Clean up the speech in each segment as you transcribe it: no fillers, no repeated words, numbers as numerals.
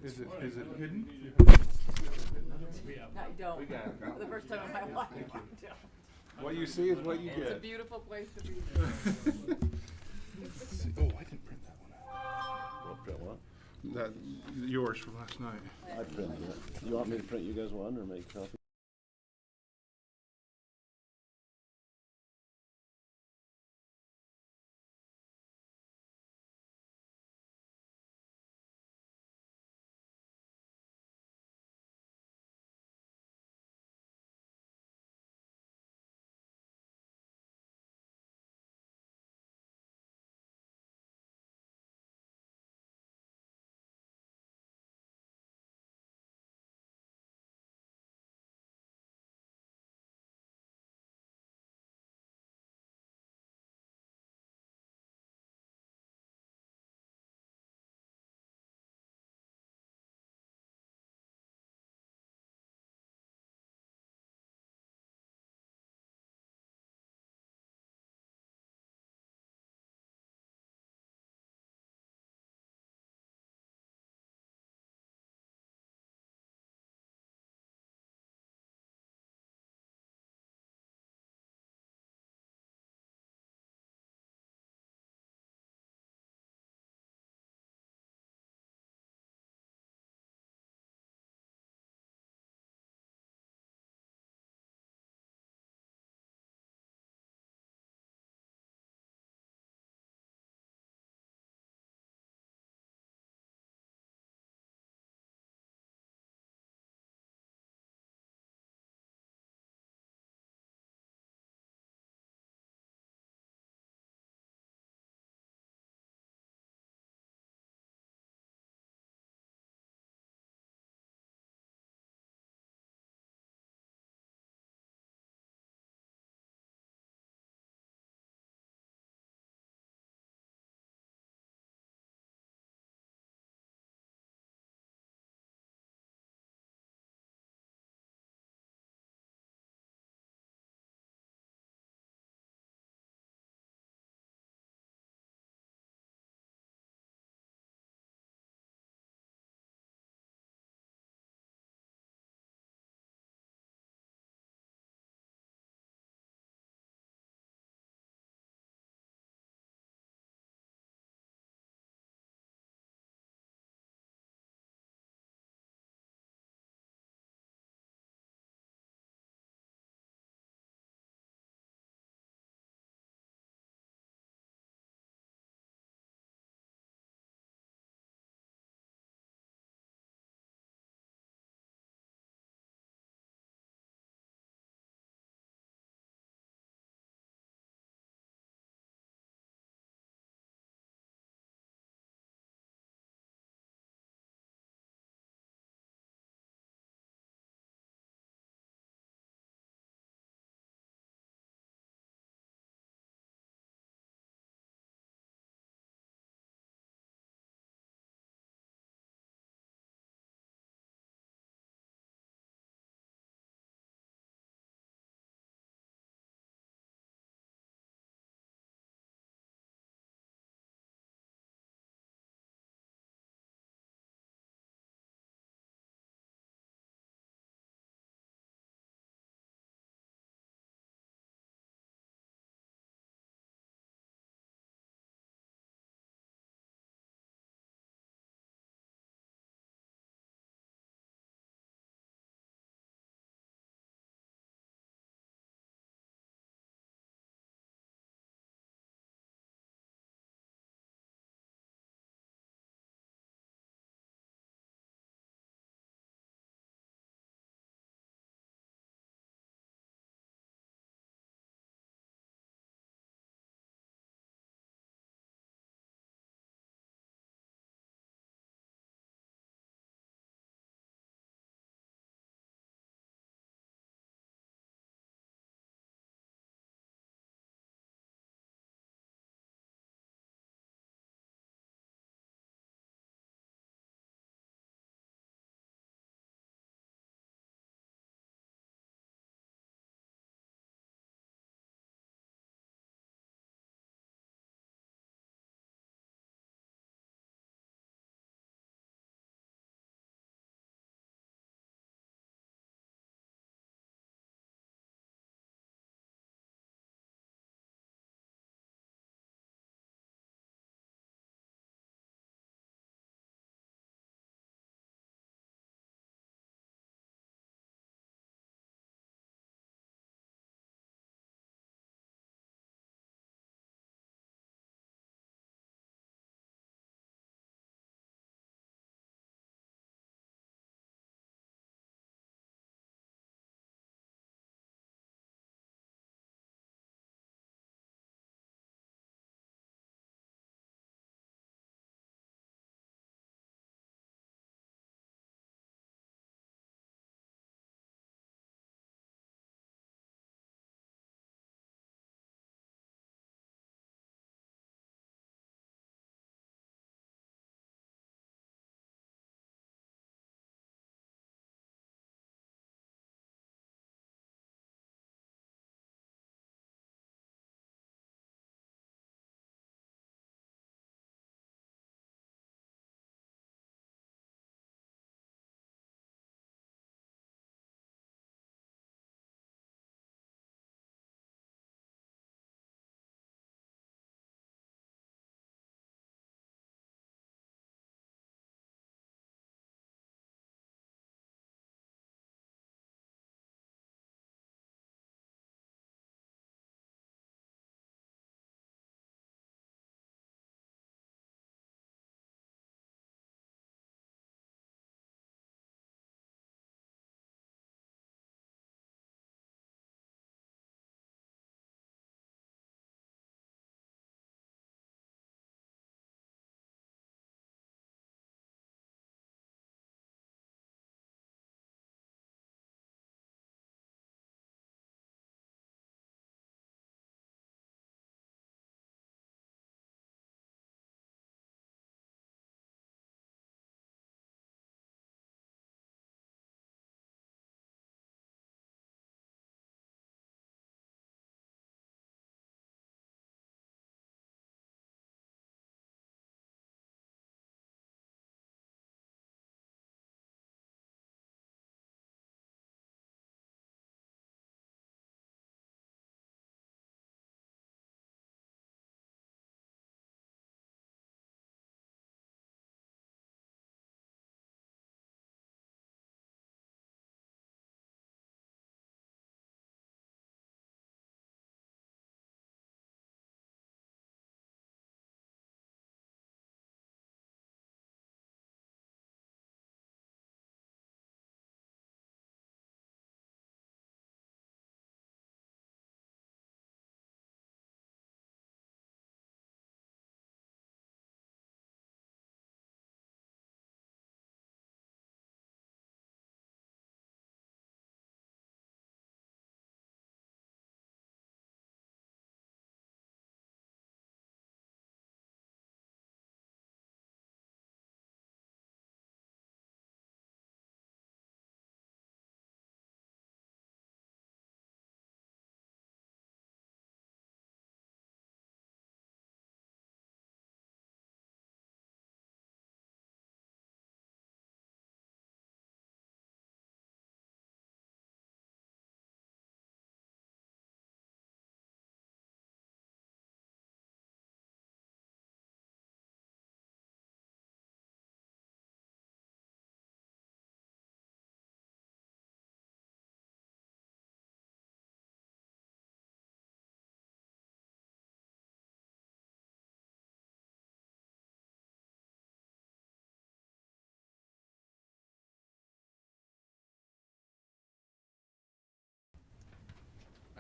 Is it hidden? I don't. For the first time in my life, I don't. What you see is what you It's a get. beautiful place to be. Oh, I didn't print that one out. What, print what? That yours from last night. I printed it. You want me to print you guys one or make a copy?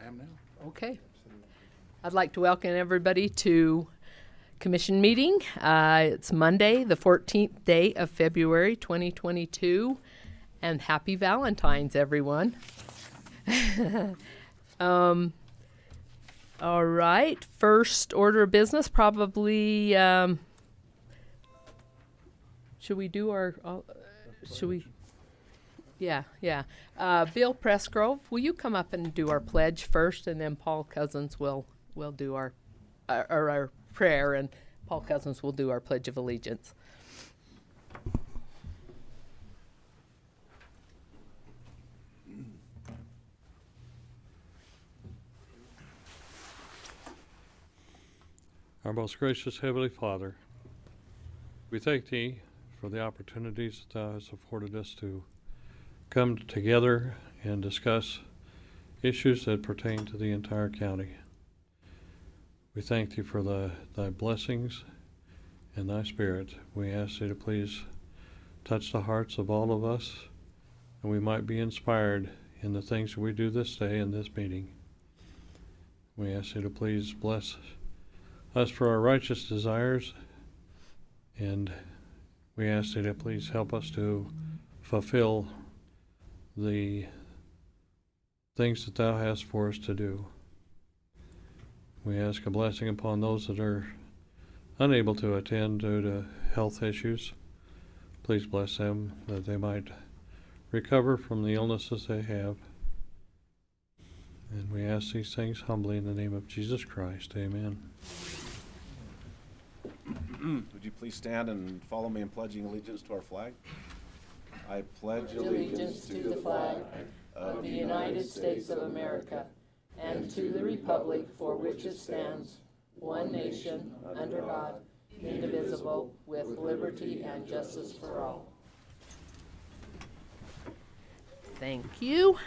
I am now. Okay. I'd like to welcome everybody to commission meeting. It's Monday, the 14th day of February, 2022, and happy Valentine's, everyone. All right, first order of business, probably, should we do our, should we? Yeah. Bill Pressgrove, will you come up and do our pledge first, and then Paul Cousins will do our prayer, and Paul Cousins will do our Pledge of Allegiance. Our most gracious Heavenly Father, we thank Thee for the opportunities that Thou hast afforded us to come together and discuss issues that pertain to the entire county. We thank Thee for Thy blessings and Thy Spirit. We ask Thee to please touch the hearts of all of us, and we might be inspired in the things that we do this day in this meeting. We ask Thee to please bless us for our righteous desires, and we ask Thee to please help us to fulfill the things that Thou hast for us to do. We ask a blessing upon those that are unable to attend due to health issues. Please bless them that they might recover from the illnesses they have. And we ask these things humbly in the name of Jesus Christ. Amen. Would you please stand and follow me in pledging allegiance to our flag? I pledge Allegiance to the flag of the United States of America and to the republic for which it stands, one nation, under God, indivisible, with liberty and justice for all. Thank you.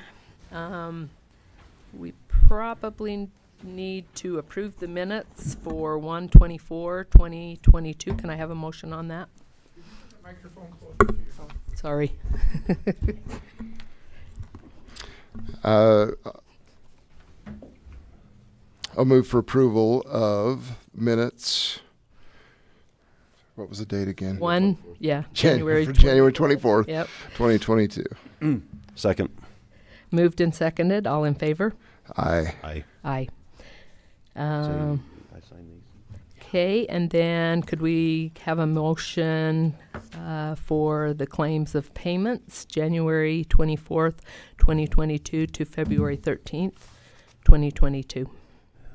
We probably need to approve the minutes for 1/24/2022. Can I have a motion on that? Microphone closer to you. Oh, sorry. I'll move for approval of minutes. What was the date again? January. For January 24th, Yep. 2022. Second. Moved and seconded. All in favor? Aye. Aye. Aye. I sign these. Okay, and then could we have a motion for the claims of payments, January 24th, 2022 to February 13th, 2022?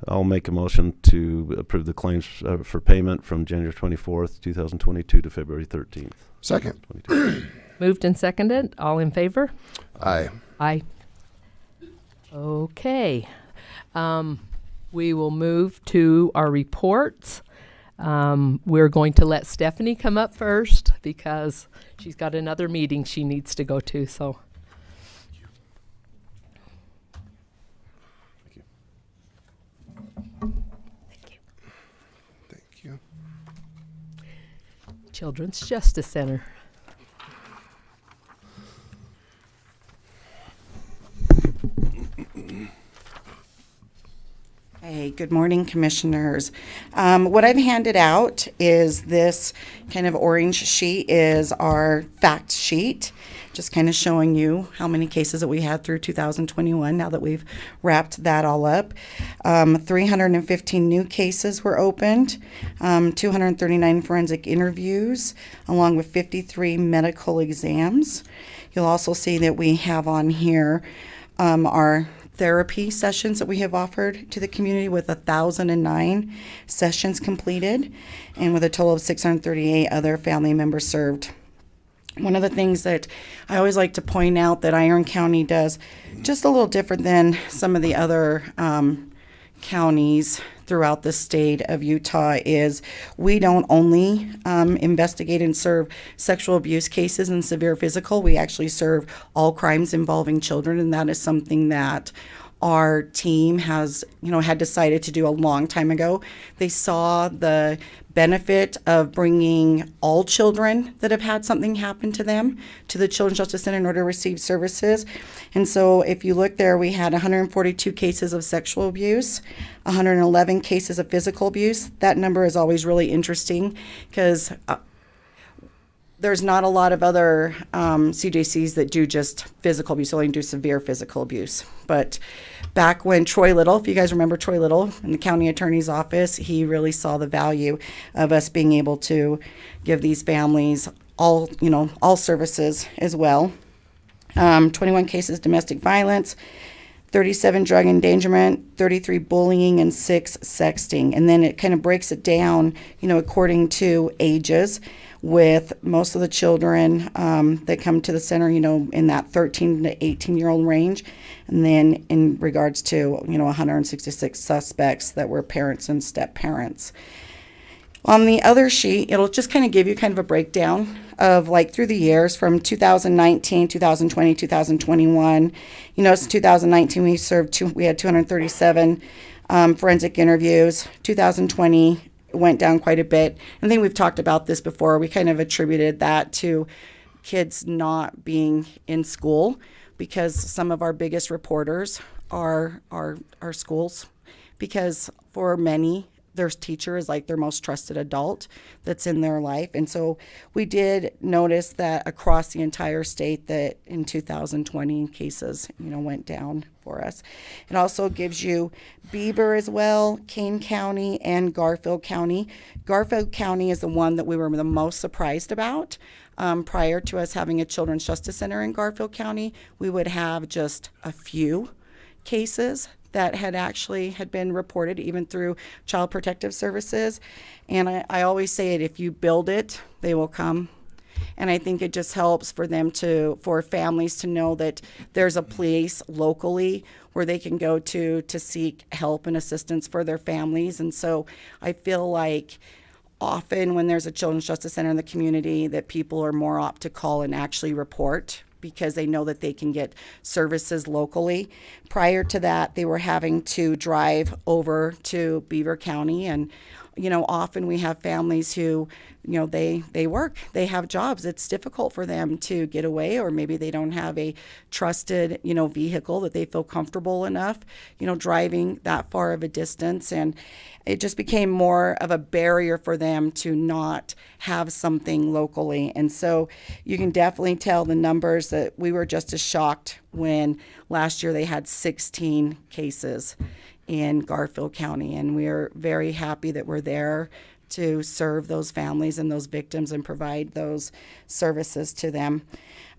I'll make a motion to approve the claims for payment from January 24th, 2022 to February 13th. Second. 2022. Moved and seconded. All in favor? Aye. Aye. Okay. We will move to our reports. We're going to let Stephanie come up first because she's got another meeting she needs to go to. So, Thank you. Children's Justice Center. Hey, good morning, commissioners. What I've handed out is this kind of orange sheet is our fact sheet, just kind of showing you how many cases that we had through 2021 now that we've wrapped that all up. 315 new cases were opened, 239 forensic interviews, along with 53 medical exams. You'll also see that we have on here our therapy sessions that we have offered to the community with 1,009 sessions completed and with a total of 638 other family members served. One of the things that I always like to point out that Iron County does just a little different than some of the other counties throughout the state of Utah is we don't only investigate and serve sexual abuse cases and severe physical. We actually serve all crimes involving children, and that is something that our team has, had decided to do a long time ago. They saw the benefit of bringing all children that have had something happen to them to the Children's Justice Center in order to receive services. And so if you look there, we had 142 cases of sexual abuse, 111 cases of physical abuse. That number is always really interesting because there's not a lot of other CJCs that do just physical abuse, only do severe physical abuse. But back when Troy Little, if you guys remember Troy Little in the county attorney's office, he really saw the value of us being able to give these families all services as well. 21 cases domestic violence, 37 drug endangerment, 33 bullying, and 6 sexting. And then it kind of breaks it down, according to ages, with most of the children that come to the center, in that 13 to 18-year-old range. And then in regards to, 166 suspects that were parents and step-parents. On the other sheet, it'll just kind of give you kind of a breakdown of through the years from 2019, 2020, 2021. Since 2019 we had 237 forensic interviews. 2020 went down quite a bit. I think we've talked about this before. We kind of attributed that to kids not being in school because some of our biggest reporters are schools, because for many, their teacher is like their most trusted adult that's in their life. And so we did notice that across the entire state that in 2020 cases, went down for us. It also gives you Beaver as well, Kane County, and Garfield County. Garfield County is the one that we were the most surprised about. Prior to us having a Children's Justice Center in Garfield County, we would have just a few cases that had been reported even through Child Protective Services. And I always say it, if you build it, they will come. And I think it just helps for families to know that there's a place locally where they can go to seek help and assistance for their families. And so I feel like often when there's a Children's Justice Center in the community, that people are more apt to call and actually report, because they know that they can get services locally. Prior to that, they were having to drive over to Beaver County, and often we have families who, they work, they have jobs. It's difficult for them to get away, or maybe they don't have a trusted, vehicle that they feel comfortable enough, driving that far of a distance. And it just became more of a barrier for them to not have something locally. And so you can definitely tell the numbers that we were just as shocked when last year they had 16 cases in Garfield County. And we're very happy that we're there to serve those families and those victims and provide those services to them.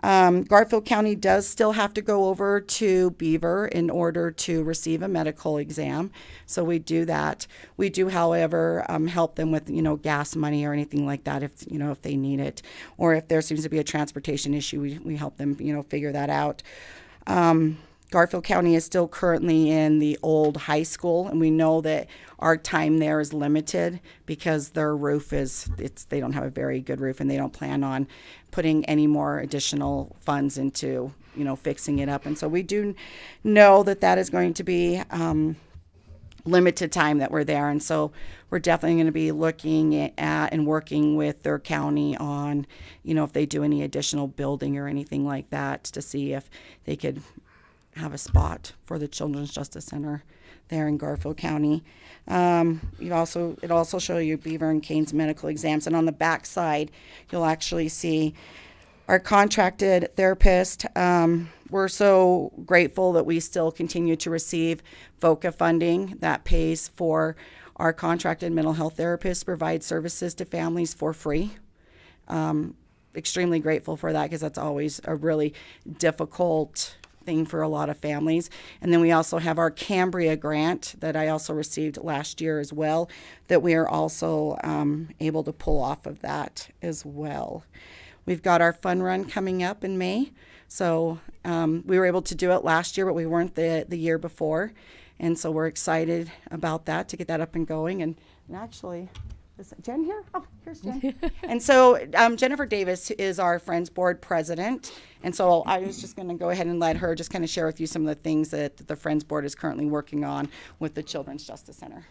Garfield County does still have to go over to Beaver in order to receive a medical exam. So we do that. We do, however, help them with, gas money or anything like that if they need it. Or if there seems to be a transportation issue, we help them, figure that out. Garfield County is still currently in the old high school, and we know that our time there is limited because their roof they don't have a very good roof, and they don't plan on putting any more additional funds into, fixing it up. And so we do know that is going to be limited time that we're there. And so we're definitely going to be looking at and working with their county on, if they do any additional building or anything like that, to see if they could have a spot for the Children's Justice Center there in Garfield County. It also show you Beaver and Kane's medical exams, and on the back side, you'll actually see our contracted therapist. We're so grateful that we still continue to receive VOCA funding that pays for our contracted mental health therapists, provide services to families for free. Extremely grateful for that, because that's always a really difficult thing for a lot of families. And then we also have our Cambria grant that I also received last year as well, that we are also able to pull off of that as well. We've got our fun run coming up in May. So we were able to do it last year, but we weren't the year before. And so we're excited about that, to get that up and going. And actually, Is Jen here? Oh, here's Jen. And so Jennifer Davis is our Friends Board president. And so I was just going to go ahead and let her just kind of share with you some of the things that the Friends Board is currently working on with the Children's Justice Center.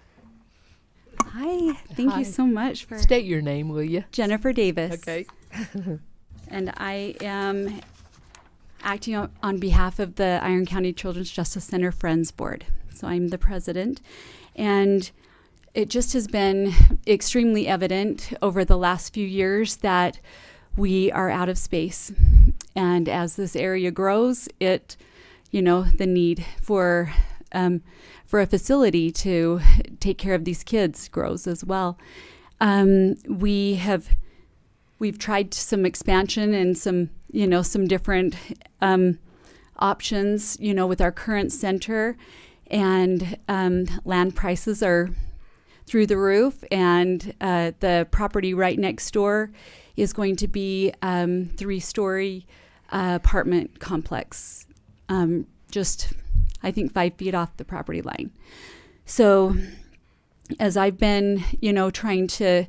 Hi, thank Hi. you so much for State your name, will you? Jennifer Davis. Okay. And I am acting on behalf of the Iron County Children's Justice Center Friends Board. So I'm the president. And it just has been extremely evident over the last few years that we are out of space. And as this area grows, the need for a facility to take care of these kids grows as well. We've tried some expansion and some different options, with our current center, and land prices are through the roof, and the property right next door is going to be 3-story apartment complex, just I think 5 feet off the property line. So as I've been, trying to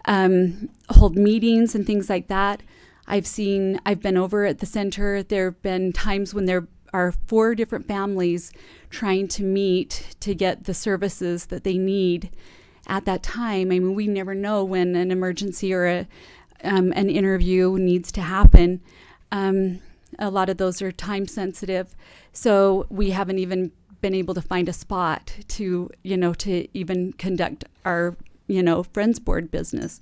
hold meetings and things like that, I've been over at the center. There have been times when there are 4 different families trying to meet to get the services that they need at that time. I mean, we never know when an emergency or an interview needs to happen. A lot of those are time sensitive, so we haven't even been able to find a spot to even conduct our, Friends Board business.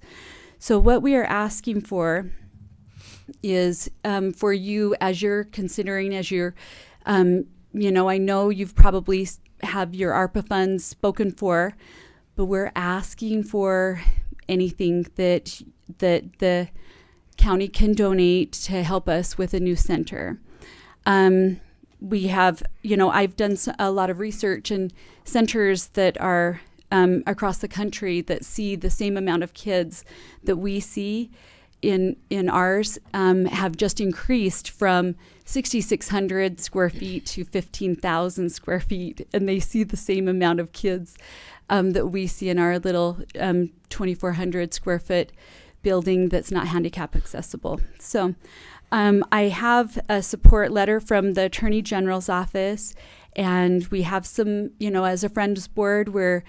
So what we are asking for is for you, as you're considering, I know you've probably have your ARPA funds spoken for, but we're asking for anything that the county can donate to help us with a new center. We have, I've done a lot of research, and centers that are across the country that see the same amount of kids that we see in ours have just increased from 6,600 square feet to 15,000 square feet, and they see the same amount of kids that we see in our little 2,400 square foot building that's not handicap accessible. So I have a support letter from the Attorney General's office, and we have some, as a Friends Board, where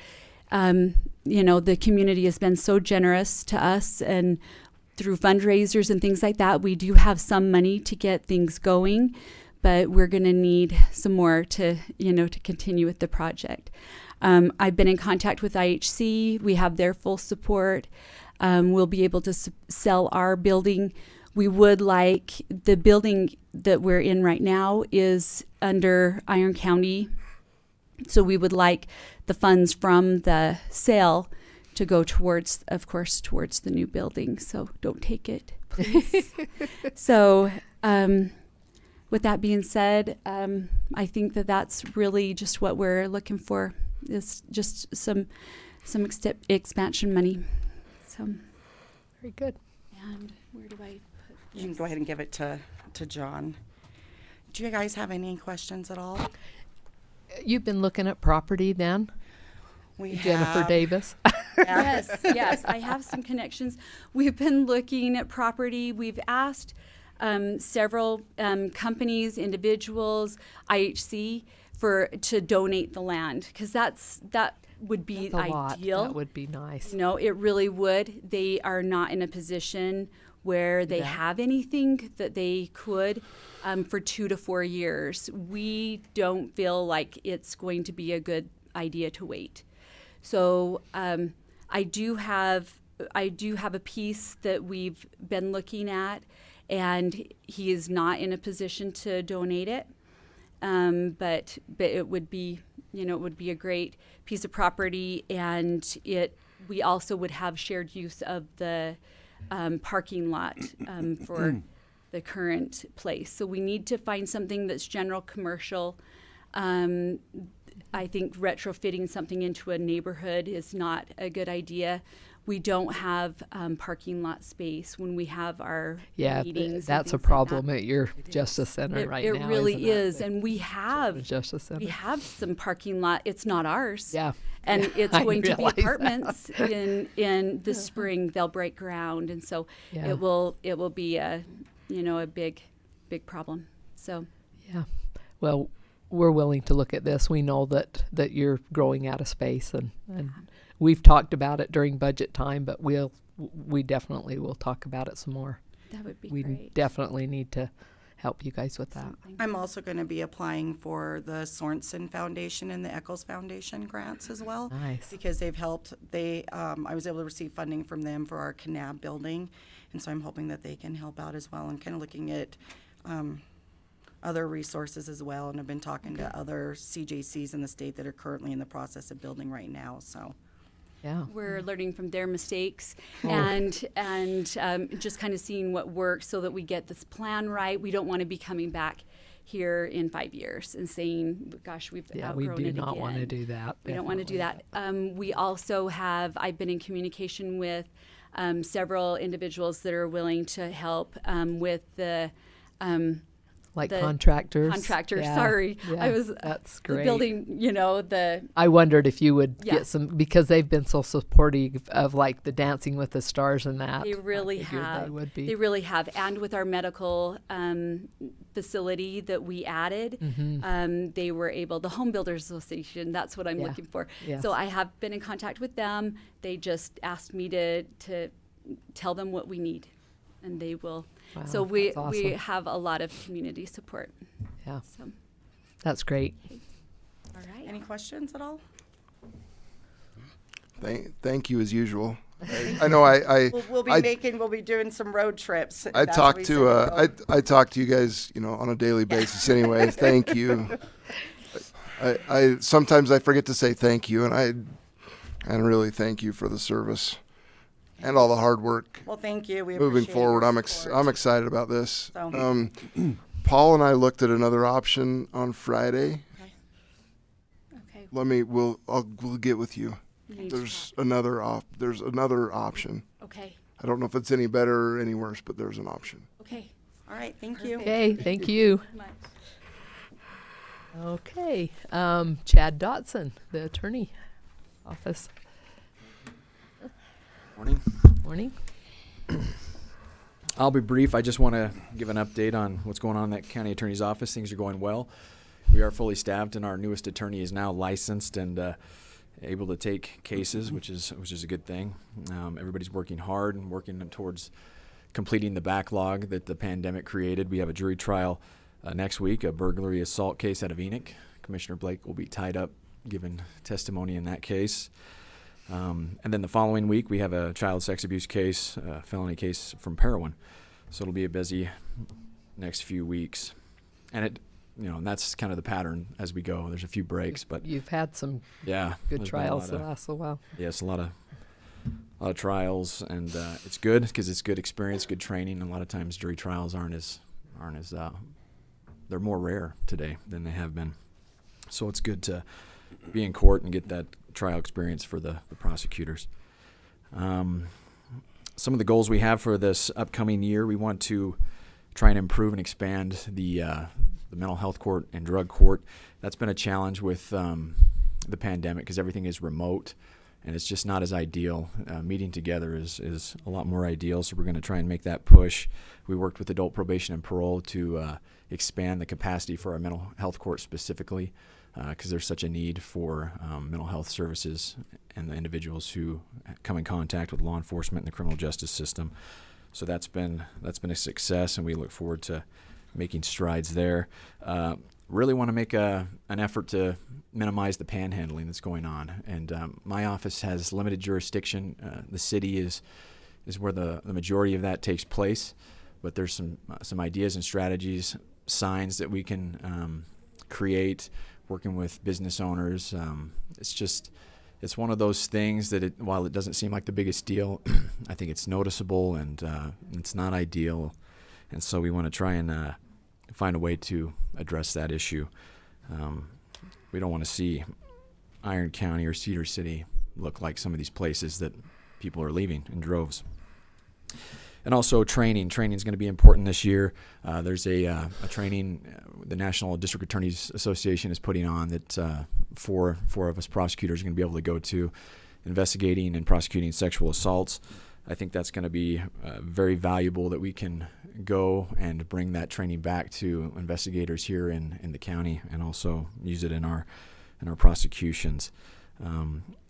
the community has been so generous to us, and through fundraisers and things like that, we do have some money to get things going, but we're going to need some more to continue with the project. I've been in contact with IHC. We have their full support. We'll be able to sell our building. We would like, the building that we're in right now is under Iron County, so we would like the funds from the sale to go towards the new building. So don't take it, please. So with that being said, I think that's really just what we're looking for, is just some expansion money. So Very good. and where do I put You can go ahead and give it to John. Do you guys have any questions at all? You've been looking at property then, We Jennifer have- Davis? Yes, I have some connections. We've been looking at property. We've asked several companies, individuals, IHC to donate the land, because that would be That's a lot. ideal. That would be nice. No, it really would. They are not in a position where they Yeah. have anything that they could for 2 to 4 years. We don't feel like it's going to be a good idea to wait. So I do have a piece that we've been looking at, and he is not in a position to donate it. But it would be, it would be a great piece of property, and we also would have shared use of the parking lot for the current place. So we need to find something that's general commercial. I think retrofitting something into a neighborhood is not a good idea. we don't have parking lot space when we have our Yeah, meetings. and that's a things like problem that. at your Justice Center right It now. really isn't it? is, and we have Justice Center. some parking lot. It's not ours. Yeah. And Yeah, it's I going to be realize that. apartments in the spring. They'll break ground, and so Yeah. it will be a big problem. So Yeah. Well, we're willing to look at this. We know that you're growing out of space, and we've talked about it during budget time, but we definitely will talk about it some more. that would be We great. definitely need to help you guys with that. Something. I'm also going to be applying for the Sorensen Foundation and the Eccles Foundation grants as well. Nice. Because they've helped. I was able to receive funding from them for our CNAB building, and so I'm hoping that they can help out as well. And kind of looking at other resources as well, and I've been talking to other CJCs in the state that are currently in the process of building right now. So Yeah. We're learning from their mistakes Oh. and just kind of seeing what works so that we get this plan right. We don't want to be coming back here in 5 years and saying, gosh, we've Yeah, we outgrown do it not want to again. do that. We don't want to do definitely. that. We also I've been in communication with several individuals that are willing to help with the Like the contractors. contractors. Yeah, Sorry, yeah, I was that's the great. building. I wondered if you would Yeah. get some, because they've been so supportive of like the Dancing with the Stars and that. They I really figured have. They would be. They really have. And with our medical facility that we added, they were able, the Home Builders Association, that's what I'm Yeah. looking for. Yes. So I have been in contact with them. They just asked me to tell them what we need, and they will. Wow, So we that's awesome. have a lot of community support. Yeah, So, that's great. all right. any questions at all? Thank you as usual. I know I We'll be doing some road trips. I talk to I talk to you guys, on a daily basis anyway. Thank you. I sometimes I forget to say thank you, and really thank you for the service and all the hard work Well, thank you. We moving appreciate forward. your I'm support. excited about this. So- Paul and I looked at another option on Friday. Okay. We'll get with you. We need to There's another option. talk. Okay. I don't know if it's any better or any worse, but there's an option. Okay. All right, thank you. Okay, thank you. Very much. Okay, Chad Dotson, the attorney office. Morning. Morning. I'll be brief. I just want to give an update on what's going on in that county attorney's office. Things are going well. We are fully staffed, and our newest attorney is now licensed and able to take cases, which is a good thing. Everybody's working hard and working towards completing the backlog that the pandemic created. We have a jury trial next week, a burglary assault case out of Enoch. Commissioner Blake will be tied up giving testimony in that case. And then the following week, we have a child sex abuse case, felony case from Parowan. So it'll be a busy next few weeks. And and that's kind of the pattern as we go. There's a few breaks, but You've had some yeah, good there's been a trials lot the of- last little while. Yes, a lot of trials, and it's good because it's good experience, good training. And a lot of times, jury trials aren't as they're more rare today than they have been. So it's good to be in court and get that trial experience for the prosecutors. Some of the goals we have for this upcoming year, we want to try and improve and expand the mental health court and drug court. That's been a challenge with the pandemic because everything is remote and it's just not as ideal. Meeting together is a lot more ideal, so we're going to try and make that push. We worked with adult probation and parole to expand the capacity for our mental health court specifically because there's such a need for mental health services and the individuals who come in contact with law enforcement and the criminal justice system. So that's been a success, and we look forward to making strides there. Really want to make an effort to minimize the panhandling that's going on. And my office has limited jurisdiction. The city is where the majority of that takes place, but there's some ideas and strategies, signs that we can create, working with business owners. It's one of those things that while it doesn't seem like the biggest deal, I think it's noticeable and it's not ideal. And so we want to try and find a way to address that issue. We don't want to see Iron County or Cedar City look like some of these places that people are leaving in droves. And also training. Training is going to be important this year. There's a training the National District Attorneys Association is putting on that four of us prosecutors are going to be able to go to, investigating and prosecuting sexual assaults. I think that's going to be very valuable that we can go and bring that training back to investigators here in the county and also use it in our prosecutions.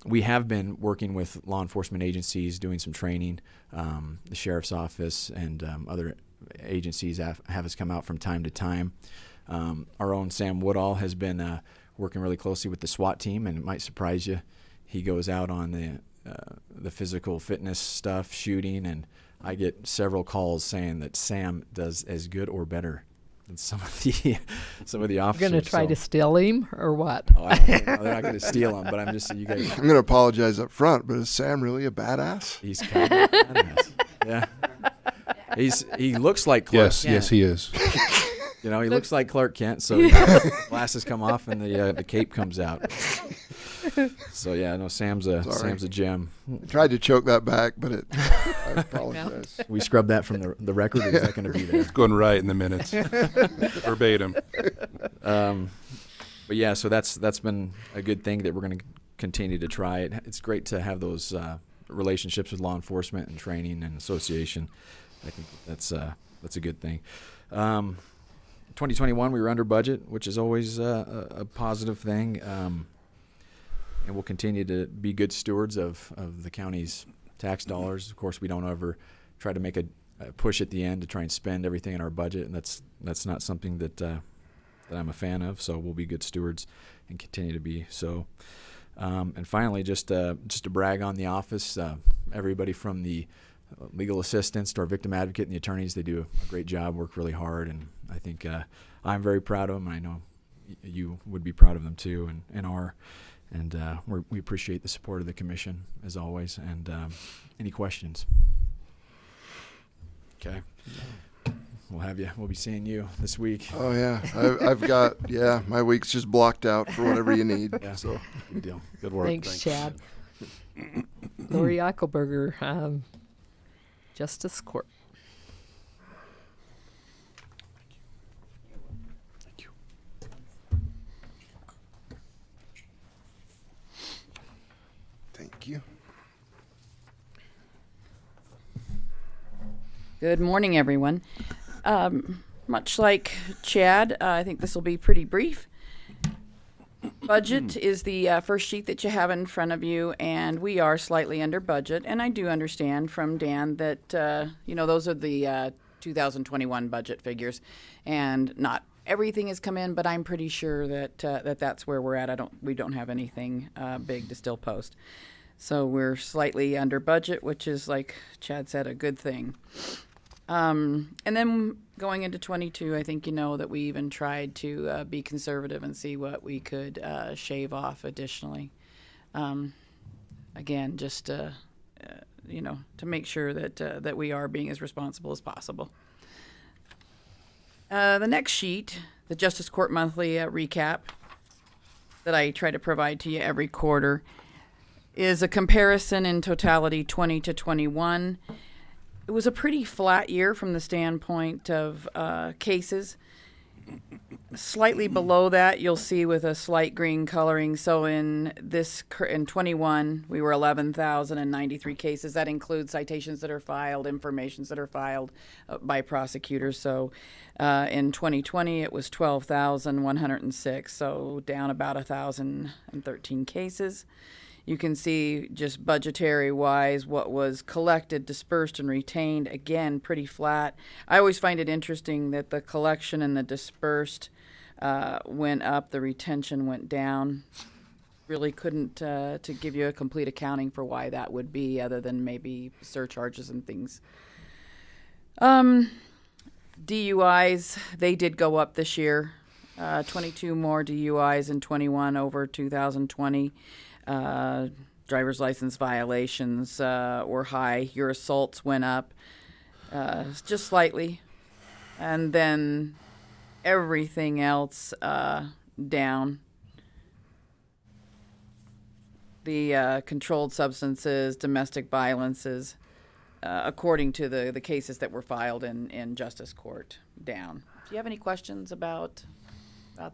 We have been working with law enforcement agencies doing some training. The Sheriff's Office and other agencies have us come out from time to time. Our own Sam Woodall has been working really closely with the SWAT team, and it might surprise you. He goes out on the physical fitness stuff, shooting, and I get several calls saying that Sam does as good or better than some of the officers. You're going to try to steal him or what? Oh, I don't think, no, they're not going to steal him, but I'm just you guys. I'm going to apologize up front, but is Sam really a badass? He's kind of a badass. Yeah. He looks like Clark Kent. Yes, he is. You know, he looks like Clark Kent, so his glasses come off and the cape comes out. So yeah, no, Sam's a gem. I tried to choke that back, but I apologize. We scrubbed that from the record. Or is that going to be there? It's going right in the minutes, verbatim. But yeah, so that's been a good thing that we're going to continue to try it. It's great to have those relationships with law enforcement and training and association. I think that's a good thing. 2021, we were under budget, which is always a positive thing. And we'll continue to be good stewards of the county's tax dollars. Of course, we don't ever try to make a push at the end to try and spend everything in our budget, and that's not something that I'm a fan of. So we'll be good stewards and continue to be so. And finally, just to brag on the office, everybody from the legal assistants to our victim advocate and the attorneys, they do a great job, work really hard, and I think I'm very proud of them. I know you would be proud of them too, and are. And we appreciate the support of the commission, as always. And any questions? Okay. We'll be seeing you this week. Oh, yeah. I've got, my week's just blocked out for whatever you need. Yeah. So Good deal. Good work. Thanks, Chad. Lori Eichelberger, Justice Court. Thank you. Good morning, everyone. Much like Chad, I think this will be pretty brief. Budget is the first sheet that you have in front of you, and we are slightly under budget. And I do understand from Dan that, those are the 2021 budget figures, and not everything has come in, but I'm pretty sure that that's where we're at. We don't have anything big to still post. So we're slightly under budget, which is, like Chad said, a good thing. And then going into 22, I think you know that we even tried to be conservative and see what we could shave off additionally. Again, just to make sure that we are being as responsible as possible. The next sheet, the Justice Court Monthly recap that I try to provide to you every quarter, is a comparison in totality 20 to 21. It was a pretty flat year from the standpoint of cases. Slightly below that, you'll see with a slight green coloring. So in 21, we were 11,093 cases. That includes citations that are filed, informations that are filed by prosecutors. So in 2020, it was 12,106. So down about 1,013 cases. You can see just budgetary-wise what was collected, dispersed, and retained. Again, pretty flat. I always find it interesting that the collection and the dispersed went up, the retention went down. Really couldn't to give you a complete accounting for why that would be, other than maybe surcharges and things. DUIs, they did go up this year. 22 more DUIs in 21 over 2020. Driver's license violations were high. Your assaults went up just slightly. And then everything else down. the controlled substances, domestic violences, according to the cases that were filed in justice court down. Do you have any questions about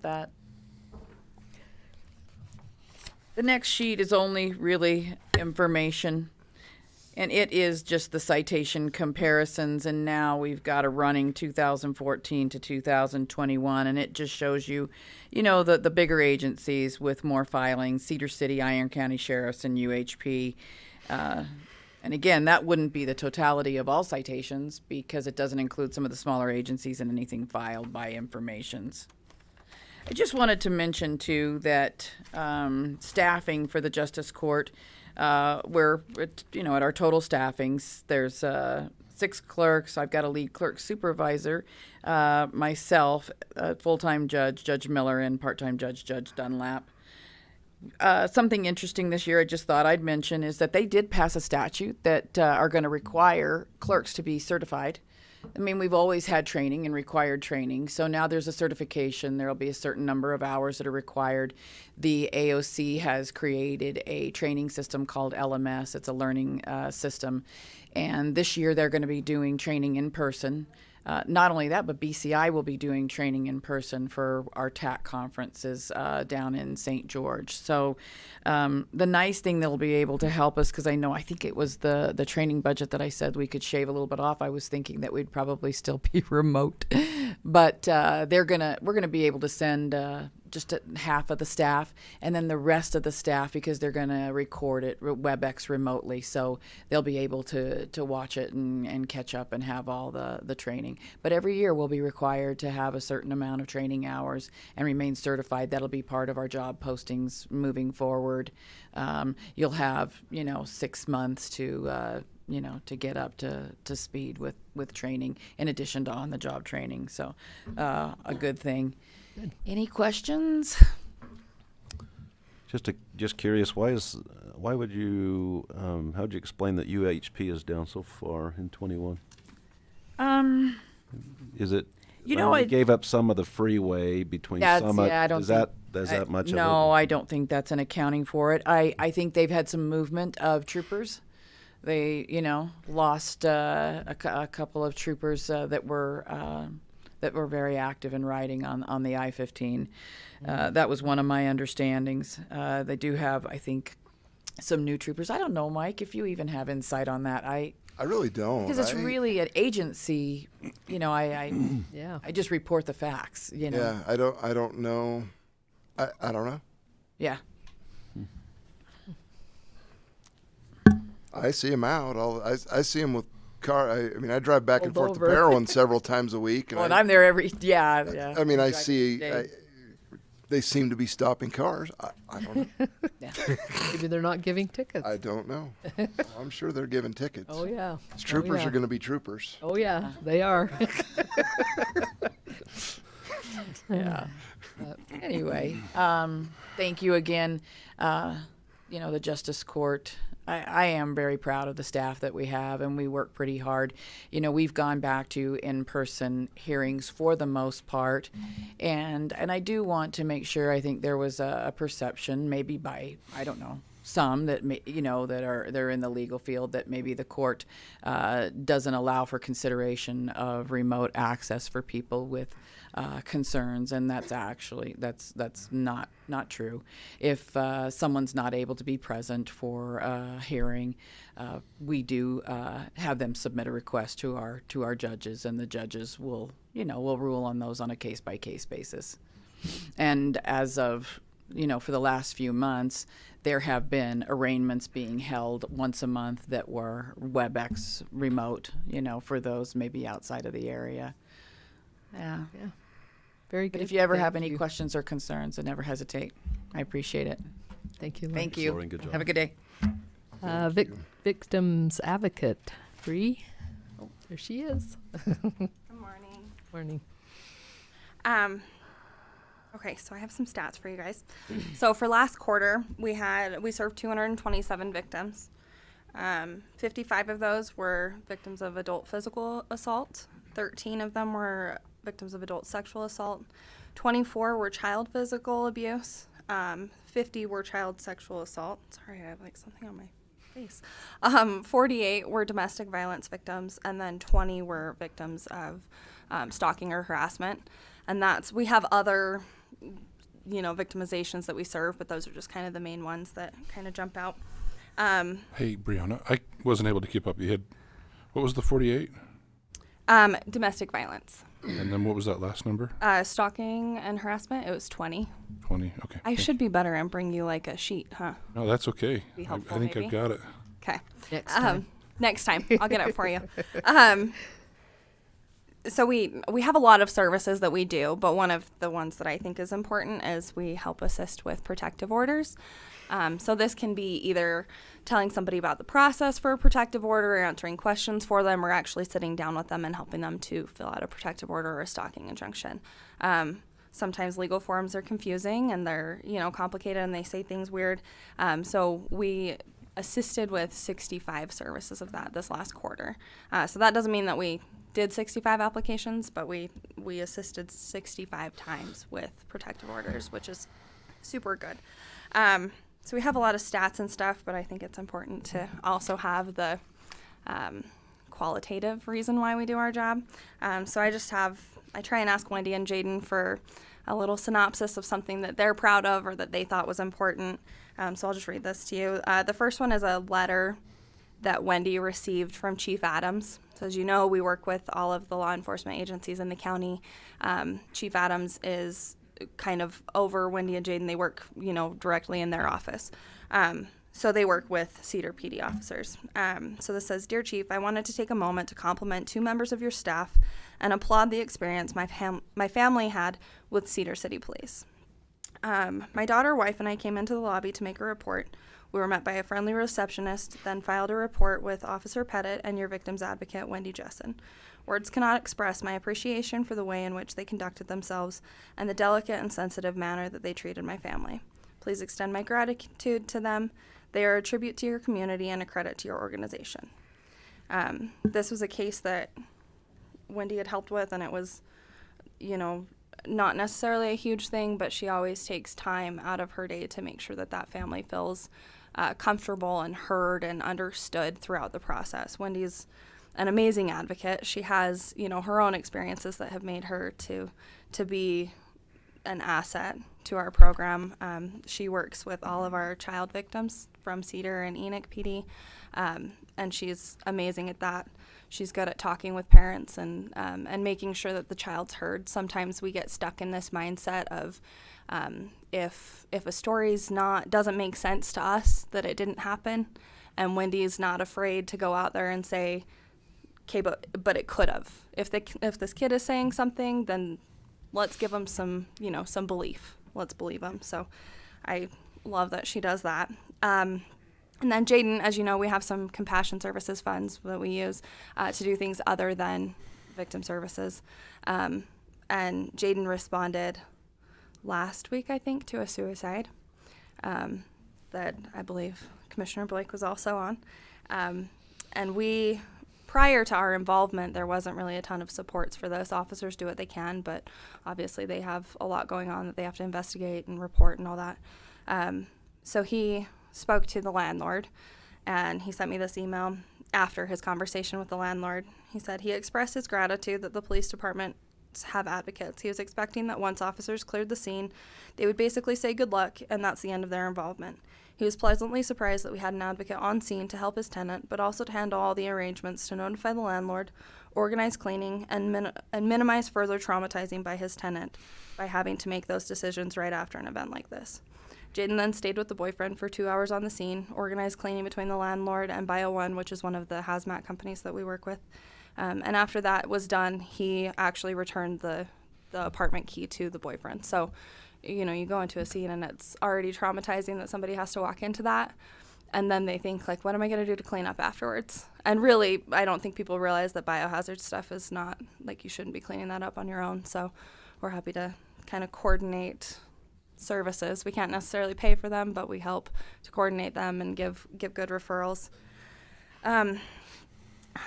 that? The next sheet is only really information, and it is just the citation comparisons, and now we've got a running 2014 to 2021, and it just shows you, the bigger agencies with more filings, Cedar City, Iron County Sheriffs, and UHP. And again, that wouldn't be the totality of all citations because it doesn't include some of the smaller agencies and anything filed by informations. I just wanted to mention, too, that staffing for the Justice Court, we're, at our total staffings, there's 6 clerks. I've got a lead clerk supervisor, myself, a full-time judge, Judge Miller, and part-time judge, Judge Dunlap. Something interesting this year I just thought I'd mention is that they did pass a statute that are going to require clerks to be certified. I mean, we've always had training and required training, so now there's a certification. There will be a certain number of hours that are required. The AOC has created a training system called LMS. It's a learning system, and this year they're going to be doing training in person. Not only that, but BCI will be doing training in person for our TAC conferences down in St. George. So the nice thing they'll be able to help us, because I think it was the training budget that I said we could shave a little bit off. I was thinking that we'd probably still be remote, but we're gonna be able to send just half of the staff, and then the rest of the staff, because they're going to record it WebEx remotely, so they'll be able to watch it and catch up and have all the training. But every year we'll be required to have a certain amount of training hours and remain certified. That'll be part of our job postings moving forward. You'll have 6 months to get up to speed with training in addition to on-the-job training. So a good thing. Any questions? Just curious, why would you how'd you explain that UHP is down so far in 21? Is it I gave up some of the freeway between Summit? I don't is think, that much of it? No, I don't think that's an accounting for it. I think they've had some movement of troopers. They lost a couple of troopers that were very active in riding on the I-15. That was one of my understandings. They do have, I think, some new troopers. I don't know, Mike, if you even have insight on that. I really don't. Because it's really an agency. I just report the facts. Yeah, I don't know. I don't know. Yeah. I see them out. I see them with car. I drive back and Pulled forth over. to Parowan several times a week. And I'm there every. Yeah. I mean, I Drive see. every day. They seem to be stopping cars. I don't know. Yeah. Maybe they're not giving tickets. I don't know. I'm sure they're giving tickets. Oh yeah. These troopers yeah. are going to be troopers. Oh yeah, they are. Yeah. Anyway, thank you again. The Justice Court. I am very proud of the staff that we have, and we work pretty hard. We've gone back to in-person hearings for the most part, and I do want to make sure. I think there was a perception, maybe by some that they're in the legal field, that maybe the court doesn't allow for consideration of remote access for people with concerns, and that's not true. If someone's not able to be present for a hearing, we do have them submit a request to our judges, and the judges will rule on those on a case-by-case basis. And as of for the last few months, there have been arraignments being held once a month that were WebEx remote, for those maybe outside of the area. Yeah. Very good. But if you ever Thank have any you. questions or concerns, then never hesitate. I appreciate it. Thank you. Lynn. Thank you. Lauren, good job. Have a good day. Victims Advocate, Bree. Oh, there she is. Good morning. Morning. Okay, so I have some stats for you guys. So for last quarter, we served 227 victims. 55 of those were victims of adult physical assault. 13 of them were victims of adult sexual assault. 24 were child physical abuse. 50 were child sexual assault. Sorry, I have like something on my face. 48 were domestic violence victims, and then 20 were victims of stalking or harassment. And we have other, victimizations that we serve, but those are just kind of the main ones that kind of jump out. Hey, Brianna, I wasn't able to keep up. You had, what was the 48? Domestic violence. And then what was that last number? Stalking and harassment, it was 20. 20, okay. I should be better and bring you like a sheet, huh? No, that's okay. Be I helpful, think maybe. I've got it. Okay. Next time. Next time. I'll get it for you. So we have a lot of services that we do, but one of the ones that I think is important is we help assist with protective orders. So this can be either telling somebody about the process for a protective order, or answering questions for them, or actually sitting down with them and helping them to fill out a protective order or a stalking injunction. Sometimes legal forms are confusing and they're, complicated and they say things weird. So we assisted with 65 services of that this last quarter. So that doesn't mean that we did 65 applications, but we assisted 65 times with protective orders, which is super good. So we have a lot of stats and stuff, but I think it's important to also have the qualitative reason why we do our job. So I try and ask Wendy and Jaden for a little synopsis of something that they're proud of or that they thought was important. So I'll just read this to you. The first one is a letter that Wendy received from Chief Adams. So as you know, we work with all of the law enforcement agencies in the county. Chief Adams is kind of over Wendy and Jaden. They work, directly in their office. So they work with Cedar PD officers. So this says, Dear Chief, I wanted to take a moment to compliment 2 members of your staff and applaud the experience my family had with Cedar City Police. My daughter, wife, and I came into the lobby to make a report. We were met by a friendly receptionist, then filed a report with Officer Pettit and your victim's advocate, Wendy Jessen. Words cannot express my appreciation for the way in which they conducted themselves and the delicate and sensitive manner that they treated my family. Please extend my gratitude to them. They are a tribute to your community and a credit to your organization. This was a case that Wendy had helped with, and it was, not necessarily a huge thing, but she always takes time out of her day to make sure that family feels comfortable and heard and understood throughout the process. Wendy's an amazing advocate. She has, her own experiences that have made her to be an asset to our program. She works with all of our child victims from Cedar and Enoch PD, and she's amazing at that. She's good at talking with parents and making sure that the child's heard. Sometimes we get stuck in this mindset of if a story's doesn't make sense to us, that it didn't happen, and Wendy's not afraid to go out there and say, okay, but it could have. If this kid is saying something, then let's give them some belief. Let's believe them. So I love that she does that. And then Jaden, as you know, we have some compassion services funds that we use to do things other than victim services. And Jaden responded last week, I think, to a suicide that I believe Commissioner Blake was also on. And prior to our involvement, there wasn't really a ton of supports for this. Officers do what they can, but obviously they have a lot going on that they have to investigate and report and all that. So he spoke to the landlord, and he sent me this email after his conversation with the landlord. He said he expressed his gratitude that the police departments have advocates. He was expecting that once officers cleared the scene, they would basically say good luck, and that's the end of their involvement. He was pleasantly surprised that we had an advocate on scene to help his tenant, but also to handle all the arrangements to notify the landlord, organize cleaning, and minimize further traumatizing by his tenant by having to make those decisions right after an event like this. Jaden then stayed with the boyfriend for 2 hours on the scene, organized cleaning between the landlord and Bio One, which is one of the hazmat companies that we work with. And after that was done, he actually returned the apartment key to the boyfriend. So, you go into a scene and it's already traumatizing that somebody has to walk into that. And then they think, like, what am I going to do to clean up afterwards? And really, I don't think people realize that biohazard stuff is not, like, you shouldn't be cleaning that up on your own. So we're happy to kind of coordinate services. We can't necessarily pay for them, but we help to coordinate them and give good referrals.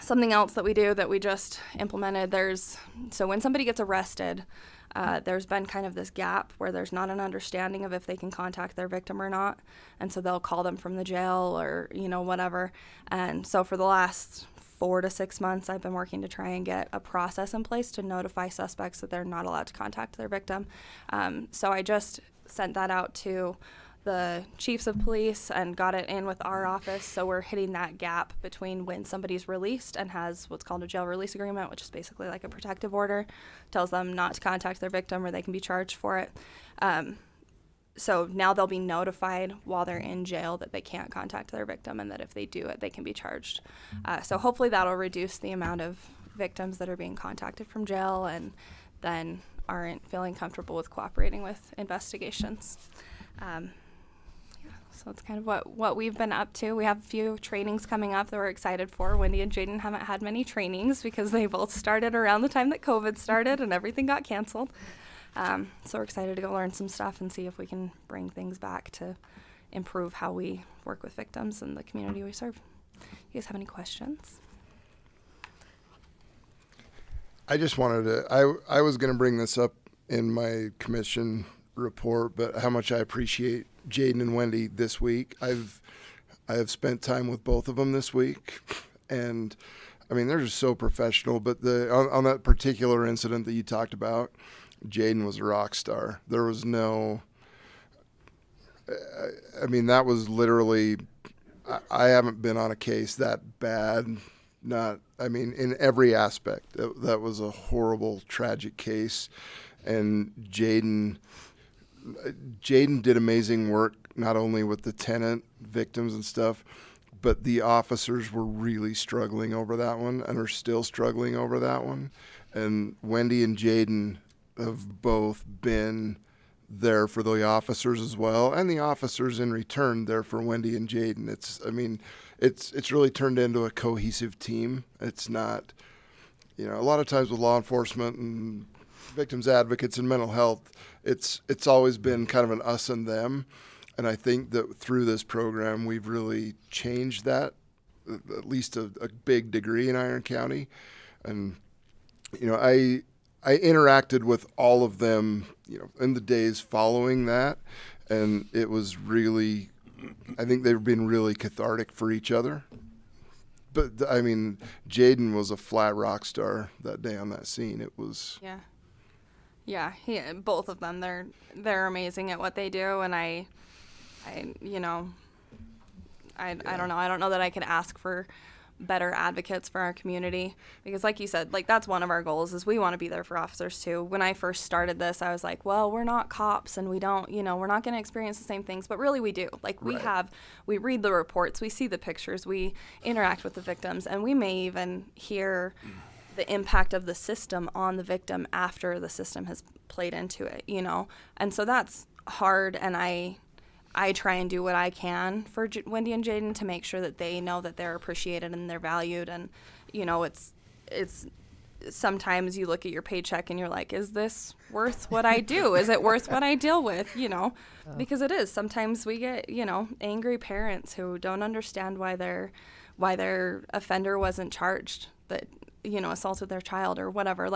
Something else that we do that we just implemented, so when somebody gets arrested, there's been kind of this gap where there's not an understanding of if they can contact their victim or not. And so they'll call them from the jail or, whatever. And so for the last 4 to 6 months, I've been working to try and get a process in place to notify suspects that they're not allowed to contact their victim. So I just sent that out to the chiefs of police and got it in with our office. So we're hitting that gap between when somebody's released and has what's called a jail release agreement, which is basically like a protective order, tells them not to contact their victim or they can be charged for it. So now they'll be notified while they're in jail that they can't contact their victim, and that if they do it, they can be charged. So hopefully that'll reduce the amount of victims that are being contacted from jail and then aren't feeling comfortable with cooperating with investigations. So it's kind of what we've been up to. We have a few trainings coming up that we're excited for. Wendy and Jaden haven't had many trainings because they both started around the time that COVID started and everything got canceled. So we're excited to go learn some stuff and see if we can bring things back to improve how we work with victims and the community we serve. You guys have any questions? I just wanted to, I was going to bring this up in my commission report, but how much I appreciate Jaden and Wendy this week. I have spent time with both of them this week, and I mean, they're just so professional, but on that particular incident that you talked about, Jaden was a rock star. There was no, I mean, that was literally, I haven't been on a case that bad. In every aspect. That was a horrible, tragic case. And Jaden did amazing work, not only with the tenant victims and stuff, but the officers were really struggling over that one and are still struggling over that one. And Wendy and Jaden have both been there for the officers as well, and the officers in return there for Wendy and Jaden. It's really turned into a cohesive team. It's not, a lot of times with law enforcement and victims advocates and mental health, it's always been kind of an us and them. And I think that through this program, we've really changed that, at least a big degree in Iron County. And, I interacted with all of them, in the days following that, and it was really, I think they've been really cathartic for each other. But I mean, Jaden was a flat rock star that day on that scene. It was. Yeah. Both of them, they're amazing at what they do, and I don't know. I don't know that I could ask for better advocates for our community, because like you said, like that's one of our goals is we want to be there for officers too. When I first started this, I was like, well, we're not cops and we don't, we're not going to experience the same things, but really we do. Like we read the reports, we see the pictures, we interact with the victims, and we may even hear the impact of the system on the victim after the system has played into it, and so that's hard. And I try and do what I can for Wendy and Jaden to make sure that they know that they're appreciated and they're valued. And, it's sometimes you look at your paycheck and you're like, is this worth what I do? Is it worth what I deal with? Because it is. Sometimes we get, angry parents who don't understand why their offender wasn't charged, that, assaulted their child or whatever.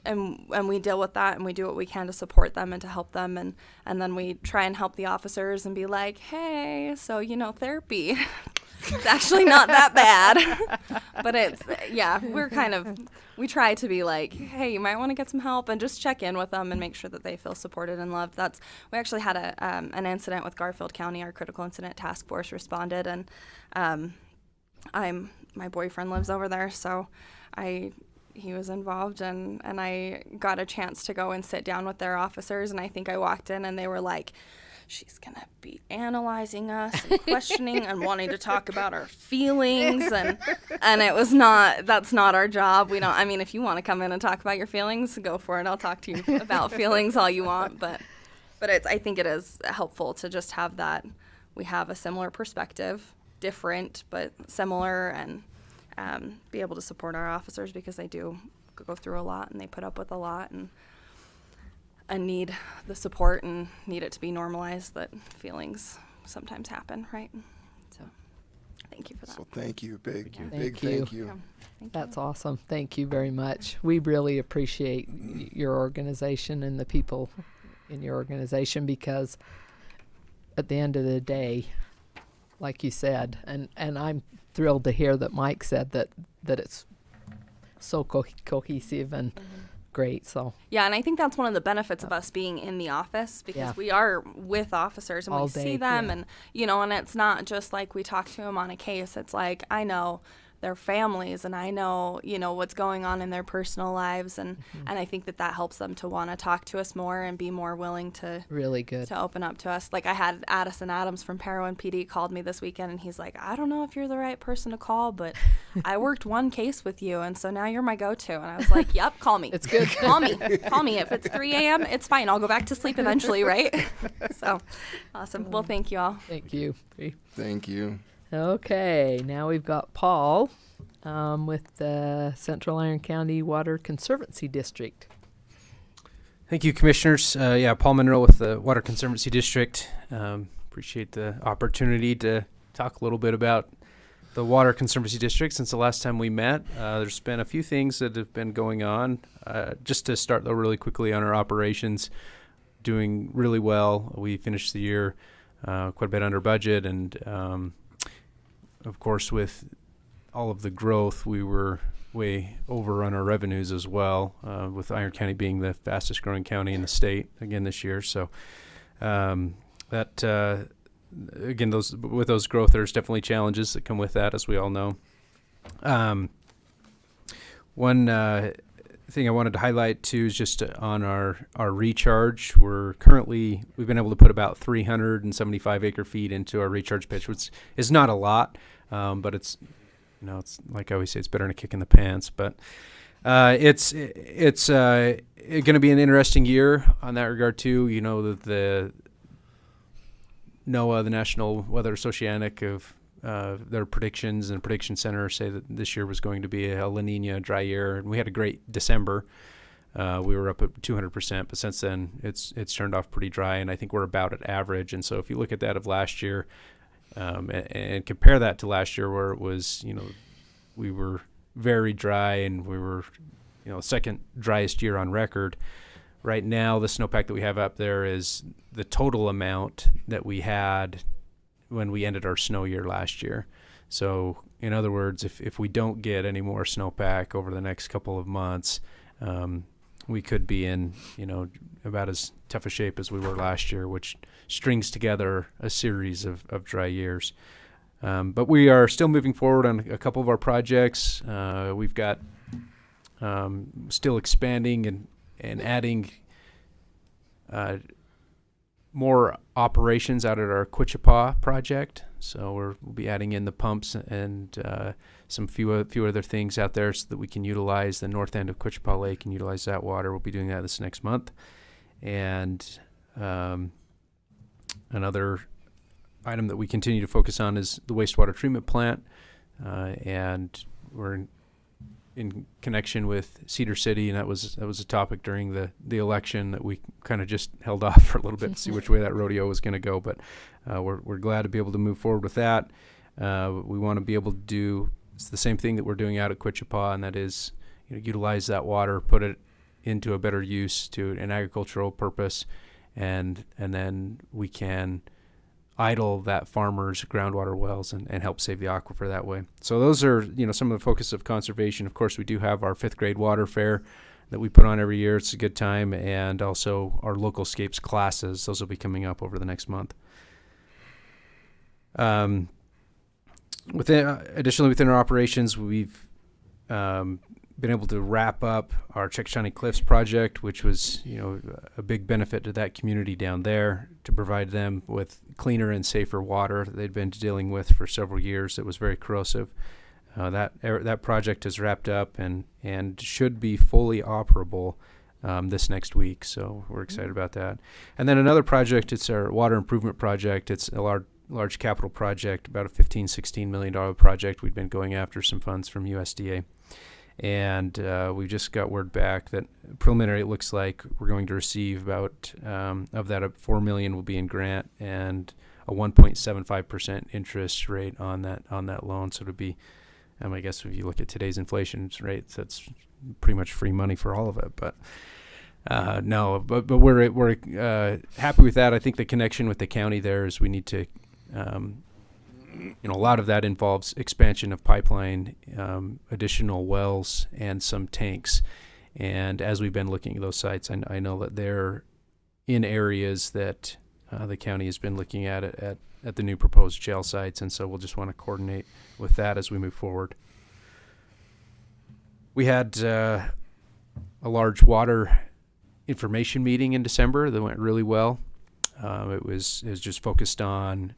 And we deal with that, and we do what we can to support them and to help them, and then we try and help the officers and be like, hey, so therapy it's actually not that bad. But it's we try to be like, hey, you might want to get some help, and just check in with them and make sure that they feel supported and loved. We actually had an incident with Garfield County. Our critical incident task force responded, and my boyfriend lives over there, so he was involved, and I got a chance to go and sit down with their officers, and I think I walked in and they were like, she's gonna be analyzing us and questioning and wanting to talk about our feelings, and it was that's not our job. We don't, if you want to come in and talk about your feelings, go for it. I'll talk to you about feelings all you want, but I think it is helpful to just have that. We have a similar perspective, different but similar, and be able to support our officers, because they do go through a lot and they put up with a lot and need the support and need it to be normalized that feelings sometimes happen, right? So Thank you for that. So thank you, big Thank thank you. you. Thank you. That's awesome. Thank you very much. We really appreciate your organization and the people in your organization, because at the end of the day, like you said, and I'm thrilled to hear that Mike said that it's so cohesive and great. So Yeah, and I think that's one of the benefits of us being in the office, because Yeah. we are with officers and All we see day, them, yeah. and and it's not just like we talk to them on a case. It's like I know their families, and I know what's going on in their personal lives, and I think that helps them to want to talk to us more and be more willing to really good. to open up to us. Like I had Addison Adams from Parowan PD called me this weekend, and he's like, I don't know if you're the right person to call, but I worked one case with you, and so now you're my go-to. And I was like, yep, call me. It's good. Call me. Call me. If it's 3 a.m., it's fine. I'll go back to sleep eventually, right? So awesome. Well, thank you all. Thank you. Thank you. Okay, now we've got Paul with the Central Iron County Water Conservancy District. Thank you, Commissioners. Paul Monroe with the Water Conservancy District. Appreciate the opportunity to talk a little bit about the Water Conservancy District since the last time we met. There's been a few things that have been going on. Just to start, though, really quickly on our operations, doing really well. We finished the year quite a bit under budget, and of course, with all of the growth, we were way over on our revenues as well, with Iron County being the fastest growing county in the state again this year. So again, with those growth, there's definitely challenges that come with that, as we all know. One thing I wanted to highlight too is just on our recharge. We've been able to put about 375 acre feet into our recharge pitch, which is not a lot, but it's like I always say, it's better than a kick in the pants. But it's going to be an interesting year on that regard too. The NOAA, the National Weather Oceanic, of their predictions and prediction center say that this year was going to be a La Nina dry year, and we had a great December. We were up at 200%, but since then it's turned off pretty dry, and I think we're about at average. And so if you look at that of last year, and compare that to last year, where it was, we were very dry and we were, second driest year on record. Right now, the snowpack that we have up there is the total amount that we had when we ended our snow year last year. So, in other words, if we don't get any more snowpack over the next couple of months, we could be in, about as tough a shape as we were last year, which strings together a series of dry years. But we are still moving forward on a couple of our projects. We've got still expanding and adding more operations out at our Quichapa project. So we'll be adding in the pumps and some few other things out there so that we can utilize the north end of Quichapa Lake and utilize that water. We'll be doing that this next month. And another item that we continue to focus on is the wastewater treatment plant. And we're in connection with Cedar City, and that was a topic during the election that we kind of just held off for a little bit to see which way that rodeo was going to go. But we're glad to be able to move forward with that. We want to be able to do the same thing that we're doing out at Quichapa, and that is utilize that water, put it into a better use to an agricultural purpose, and then we can idle that farmers' groundwater wells and help save the aquifer that way. So those are some of the focus of conservation. Of course, we do have our 5th grade water fair that we put on every year. It's a good time, and also our local scapes classes. Those will be coming up over the next month. Additionally, within our operations, we've been able to wrap up our Chickasha Cliffs project, which was a big benefit to that community down there, to provide them with cleaner and safer water that they'd been dealing with for several years. It was very corrosive. That project is wrapped up and should be fully operable this next week. So we're excited about that. And then another project, it's our water improvement project. It's a large capital project, about a $15-16 million project. We've been going after some funds from USDA. And we just got word back that preliminary, it looks like we're going to receive about, of that, $4 million will be in grant, and 1.75% interest rate on that loan. So it'd be, I guess if you look at today's inflation rates, that's pretty much free money for all of it. But no, but we're happy with that. I think the connection with the county there is we need to, a lot of that involves expansion of pipeline, additional wells, and some tanks. And as we've been looking at those sites, I know that they're in areas that the county has been looking at the new proposed jail sites, and so we'll just want to coordinate with that as we move forward. We had a large water information meeting in December that went really well. It was just focused on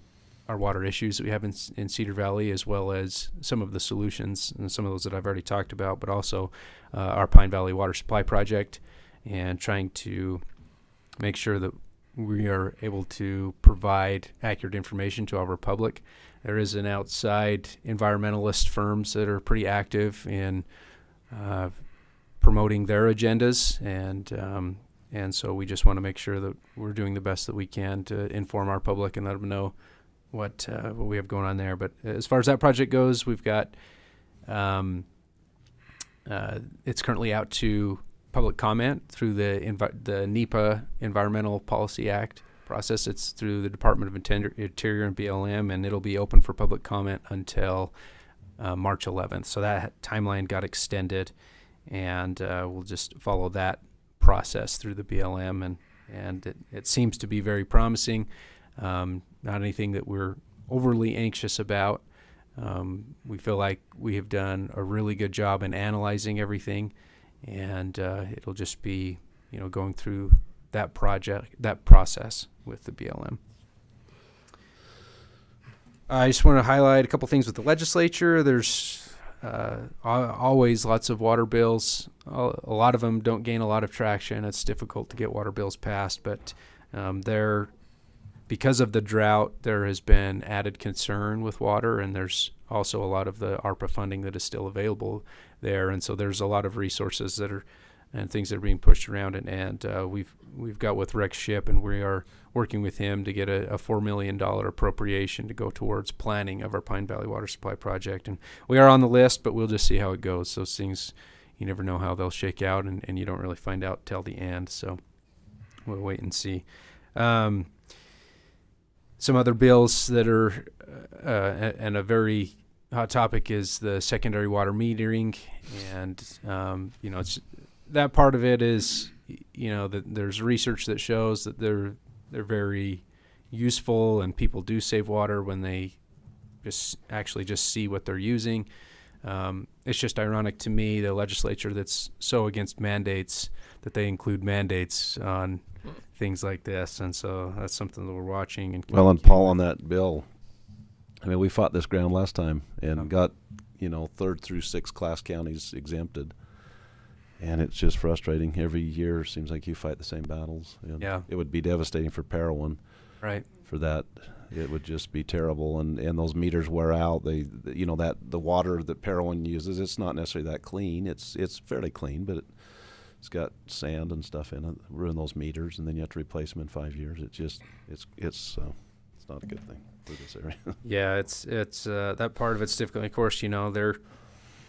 our water issues that we have in Cedar Valley, as well as some of the solutions, and some of those that I've already talked about, but also our Pine Valley Water Supply Project, and trying to make sure that we are able to provide accurate information to our public. There is an outside environmentalist firms that are pretty active in promoting their agendas, and so we just want to make sure that we're doing the best that we can to inform our public and let them know what we have going on there. But as far as that project goes, we've got it's currently out to public comment through the NEPA Environmental Policy Act process. It's through the Department of Interior and BLM, and it'll be open for public comment until March 11th. So that timeline got extended, and we'll just follow that process through the BLM, and it seems to be very promising. Not anything that we're overly anxious about. We feel like we have done a really good job in analyzing everything, and it'll just be, going through that process with the BLM. I just want to highlight a couple things with the legislature. There's always lots of water bills. A lot of them don't gain a lot of traction. It's difficult to get water bills passed, but because of the drought, there has been added concern with water, and there's also a lot of the ARPA funding that is still available there, and so there's a lot of resources and things that are being pushed around, and we've got with Rex Ship, and we are working with him to get a $4 million appropriation to go towards planning of our Pine Valley Water Supply Project, and we are on the list, but we'll just see how it goes. Those things, you never know how they'll shake out, and you don't really find out till the end, so we'll wait and see. Some other bills that are, and a very hot topic is the secondary water metering, and it's that part of it is, that there's research that shows that they're very useful, and people do save water when they just see what they're using. It's just ironic to me, the legislature that's so against mandates, that they include mandates on things like this, and so that's something that we're watching. And Paul, on that bill, we fought this ground last time and got 3rd through 6th class counties exempted, and it's just frustrating. Every year seems like you fight the same battles. Yeah, it would be devastating for Parowan. Right. For that, it would just be terrible, and those meters wear out. That the water that Parowan uses, it's not necessarily that clean. It's fairly clean, but it's got sand and stuff in it, ruin those meters, and then you have to replace them in 5 years. It's not a good thing for this area. Yeah, it's that part of it's difficult. Of course,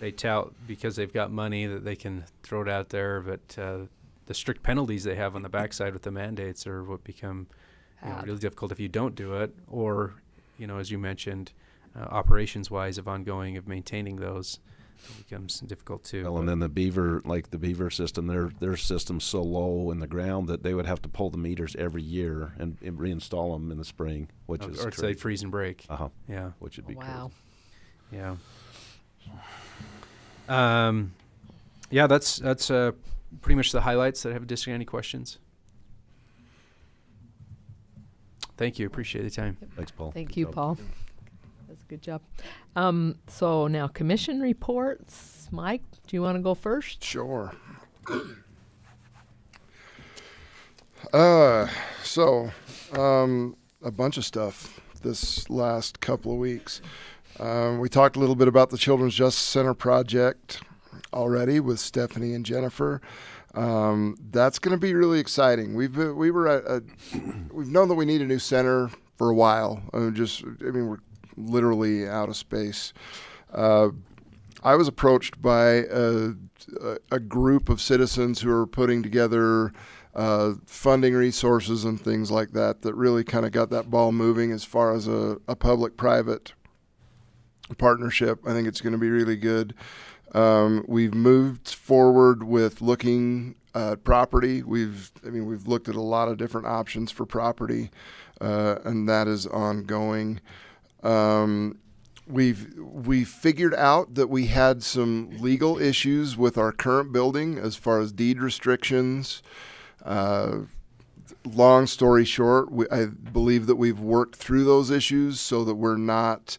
they tout because they've got money that they can throw it out there, but the strict penalties they have on the backside with the mandates are what become really difficult if you don't do it, or as you mentioned, operations-wise of maintaining those. It becomes difficult too. Well, and then the beaver system, their system's so low in the ground that they would have to pull the meters every year and reinstall them in the spring, which is or say freeze and break. Yeah, which would be wow. crazy. Yeah. That's pretty much the highlights. That I have any questions. Thank you. Appreciate the time. Thanks, Paul. Thank Good you, job. Paul. That's a good job. So now commission reports. Mike, do you want to go first? Sure. A bunch of stuff this last couple of weeks. We talked a little bit about the Children's Justice Center project already with Stephanie and Jennifer. That's going to be really exciting. We've known that we need a new center for a while. We're literally out of space. I was approached by a group of citizens who are putting together funding resources and things like that really kind of got that ball moving as far as a public-private partnership. I think it's going to be really good. We've moved forward with looking at property. We've looked at a lot of different options for property, and that is ongoing. We figured out that we had some legal issues with our current building as far as deed restrictions. Long story short, I believe that we've worked through those issues so that we're not.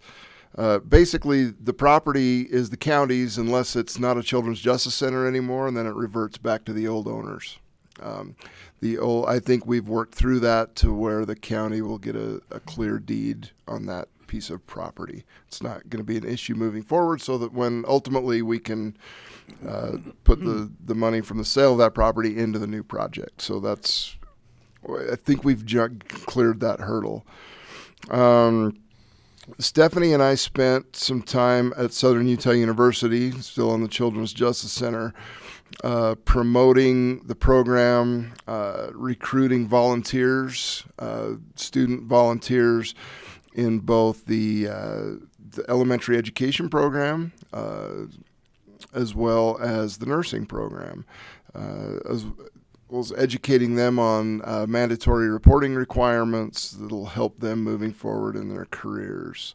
Basically, the property is the county's unless it's not a children's justice center anymore, and then it reverts back to the old owners. I think we've worked through that to where the county will get a clear deed on that piece of property. It's not going to be an issue moving forward, so that when ultimately we can put the money from the sale of that property into the new project. So I think we've cleared that hurdle. Stephanie and I spent some time at Southern Utah University, still in the Children's Justice Center, promoting the program, recruiting volunteers, student volunteers in both the elementary education program as well as the nursing program, as well as educating them on mandatory reporting requirements that'll help them moving forward in their careers.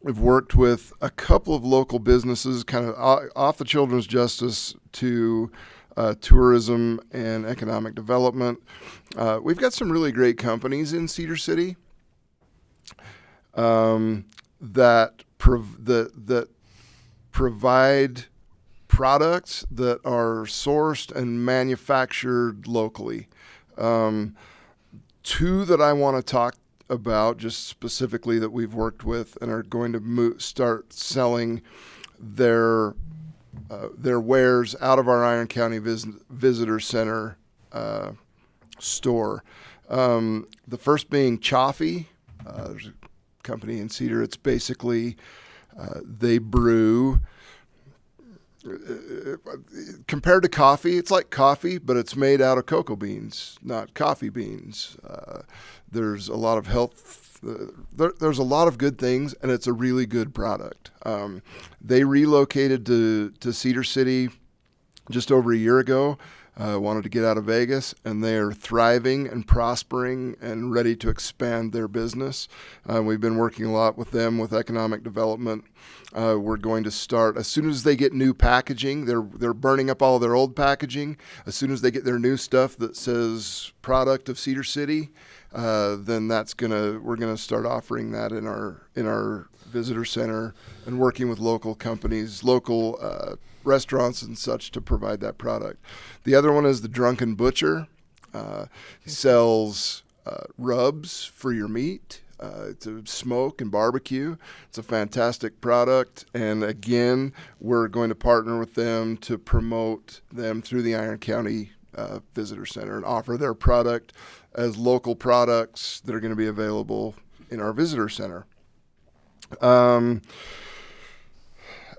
We've worked with a couple of local businesses, kind of off the children's justice to tourism and economic development. We've got some really great companies in Cedar City that provide products that are sourced and manufactured locally. Two that I want to talk about just specifically that we've worked with and are going to start selling their wares out of our Iron County Visitor Center store. The first being Chaffee. There's a company in Cedar. It's basically they brew. Compared to coffee, it's like coffee, but it's made out of cocoa beans, not coffee beans. There's a lot of health. There's a lot of good things, and it's a really good product. They relocated to Cedar City just over a year ago. Wanted to get out of Vegas, and they are thriving and prospering and ready to expand their business. We've been working a lot with them with economic development. We're going to start as soon as they get new packaging. They're burning up all of their old packaging. As soon as they get their new stuff that says "Product of Cedar City," then we're gonna start offering that in our visitor center and working with local companies, local restaurants and such to provide that product. The other one is the Drunken Butcher. He sells rubs for your meat to smoke and barbecue. It's a fantastic product, and again, we're going to partner with them to promote them through the Iron County Visitor Center and offer their product as local products that are going to be available in our visitor center.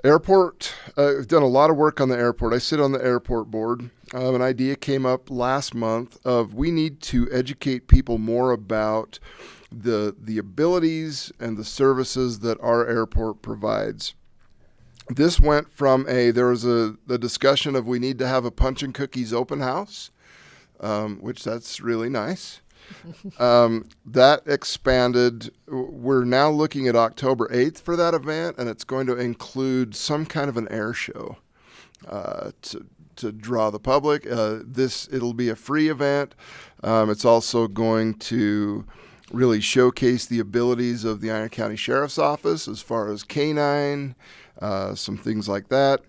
Airport, I've done a lot of work on the airport. I sit on the airport board. An idea came up last month of we need to educate people more about the abilities and the services that our airport provides. This went from there was a discussion of we need to have a punch and cookies open house, which that's really nice. That expanded. We're now looking at October 8th for that event, and it's going to include some kind of an air show to draw the public. It'll be a free event. It's also going to really showcase the abilities of the Iron County Sheriff's Office as far as canine, some things like that.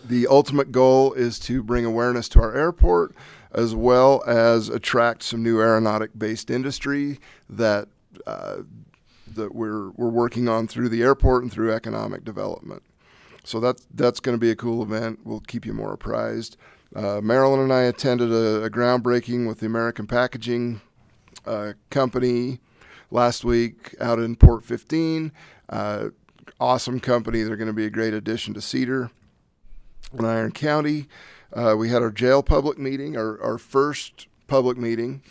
The ultimate goal is to bring awareness to our airport, as well as attract some new aeronautic-based industry that we're working on through the airport and through economic development. So that's going to be a cool event. We'll keep you more apprised. Marilyn and I attended a groundbreaking with the American Packaging Company last week out in Port 15. Awesome company. They're going to be a great addition to Cedar and Iron County. We had our jail public meeting, our first public meeting.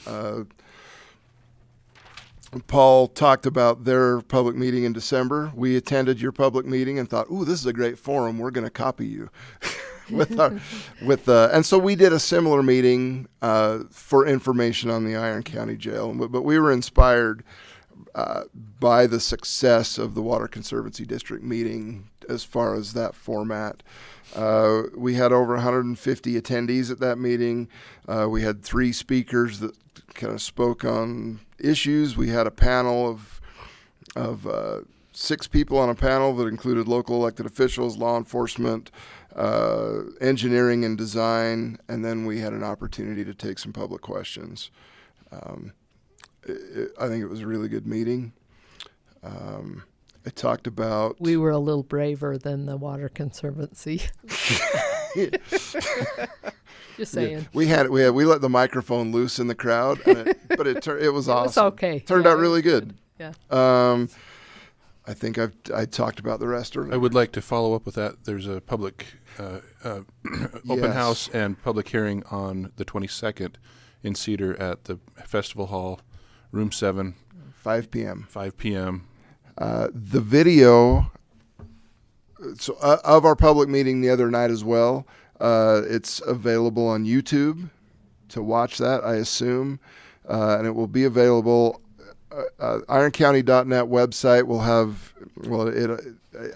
Paul talked about their public meeting in December. We attended your public meeting and thought, ooh, this is a great forum. We're going to copy you. And so we did a similar meeting for information on the Iron County Jail. But we were inspired by the success of the Water Conservancy District meeting as far as that format. We had over 150 attendees at that meeting. We had 3 speakers that kind of spoke on issues. We had a panel of 6 people on a panel that included local elected officials, law enforcement, engineering and design, and then we had an opportunity to take some public questions. I think it was a really good meeting. I talked about... We were a little braver than the Water Conservancy. Just saying. Yeah, we let the microphone loose in the crowd, but it was awesome. It's okay. Turned out really good. Yeah. I think I talked about the rest earlier. I would like to follow up with that. There's a public open house and public hearing on the 22nd in Cedar at the Festival Hall, Room 7. 5 p.m. 5 p.m. The video of our public meeting the other night as well, it's available on YouTube to watch that, I assume, and it will be available. IronCounty.net website will have,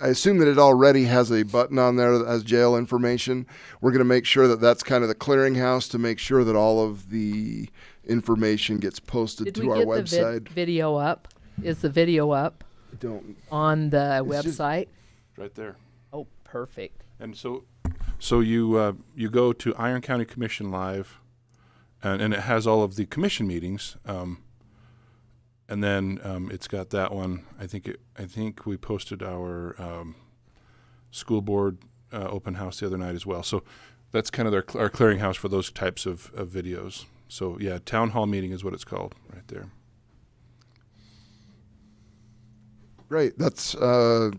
I assume that it already has a button on there that has jail information. We're going to make sure that that's kind of the clearinghouse to make sure that all of the information gets posted to our website. Did we get the video up? Is the video up? On the website? Right there. Oh, perfect. And so you go to Iron County Commission Live, and it has all of the commission meetings. And then it's got that one. I think we posted our school board open house the other night as well. So that's kind of our clearinghouse for those types of videos. So yeah, town hall meeting is what it's called right there. Great. That's I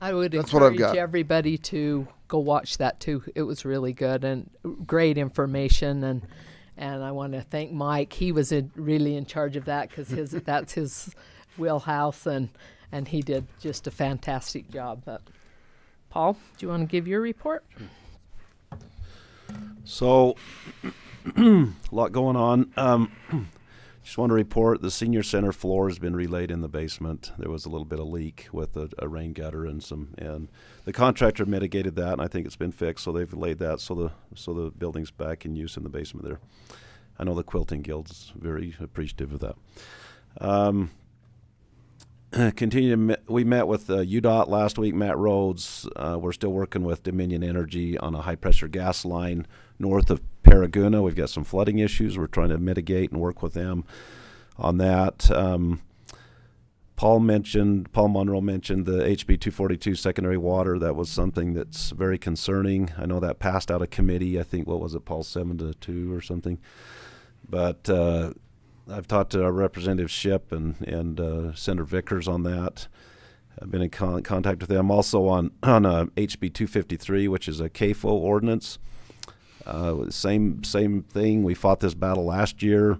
would encourage everybody to go watch that too. It was really good and great information, and I want to thank Mike. He was really in charge of that because that's his wheelhouse, and he did just a fantastic job. But Paul, do you want to give your report? So, a lot going on. Just want to report the senior center floor has been relaid in the basement. There was a little bit of leak with a rain gutter and the contractor mitigated that, and I think it's been fixed. So they've laid that so the building's back in use in the basement there. I know the Quilting Guild's very appreciative of that. We met with UDOT last week, Matt Rhodes. We're still working with Dominion Energy on a high-pressure gas line north of Paraguna. We've got some flooding issues. We're trying to mitigate and work with them on that. Paul Monroe mentioned the HB 242 secondary water. That was something that's very concerning. I know that passed out of committee. I think, what was it, Paul, 7-2 or something? But I've talked to our Representative Shipp and Senator Vickers on that. I've been in contact with them also on HB 253, which is a CAFO ordinance. Same thing. We fought this battle last year,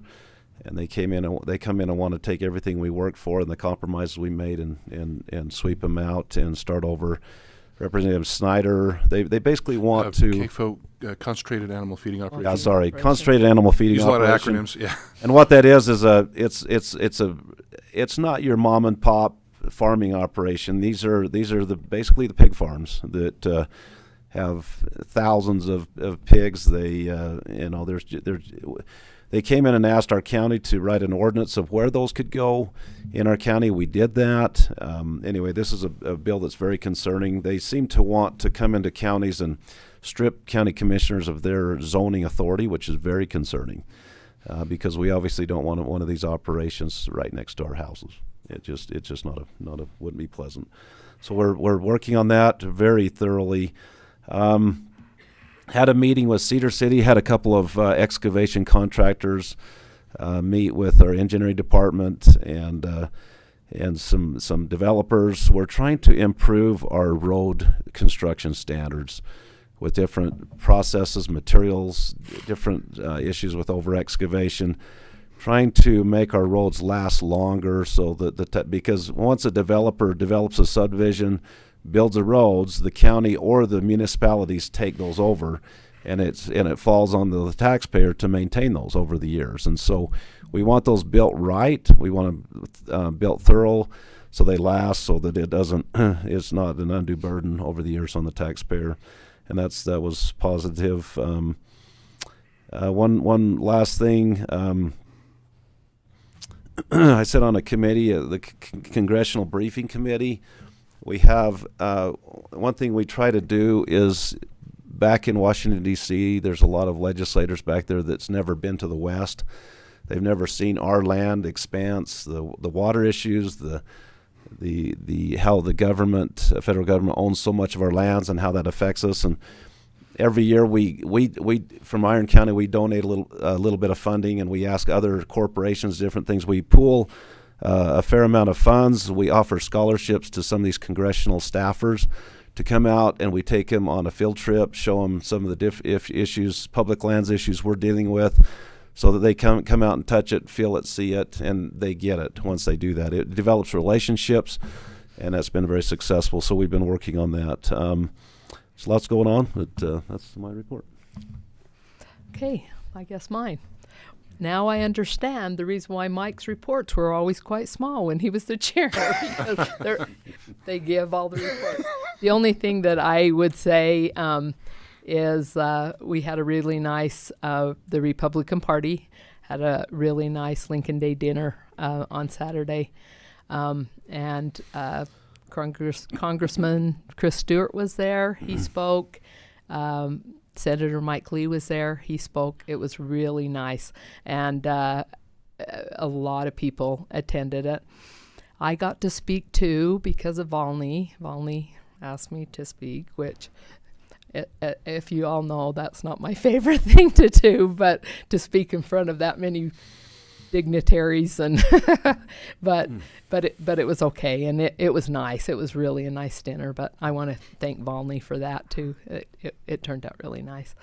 and they come in and want to take everything we worked for and the compromises we made and sweep them out and start over. Representative Snyder, they basically want to CAFO, concentrated animal feeding operation. Concentrated animal feeding Use operation. A lot of acronyms, yeah. And what that is it's not your mom and pop farming operation. These are basically the pig farms that have thousands of pigs. They came in and asked our county to write an ordinance of where those could go in our county. We did that. Anyway, this is a bill that's very concerning. They seem to want to come into counties and strip county commissioners of their zoning authority, which is very concerning because we obviously don't want one of these operations right next to our houses. It's just wouldn't be pleasant. So we're working on that very thoroughly. Had a meeting with Cedar City, had a couple of excavation contractors meet with our engineering department and some developers. We're trying to improve our road construction standards with different processes, materials, different issues with over excavation, trying to make our roads last longer so that because once a developer develops a subdivision, builds the roads, the county or the municipalities take those over, and it falls on the taxpayer to maintain those over the years. And so we want those built right. We want them built thorough so they last, so that it doesn't it's not an undue burden over the years on the taxpayer. And that was positive. One last thing. I sit on a committee, the Congressional Briefing Committee. We have one thing we try to do is back in Washington, D.C., there's a lot of legislators back there that's never been to the West. They've never seen our land expanse, the water issues, the how the government, federal government, owns so much of our lands and how that affects us. And every year we from Iron County, we donate a little bit of funding, and we ask other corporations different things. We pool a fair amount of funds. We offer scholarships to some of these congressional staffers to come out, and we take them on a field trip, show them some of the issues, public lands issues we're dealing with, so that they come out and touch it, feel it, see it, and they get it once they do that. It develops relationships, and that's been very successful. So we've been working on that. There's lots going on, but that's my report. Okay, I guess mine. Now I understand the reason why Mike's reports were always quite small when he was the chair, because they give all the reports. The only thing that I would say is we had a really nice, the Republican Party had a really nice Lincoln Day dinner on Saturday. And Congressman Chris Stewart was there. He spoke. Senator Mike Lee was there. He spoke. It was really nice. And a lot of people attended it. I got to speak too because of Volney. Volney asked me to speak, which, if you all know, that's not my favorite thing to do, but to speak in front of that many dignitaries and but it was okay, and it was nice. It was really a nice dinner, but I want to thank Volney for that too. It turned out really nice.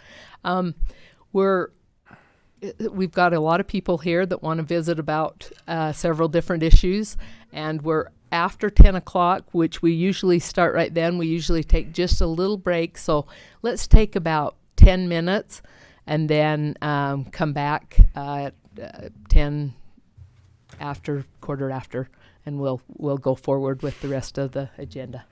We've got a lot of people here that want to visit about several different issues, and we're after 10 o'clock, which we usually start right then. We usually take just a little break, so let's take about 10 minutes and then come back at 10 after, quarter after, and we'll go forward with the rest of the agenda.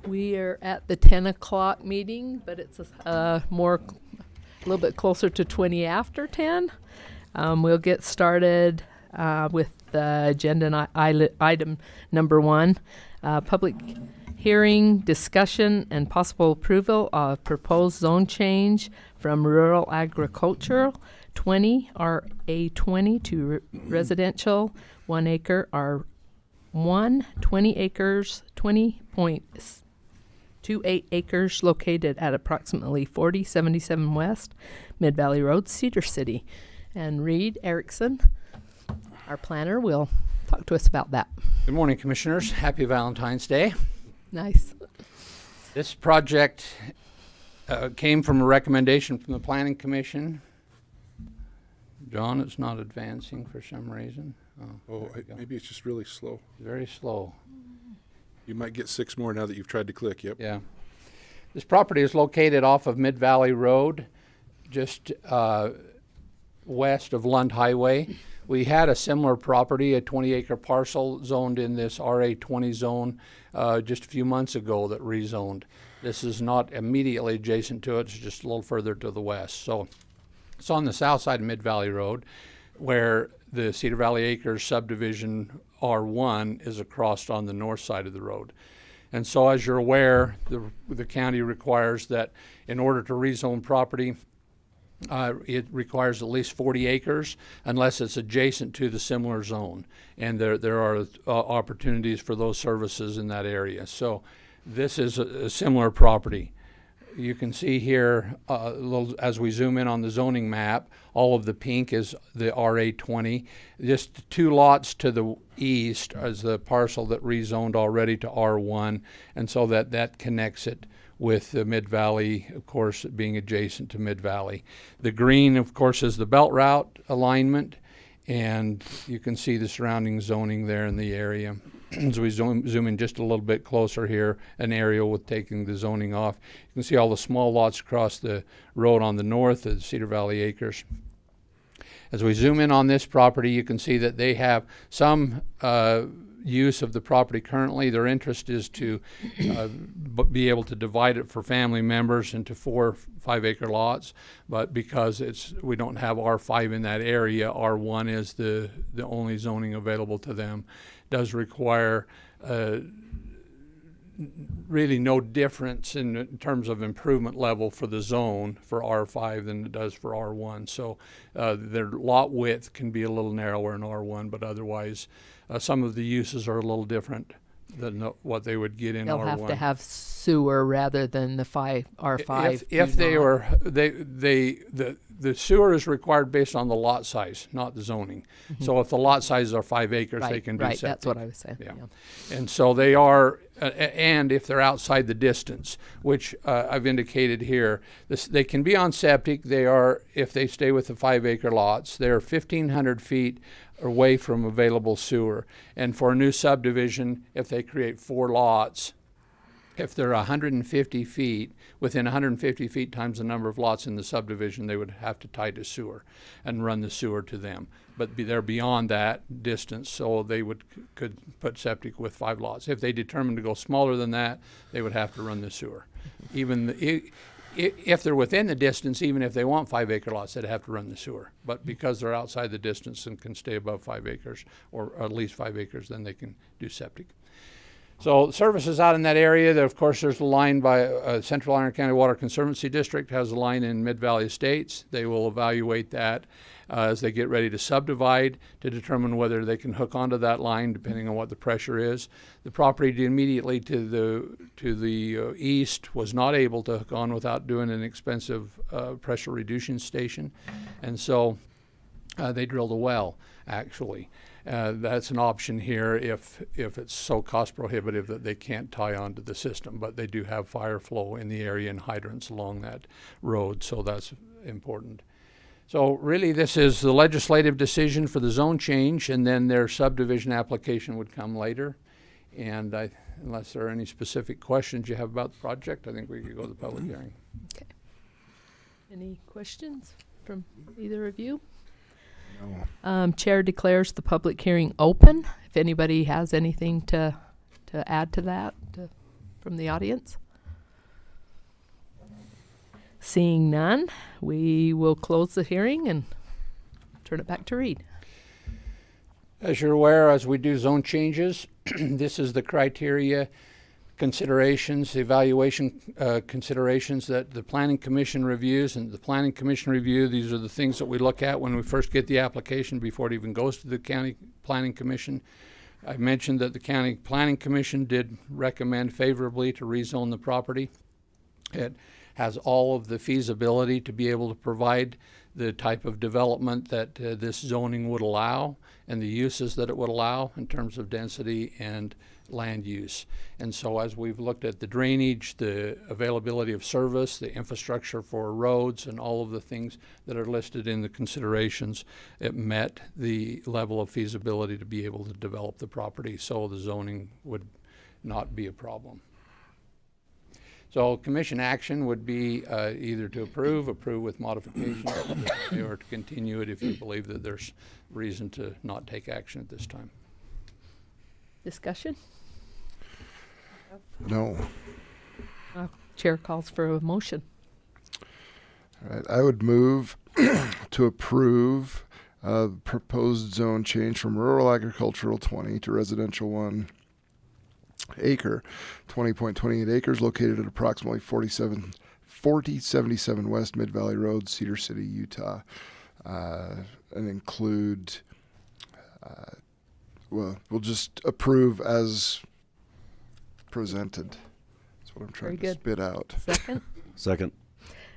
We are at the 10 o'clock meeting, but it's a little bit closer to 20 after 10. We'll get started with the agenda item number 1, public hearing, discussion, and possible approval of proposed zone change from rural agricultural 20 RA20 to residential 1 acre R1, 20 acres, 20.28 acres located at approximately 4077 West Mid Valley Road, Cedar City. And Reed Erickson, our planner, will talk to us about that. Good morning, Commissioners. Happy Valentine's Day. Nice. This project came from a recommendation from the Planning Commission. John, it's not advancing for some reason. Maybe it's just really slow. Very slow. You might get 6 more now that you've tried to click. Yep. Yeah. This property is located off of Mid Valley Road, just west of Lund Highway. We had a similar property, a 20-acre parcel zoned in this RA20 zone just a few months ago that rezoned. This is not immediately adjacent to it, it's just a little further to the west. So it's on the south side of Mid Valley Road, where the Cedar Valley Acres subdivision R1 is across on the north side of the road. And so as you're aware, the county requires that in order to rezone property, it requires at least 40 acres unless it's adjacent to the similar zone. And there are opportunities for those services in that area. So this is a similar property. You can see here, as we zoom in on the zoning map, all of the pink is the RA20. Just 2 lots to the east is the parcel that rezoned already to R1, and so that connects it with the Mid Valley, of course, being adjacent to Mid Valley. The green, of course, is the belt route alignment, and you can see the surrounding zoning there in the area. As we zoom in just a little bit closer here, an area with taking the zoning off, you can see all the small lots across the road on the north of the Cedar Valley Acres. As we zoom in on this property, you can see that they have some use of the property currently. Their interest is to be able to divide it for family members into 4 5-acre lots, but because we don't have R5 in that area, R1 is the only zoning available to them. Does require really no difference in terms of improvement level for the zone for R5 than it does for R1. So their lot width can be a little narrower in R1, but otherwise some of the uses are a little different than what they would get in They'll R1. have to have sewer rather than the R5. If they were, the sewer is required based on the lot size, not the zoning. Mm-hmm. So if the lot sizes are 5 acres, they can do septic. That's what I was saying. Yeah. And so they are, and if they're outside the distance, which I've indicated here, they can be on septic. They are, if they stay with the 5-acre lots, they're 1,500 feet away from available sewer. And for a new subdivision, if they create 4 lots, if they're 150 feet, within 150 feet times the number of lots in the subdivision, they would have to tie to sewer and run the sewer to them. But they're beyond that distance, so they could put septic with 5 lots. If they determined to go smaller than that, they would have to run the sewer. If they're within the distance, even if they want 5-acre lots, they'd have to run the sewer. But because they're outside the distance and can stay above 5 acres, or at least 5 acres, then they can do septic. So services out in that area, of course, there's a line by Central Iron County Water Conservancy District, has a line in Mid Valley Estates. They will evaluate that as they get ready to subdivide to determine whether they can hook onto that line depending on what the pressure is. The property immediately to the east was not able to hook on without doing an expensive pressure reduction station, and so they drilled a well, actually. That's an option here if it's so cost prohibitive that they can't tie onto the system, but they do have fire flow in the area and hydrants along that road, so that's important. So really this is the legislative decision for the zone change, and then their subdivision application would come later. And unless there are any specific questions you have about the project, I think we could go to the public hearing. Okay. Any questions from either of you? No. Chair declares the public hearing open. If anybody has anything to add to that. from the audience? Seeing none, we will close the hearing and turn it back to Reed. As you're aware, as we do zone changes, this is the criteria, considerations, evaluation considerations that the Planning Commission reviews. And the Planning Commission review, these are the things that we look at when we first get the application before it even goes to the County Planning Commission. I mentioned that the County Planning Commission did recommend favorably to rezone the property. It has all of the feasibility to be able to provide the type of development that this zoning would allow and the uses that it would allow in terms of density and land use. And so as we've looked at the drainage, the availability of service, the infrastructure for roads, and all of the things that are listed in the considerations, it met the level of feasibility to be able to develop the property, so the zoning would not be a problem. So commission action would be either to approve with modifications, or to continue it if you believe that there's reason to not take action at this time. Discussion? No. Chair calls for a motion. All right, I would move to approve proposed zone change from rural agricultural 20 to residential 1 acre, 20.28 acres, located at approximately 4077 West Mid-Valley Road, Cedar City, Utah, and include, well, we'll just approve as presented. That's what I'm trying to spit out. Second? Second.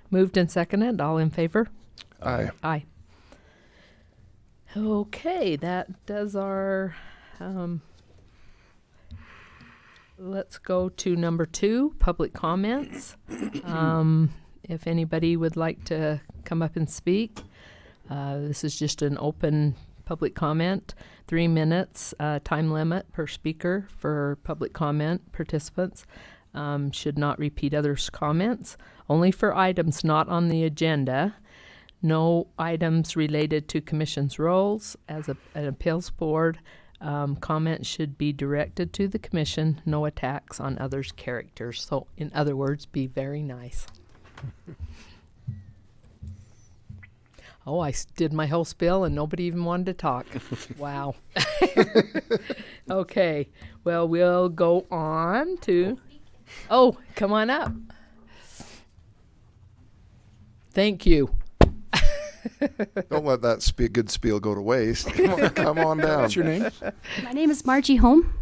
Moved and seconded. All in favor? Aye. Aye. Okay, that does our... let's go to number 2, public comments. If anybody would like to come up and speak, this is just an open public comment. 3 minutes time limit per speaker for public comment participants. Should not repeat others' comments. Only for items not on the agenda. No items related to commission's roles as an appeals board. Comments should be directed to the commission, no attacks on others' characters. So, in other words, be very nice. Oh, I did my whole spiel and nobody even wanted to talk. Wow. Okay, well, we'll go on to... Oh, come on up. Thank you. Don't let that good spiel go to waste. Come on down. What's your name? My name is Margie Holm.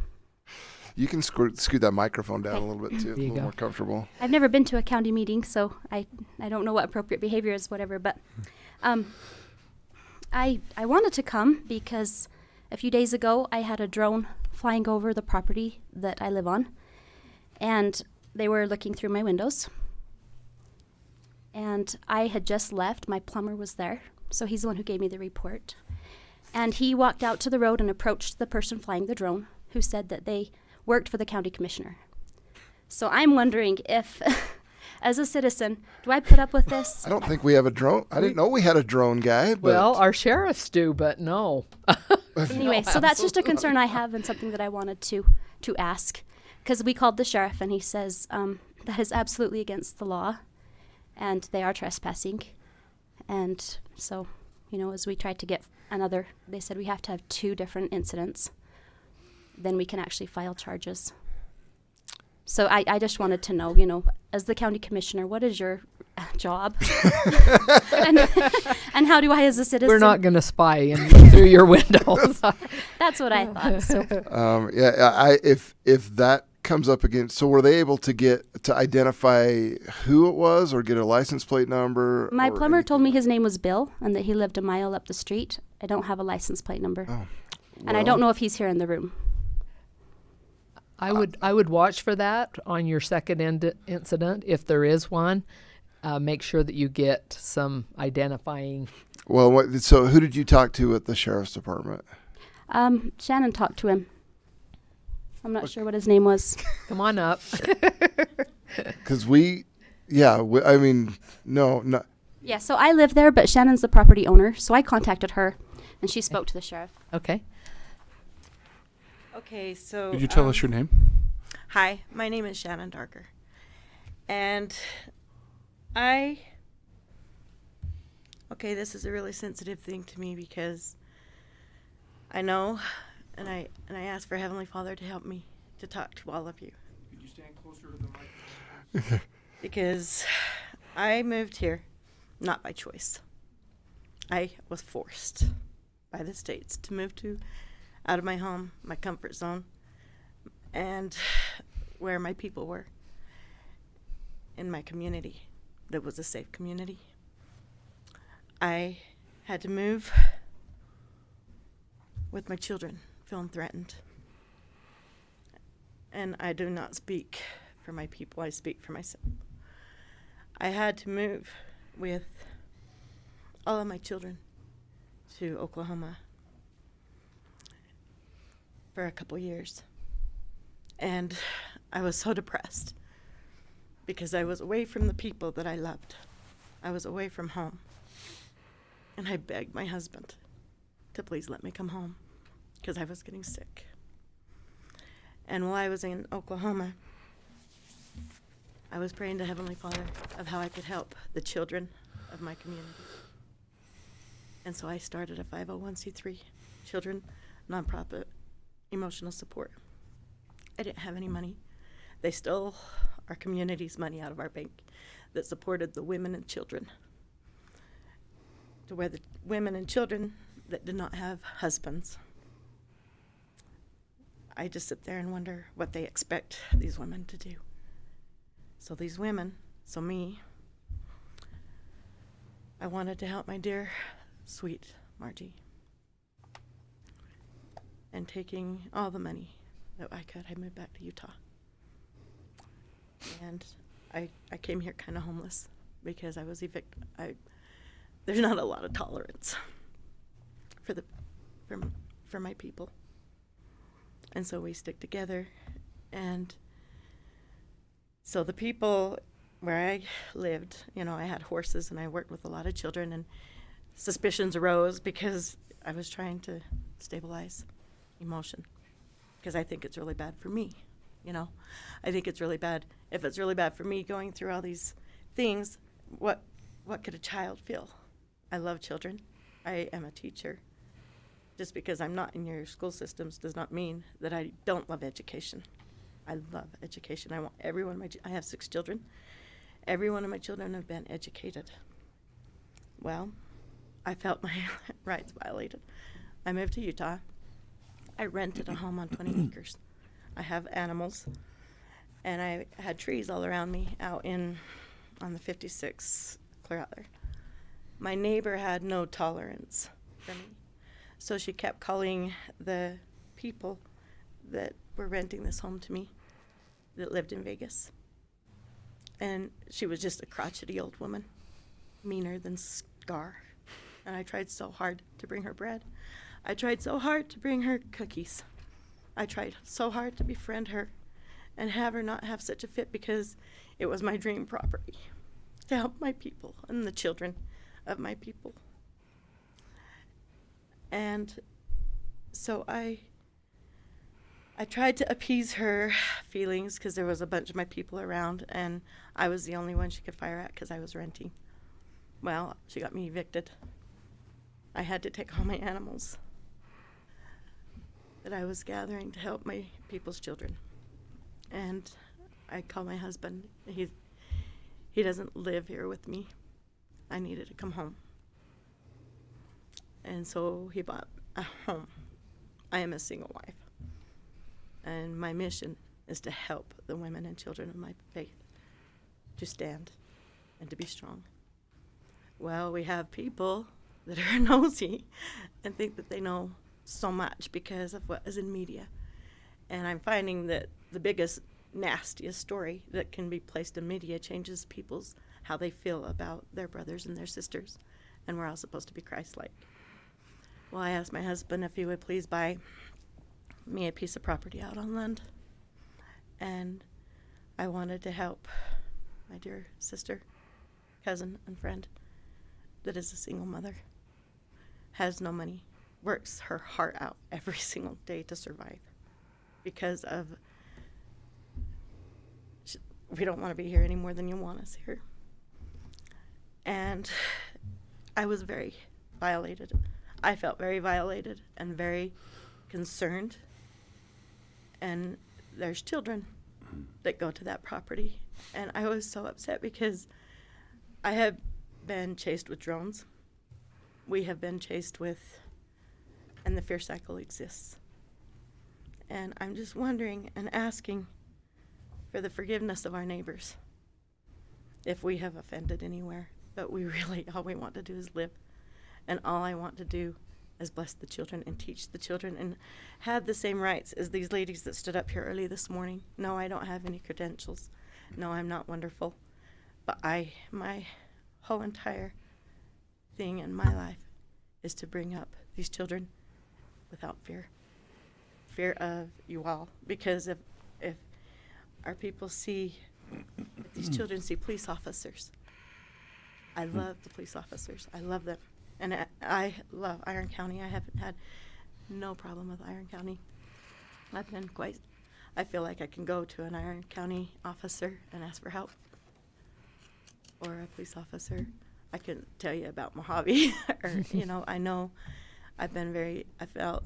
You can scoot that microphone down a little bit too, a little more comfortable. I've never been to a county meeting, so I don't know what appropriate behavior is, whatever. But I wanted to come because a few days ago I had a drone flying over the property that I live on, and they were looking through my windows. And I had just left. My plumber was there, so he's the one who gave me the report. And he walked out to the road and approached the person flying the drone, who said that they worked for the county commissioner. So I'm wondering if, as a citizen, do I put up with this? I don't think we have a drone. I didn't know we had a drone guy. But Well, our sheriffs do, but no. Anyway, so that's just a concern I have and something that I wanted to ask. Because we called the sheriff and he says that is absolutely against the law. And they are trespassing. And so, as we tried to get they said we have to have 2 different incidents. Then we can actually file charges. So I just wanted to know, as the county commissioner, what is your job? and how do I, as a citizen? We're not going to spy through your windows. That's what I thought. So. If that comes up again, so were they able to identify who it was or get a license plate number? My plumber told me his name was Bill and that he lived a mile up the street. I don't have a license plate number. Oh, and I don't know if he's here in the room. I would watch for that on your second incident. If there is one, make sure that you get some identifying. Well, so who did you talk to at the sheriff's department? Shannon talked to him. I'm not sure what his name was. Come on up. Because no. Yeah, so I live there, but Shannon's the property owner. So I contacted her, and she spoke to the sheriff. Okay. Okay, so... Could you tell us your name? Hi, my name is Shannon Darker. And okay, this is a really sensitive thing to me because I know and I ask for Heavenly Father to help me to talk to all of you. Could you stand closer to the mic? Because I moved here not by choice. I was forced by the states to move out of my home, my comfort zone, and where my people were in my community that was a safe community. I had to move with my children feeling threatened. And I do not speak for my people, I speak for myself. I had to move with all of my children to Oklahoma for a couple years. And I was so depressed because I was away from the people that I loved. I was away from home. And I begged my husband to please let me come home because I was getting sick. And while I was in Oklahoma, I was praying to Heavenly Father of how I could help the children of my community. And so I started a 501c3 children nonprofit emotional support. I didn't have any money. They stole our community's money out of our bank that supported the women and children, to where the women and children that did not have husbands. I just sit there and wonder what they expect these women to do. So these women, so me, I wanted to help my dear, sweet Margie. And taking all the money that I could, I moved back to Utah. And I came here kind of homeless because I was evicted. There's not a lot of tolerance for my people. And so we stick together. And so the people where I lived, I had horses and I worked with a lot of children, and suspicions arose because I was trying to stabilize emotion, because I think it's really bad for me. I think it's really bad. If it's really bad for me going through all these things, what could a child feel? I love children. I am a teacher. Just because I'm not in your school systems does not mean that I don't love education. I love education. I want every one of I have 6 children. Every one of my children have been educated. Well, I felt my rights violated. I moved to Utah. I rented a home on 20 acres. I have animals, and I had trees all around me out on the 56, clear out there. My neighbor had no tolerance for me, so she kept calling the people that were renting this home to me that lived in Vegas. And she was just a crotchety old woman, meaner than Scar. And I tried so hard to bring her bread. I tried so hard to bring her cookies. I tried so hard to befriend her and have her not have such a fit, because it was my dream property to help my people and the children of my people. And so I tried to appease her feelings, because there was a bunch of my people around and I was the only one she could fire at because I was renting. Well, she got me evicted. I had to take all my animals that I was gathering to help my people's children. And I called my husband. He doesn't live here with me. I needed to come home. And so he bought a home. I am a single wife. And my mission is to help the women and children of my faith to stand and to be strong. Well, we have people that are nosy and think that they know so much because of what is in media. And I'm finding that the biggest, nastiest story that can be placed in media changes people's, how they feel about their brothers and their sisters. And we're all supposed to be Christ-like. Well, I asked my husband if he would please buy me a piece of property out on Lund. And I wanted to help my dear sister, cousin, and friend that is a single mother, has no money, works her heart out every single day to survive because of we don't want to be here any more than you want us here. And I was very violated. I felt very violated and very concerned. And there's children that go to that property. And I was so upset because I have been chased with drones. We have been chased with, and the fear cycle exists. And I'm just wondering and asking for the forgiveness of our neighbors if we have offended anywhere. But we really, all we want to do is live. And all I want to do is bless the children and teach the children and have the same rights as these ladies that stood up here early this morning. No, I don't have any credentials. No, I'm not wonderful. But my whole entire thing in my life is to bring up these children without fear. Fear of you all. Because if our people see, if these children see police officers, I love the police officers. I love them. And I love Iron County. I haven't had no problem with Iron County. I've been I feel like I can go to an Iron County officer and ask for help. Or a police officer. I couldn't tell you about Mojave. Or, I know I felt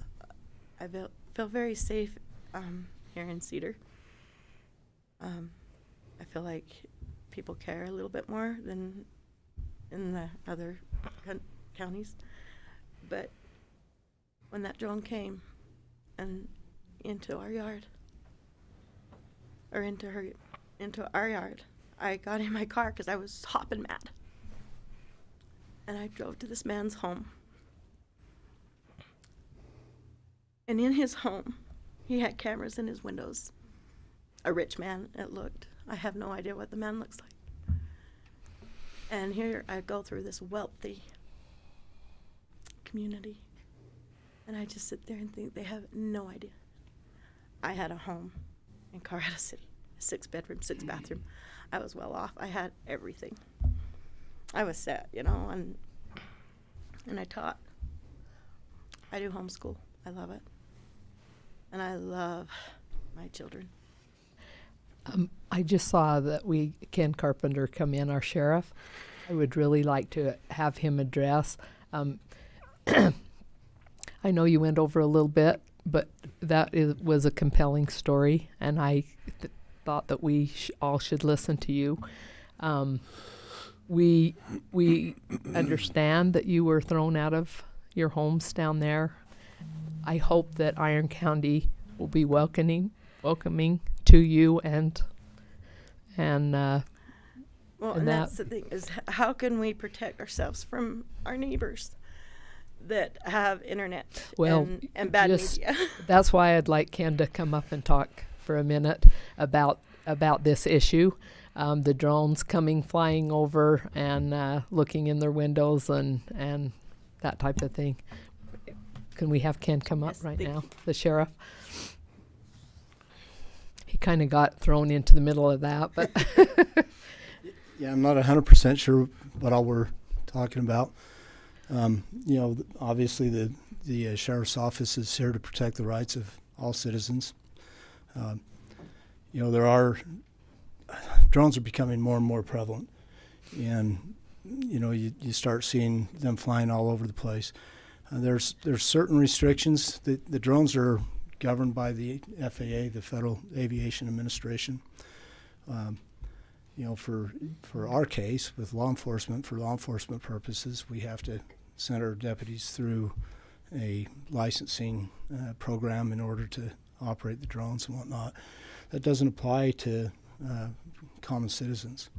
very safe here in Cedar. I feel like people care a little bit more than in the other counties. But when that drone came and into our yard, or into our yard, I got in my car because I was hopping mad. And I drove to this man's home. And in his home, he had cameras in his windows. A rich man, it looked. I have no idea what the man looks like. And here I go through this wealthy community. And I just sit there and think they have no idea. I had a home in Colorado City, 6-bedroom, 6-bathroom. I was well off. I had everything. I was set, and I taught. I do homeschool. I love it. And I love my children. I just saw that Ken Carpenter come in, our sheriff. I would really like to have him address. I know you went over a little bit, but was a compelling story, and I thought that we all should listen to you. We understand that you were thrown out of your homes down there. I hope that Iron County will be welcoming to you and that's the thing, is how can we protect ourselves from our neighbors that have internet and bad media? That's why I'd like Ken to come up and talk for a minute about this issue. The drones flying over and looking in their windows and that type of thing. Can we have Ken come up right now, the sheriff? He kind of got thrown into the middle of that, but yeah, I'm not 100% sure what all we're talking about. Obviously the sheriff's office is here to protect the rights of all citizens. Drones are becoming more and more prevalent, and you start seeing them flying all over the place. There's certain restrictions. The drones are governed by the FAA, the Federal Aviation Administration. For our case with law enforcement, for law enforcement purposes, we have to send our deputies through a licensing program in order to operate the drones and whatnot. That doesn't apply to common citizens.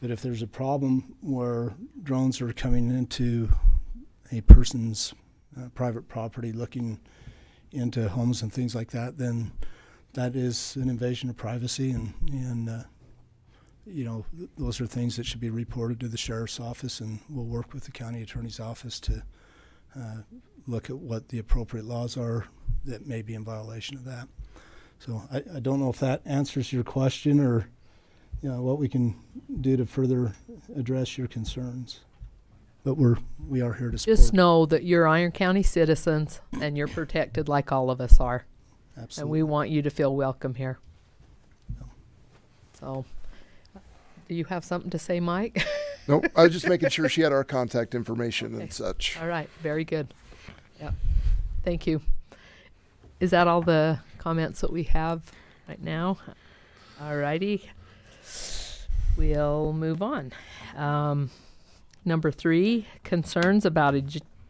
But if there's a problem where drones are coming into a person's private property, looking into homes and things like that, then that is an invasion of privacy, and those are things that should be reported to the sheriff's office, and we'll work with the county attorney's office to look at what the appropriate laws are that may be in violation of that. So I don't know if that answers your question, or what we can do to further address your concerns. But we are here to support. Just know that you're Iron County citizens and you're protected like all of us are. Absolutely. And we want you to feel welcome here. So Do you have something to say, Mike? Nope, I was just making sure she had our contact information and such. All right, very good. Yep. Thank you. Is that all the comments that we have right now? All righty. We'll move on. Number 3, concerns about a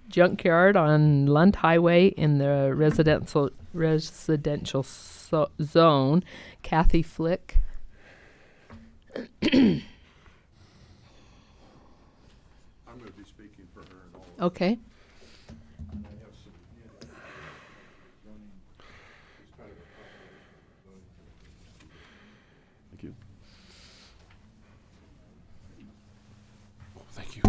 junkyard on Lund Highway in the residential zone. Kathy Flick. I'm going to be speaking for her and all. Okay. Thank you. Oh, thank you.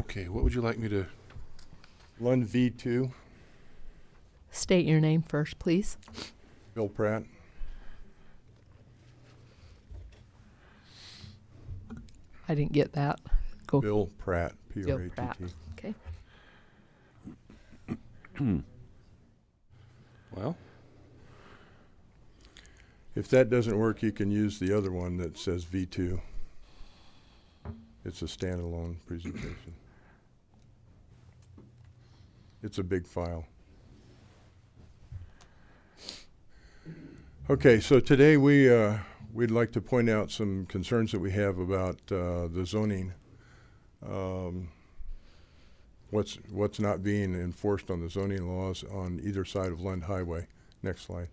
Okay, what would you like me to? Lund V2, State your name first, please. Bill Pratt. I didn't get that. Go. Bill Pratt, Bill P-R-A-T-T. Pratt. Okay. Well, if that doesn't work, you can use the other one that says V2. It's a standalone presentation. It's a big file. Okay, so today we'd like to point out some concerns that we have about the zoning. What's not being enforced on the zoning laws on either side of Lund Highway. Next slide.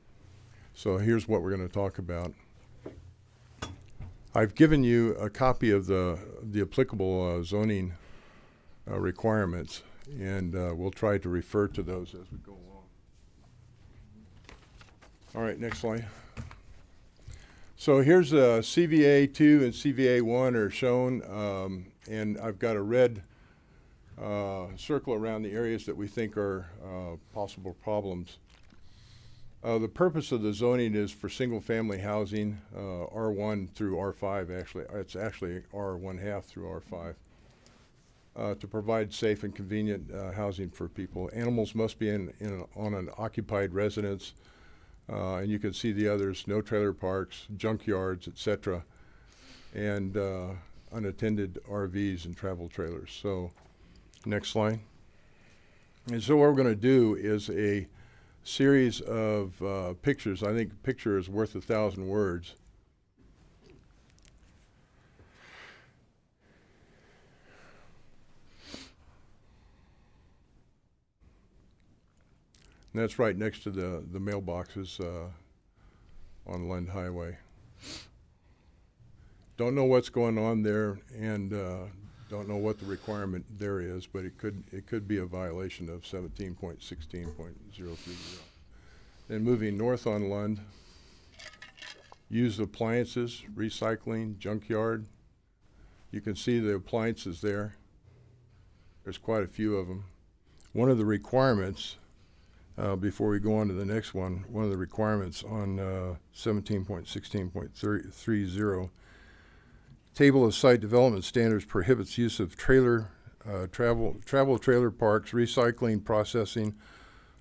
So here's what we're going to talk about. I've given you a copy of the applicable zoning requirements, and we'll try to refer to those as we go along. All right, next slide. So here's CVA 2 and CVA 1 are shown, and I've got a red circle around the areas that we think are possible problems. The purpose of the zoning is for single-family housing, R1 through R5. Actually, it's actually R1/2 through R5. To provide safe and convenient housing for people. Animals must be on an occupied residence, and you can see the others: no trailer parks, junkyards, etc., and unattended RVs and travel trailers. So, next slide. And so what we're going to do is a series of pictures. I think a picture is worth 1,000 words. And that's right next to the mailboxes on Lund Highway. Don't know what's going on there, and don't know what the requirement there is, but it could be a violation of 17.16.030. Then moving north on Lund, used appliances, recycling, junkyard. You can see the appliances there. There's quite a few of them. One of the requirements, before we go on to the next one of the requirements on 17.16.30, Table of Site Development Standards prohibits use of travel trailer parks, recycling, processing,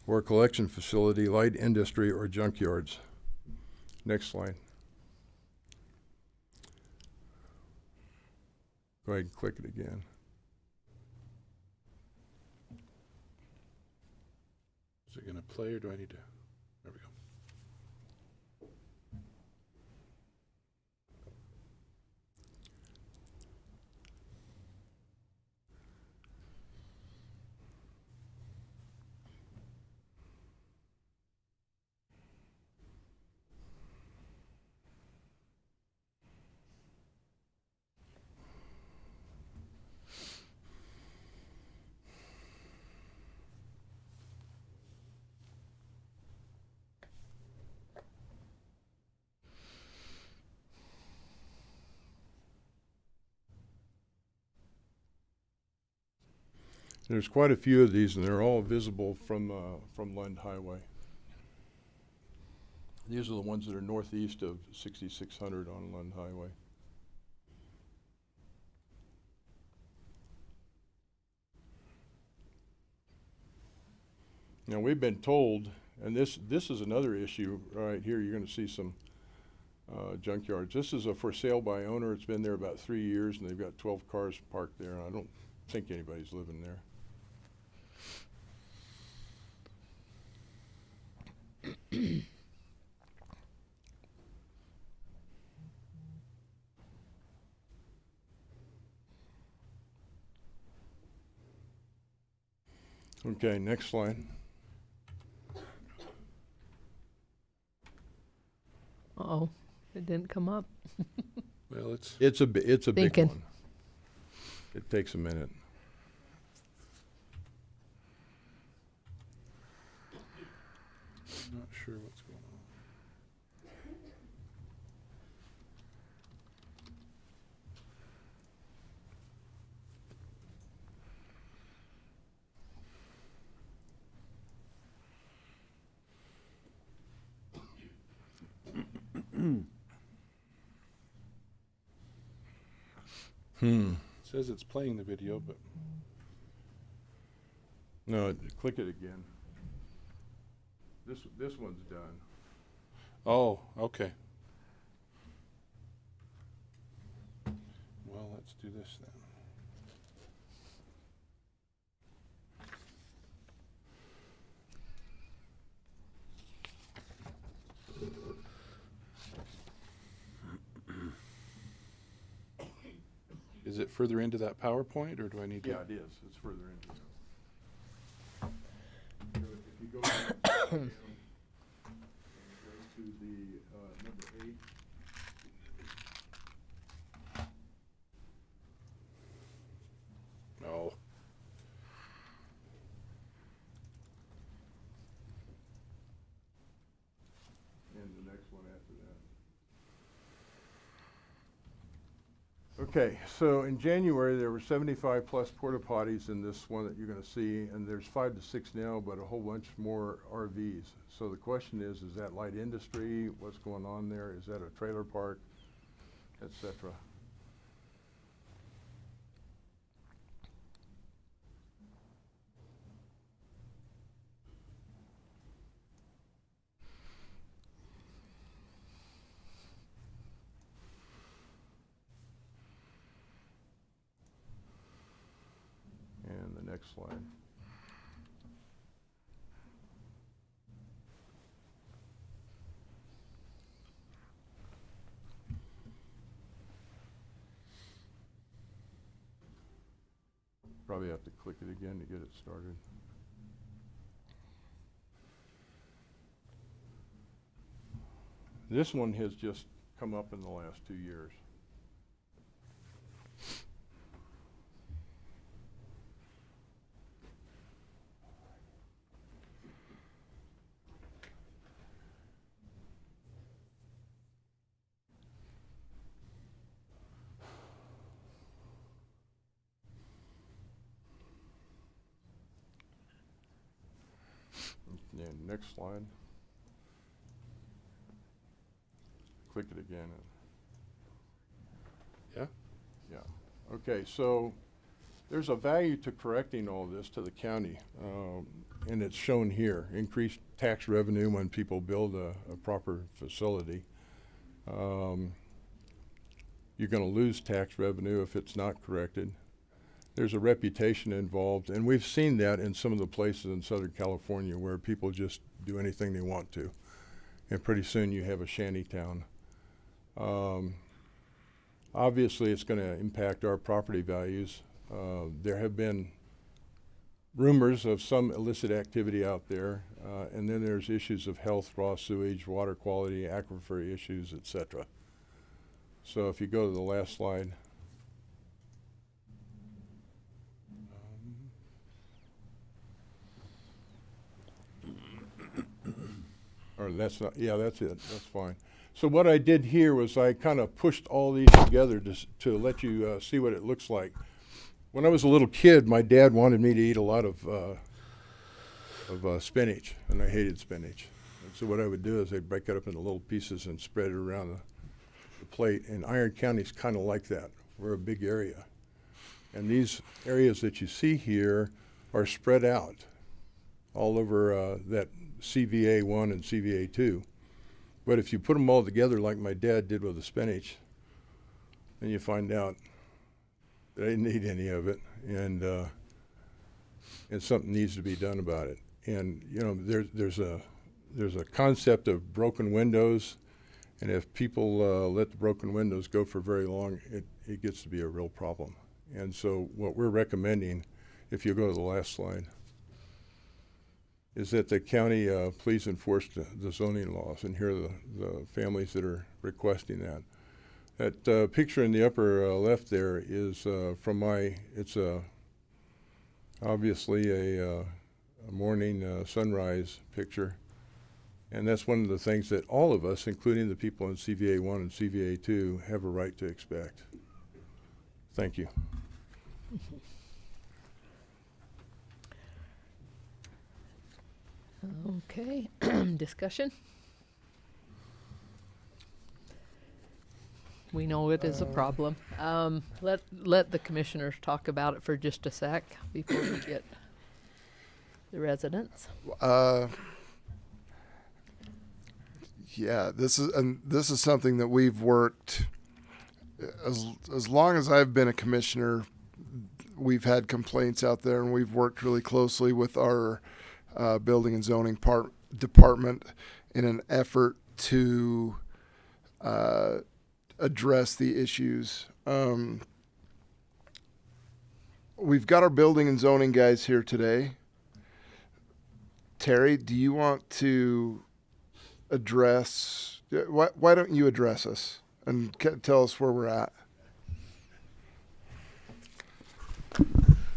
or collection facility, light industry, or junkyards. Next slide. Go ahead and click it again. Is it going to play, or do I need to? There we go. There's quite a few of these, and they're all visible from Lund Highway. These are the ones that are northeast of 6600 on Lund Highway. Now, we've been told And this is another issue right here. You're going to see some junkyards. This is a for sale by owner. It's been there about 3 years, and they've got 12 cars parked there. I don't think anybody's living there. Okay, next slide. Uh-oh, it didn't come up. Well, It's a big Thinking. one. It takes a minute. I'm not sure what's going on. It says it's playing the video, but No, click it again. This one's done. oh, okay. Well, let's do this then. Is it further into that PowerPoint, or do I need to? Yeah, it is. It's further into it. So if you go down, and go to the number 8. No. And the next one after that. Okay, so in January, there were 75 plus porta potties in this one that you're going to see, and there's 5 to 6 now, but a whole bunch more RVs. So the question is that light industry? What's going on there? Is that a trailer park, et cetera? And the next slide. Probably have to click it again to get it started. This one has just come up in the last 2 years. And next slide. Click it again. Yeah? Yeah. Okay, so there's a value to correcting all this to the county, and it's shown here. Increased tax revenue when people build a proper facility. You're going to lose tax revenue if it's not corrected. There's a reputation involved, and we've seen that in some of the places in Southern California where people just do anything they want to, and pretty soon you have a shanty town. Obviously, it's going to impact our property values. There have been rumors of some illicit activity out there, and then there's issues of health, raw sewage, water quality, aquifer issues, etc. So if you go to the last slide. Or that's not, yeah, that's it. That's fine. So what I did here was I kind of pushed all these together to let you see what it looks like. When I was a little kid, my dad wanted me to eat a lot of spinach, and I hated spinach. And so what I would do is I'd break it up into little pieces and spread it around the plate. And Iron County's kind of like that. We're a big area. And these areas that you see here are spread out all over that CVA 1 and CVA 2. But if you put them all together like my dad did with the spinach, then you find out that I didn't need any of it, and something needs to be done about it. And you know, there's a concept of broken windows, and if people let the broken windows go for very long, it gets to be a real problem. And so what we're recommending, if you go to the last slide, is that the county please enforce the zoning laws, and here are the families that are requesting that. That picture in the upper left there is from it's obviously a morning sunrise picture. And that's one of the things that all of us, including the people in CVA 1 and CVA 2, have a right to expect. Thank you. Okay, discussion? We know it is a problem. Let the commissioners talk about it for just a sec before we get the residents. Yeah, this is something that we've worked as long as I've been a commissioner. We've had complaints out there, and we've worked really closely with our building and zoning department in an effort to address the issues. We've got our building and zoning guys here today. Terry, do you want to address, why don't you address us and tell us where we're at?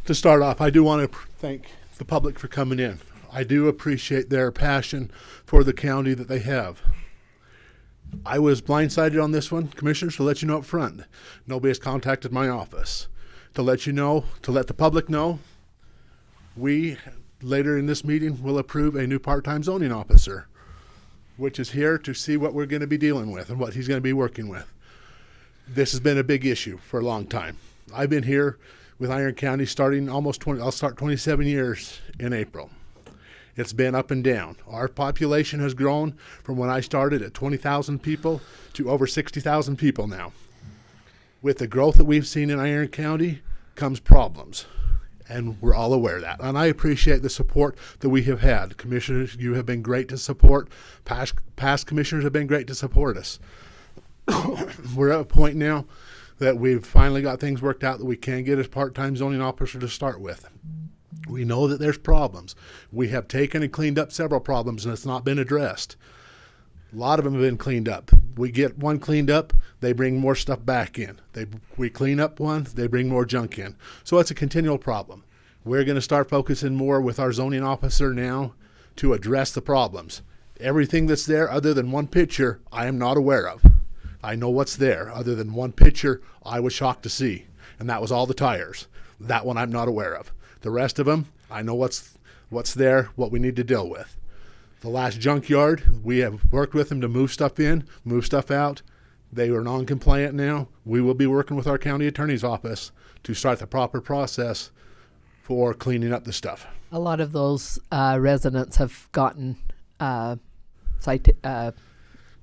To start off, I do want to thank the public for coming in. I do appreciate their passion for the county that they have. I was blindsided on this one, commissioners, to let you know up front. Nobody has contacted my office. To let you know, to let the public know, we, later in this meeting, will approve a new part-time zoning officer, which is here to see what we're going to be dealing with and what he's going to be working with. This has been a big issue for a long time. I've been here with Iron County starting I'll start 27 years in April. It's been up and down. Our population has grown from when I started at 20,000 people to over 60,000 people now. With the growth that we've seen in Iron County comes problems, and we're all aware of that. And I appreciate the support that we have had. Commissioners, you have been great to support. Past commissioners have been great to support us. We're at a point now that we've finally got things worked out that we can get a part-time zoning officer to start with. We know that there's problems. We have taken and cleaned up several problems, and it's not been addressed. A lot of them have been cleaned up. We get one cleaned up, they bring more stuff back in. We clean up one, they bring more junk in. So it's a continual problem. We're going to start focusing more with our zoning officer now to address the problems. Everything that's there other than one picture, I am not aware of. I know what's there. Other than one picture, I was shocked to see, and that was all the tires. That one I'm not aware of. The rest of them, I know what's there, what we need to deal with. The last junkyard, we have worked with them to move stuff in, move stuff out. They are non-compliant now. We will be working with our county attorney's office to start the proper process for cleaning up the stuff. A lot of those residents have gotten letters of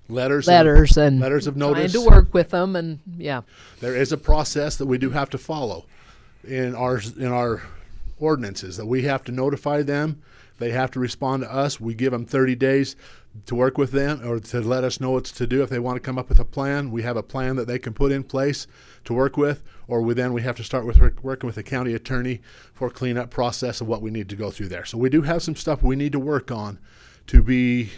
notice, trying to work with them, and yeah. There is a process that we do have to follow in our ordinances, that we have to notify them. They have to respond to us. We give them 30 days to work with them or to let us know what to do. If they want to come up with a plan, we have a plan that they can put in place to work with, or we have to start with working with the county attorney for a cleanup process of what we need to go through there. So we do have some stuff we need to work on to be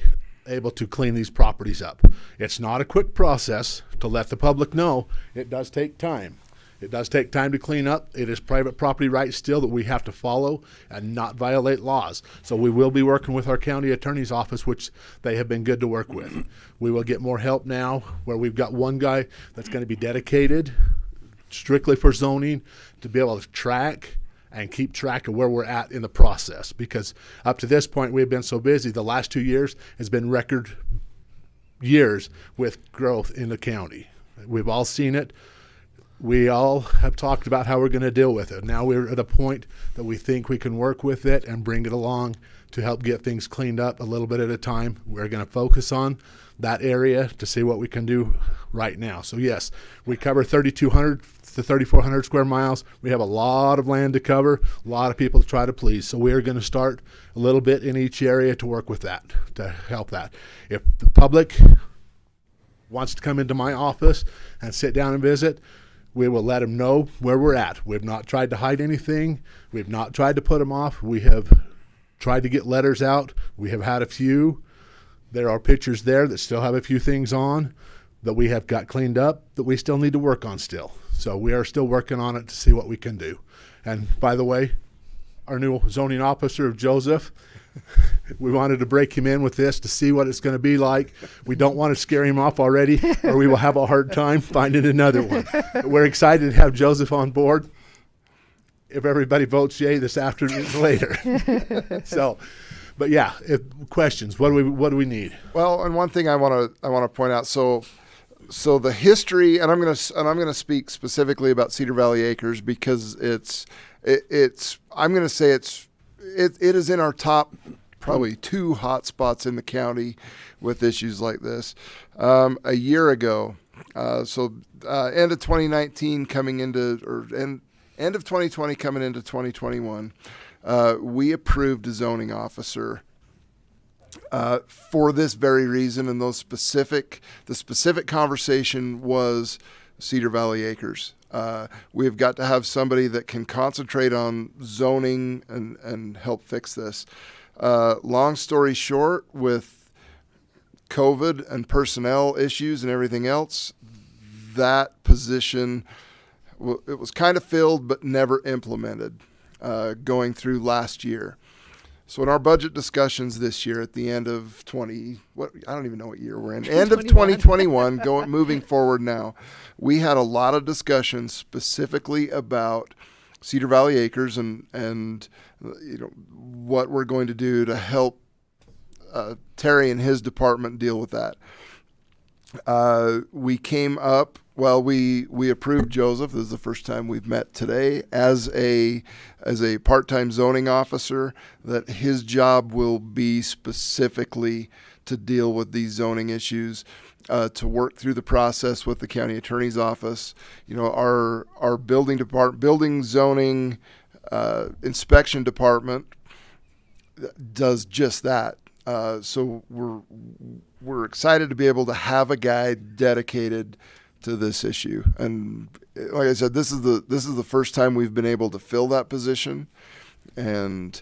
able to clean these properties up. It's not a quick process. To let the public know, it does take time. It does take time to clean up. It is private property rights still that we have to follow and not violate laws. So we will be working with our county attorney's office, which they have been good to work with. We will get more help now, where we've got one guy that's going to be dedicated strictly for zoning to be able to track and keep track of where we're at in the process. Because up to this point, we've been so busy. The last 2 years has been record years with growth in the county. We've all seen it. we all have talked about how we're going to deal with it. Now we're at a point that we think we can work with it and bring it along to help get things cleaned up a little bit at a time. We're going to focus on that area to see what we can do right now. So yes, we cover 3,200 to 3,400 square miles. We have a lot of land to cover, a lot of people to try to please. So we're going to start a little bit in each area to work with that, to help that. If the public wants to come into my office and sit down and visit, we will let them know where we're at. We've not tried to hide anything. We've not tried to put them off. We have tried to get letters out. We have had a few. There are pictures there that still have a few things on that we have got cleaned up that we still need to work on still. So we are still working on it to see what we can do. And by the way, our new zoning officer, Joseph, we wanted to break him in with this to see what it's going to be like. We don't want to scare him off already, or we will have a hard time finding another one. We're excited to have Joseph on board. If everybody votes yay this afternoon later. So, but yeah, questions. What do we need? Well, and one thing I want to point out. So the history, and I'm going to speak specifically about Cedar Valley Acres because it is in our top probably 2 hot spots in the county with issues like this. A year ago, end of 2019 coming into end of 2020 coming into 2021, we approved a zoning officer for this very reason, and the specific conversation was Cedar Valley Acres. We've got to have somebody that can concentrate on zoning and help fix this. Long story short, with COVID and personnel issues and everything else, that position, it was kind of filled but never implemented going through last year. So in our budget discussions this year at the end of I don't even know what year we're in, end of 2021, moving forward now, we had a lot of discussions specifically about Cedar Valley Acres and what we're going to do to help Terry and his department deal with that. We came up, we approved Joseph. This is the first time we've met today as a part-time zoning officer, that his job will be specifically to deal with these zoning issues, to work through the process with the county attorney's office. Our building zoning inspection department does just that. So we're excited to be able to have a guy dedicated to this issue. And like I said, this is the first time we've been able to fill that position. And